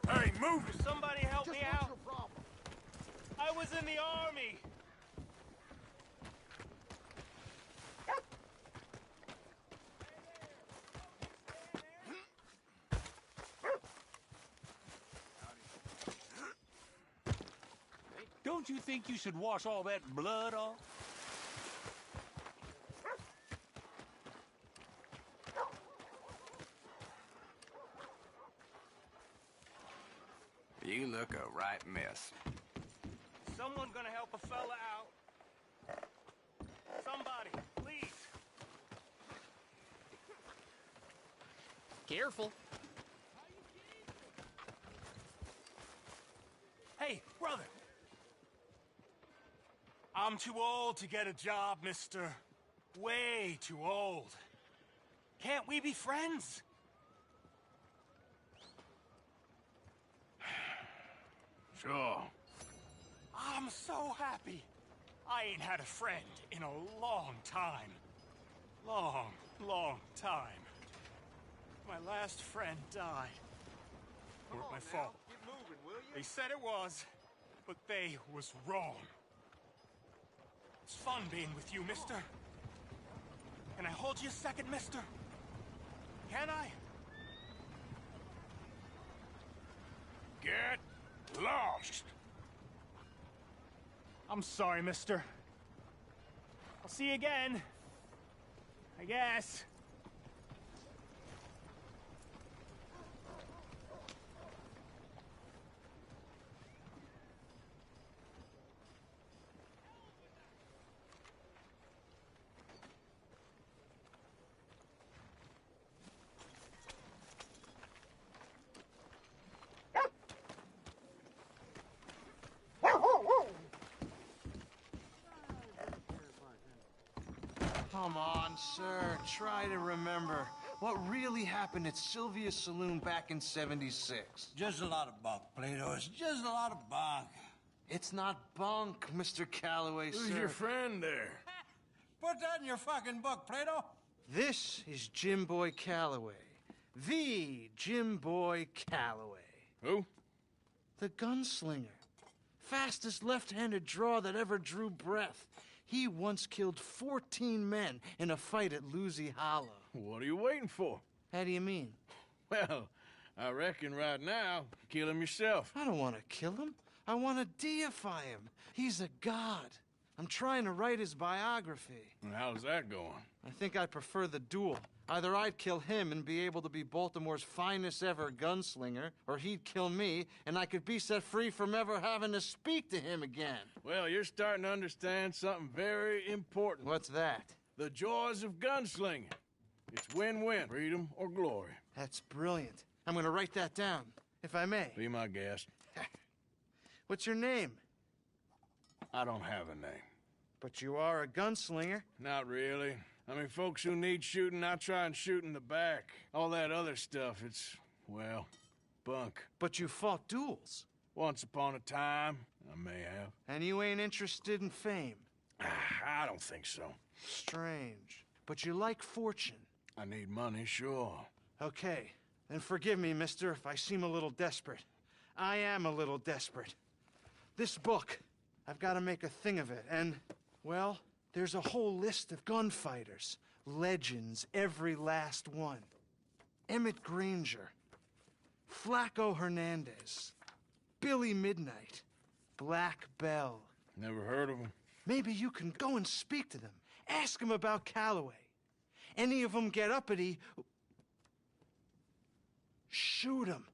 Hey, move it! Somebody help me out. I was in the army. Don't you think you should wash all that blood off? You look a right mess. Someone gonna help a fella out. Somebody, please. Careful. Hey, brother. I'm too old to get a job, mister. Way too old. Can't we be friends? Sure. I'm so happy. I ain't had a friend in a long time. Long time. My last friend died. Weren't my fault. Get moving, will you? They said it was, but they was wrong. It's fun being with you, mister. Can I hold you a second, mister? Can I? I'm sorry, mister. I'll see you again. I guess. Come on, sir. Try to remember what really happened at Sylvia's Saloon back in '76. Just a lot of bunk, Plato. It's just a lot of bunk. It's not bunk, Mr. Calloway, Who's sir. your friend there? Put that in your fucking book, Plato. This is Jim Boy Calloway. The Jim Boy Calloway. Who? The gunslinger. Fastest left-handed draw that ever drew breath. He once killed 14 men in a fight at Lucy Hollow. What are you waiting for? How do you mean? Well, I reckon right now, kill him yourself. I don't want to kill him. I want to deify him. He's a god. I'm trying to write his biography. And how's that going? I think I prefer the duel. Either I'd kill him and be able to be Baltimore's finest ever gunslinger, or he'd kill me, and I could be set free from ever having to speak to him again. Well, you're starting to understand something very important. What's that? The joys of gunslinging. It's win-win, freedom or glory. That's brilliant. I'm going to write that down, if I may. Be my guest. What's your name? I don't have a name. But you are a gunslinger. Not really. I mean, folks who need shooting, I try and shoot in the back. All that other stuff, it's, well, bunk. But you fought duels. Once upon a time, I may have. And you ain't interested in fame? I don't think so. Strange. But you like fortune. I need money, sure. Okay. Then forgive me, mister, if I seem a little desperate. I am a little desperate. This book, I've got to make a thing of it, and, well, there's a whole list of gunfighters. Legends, every last one. Emmett Granger. Flaco Hernandez. Billy Midnight. Black Bell. Never heard of them. Maybe you can go and speak to them. Ask them about Calloway. Any of them get uppity, shoot them.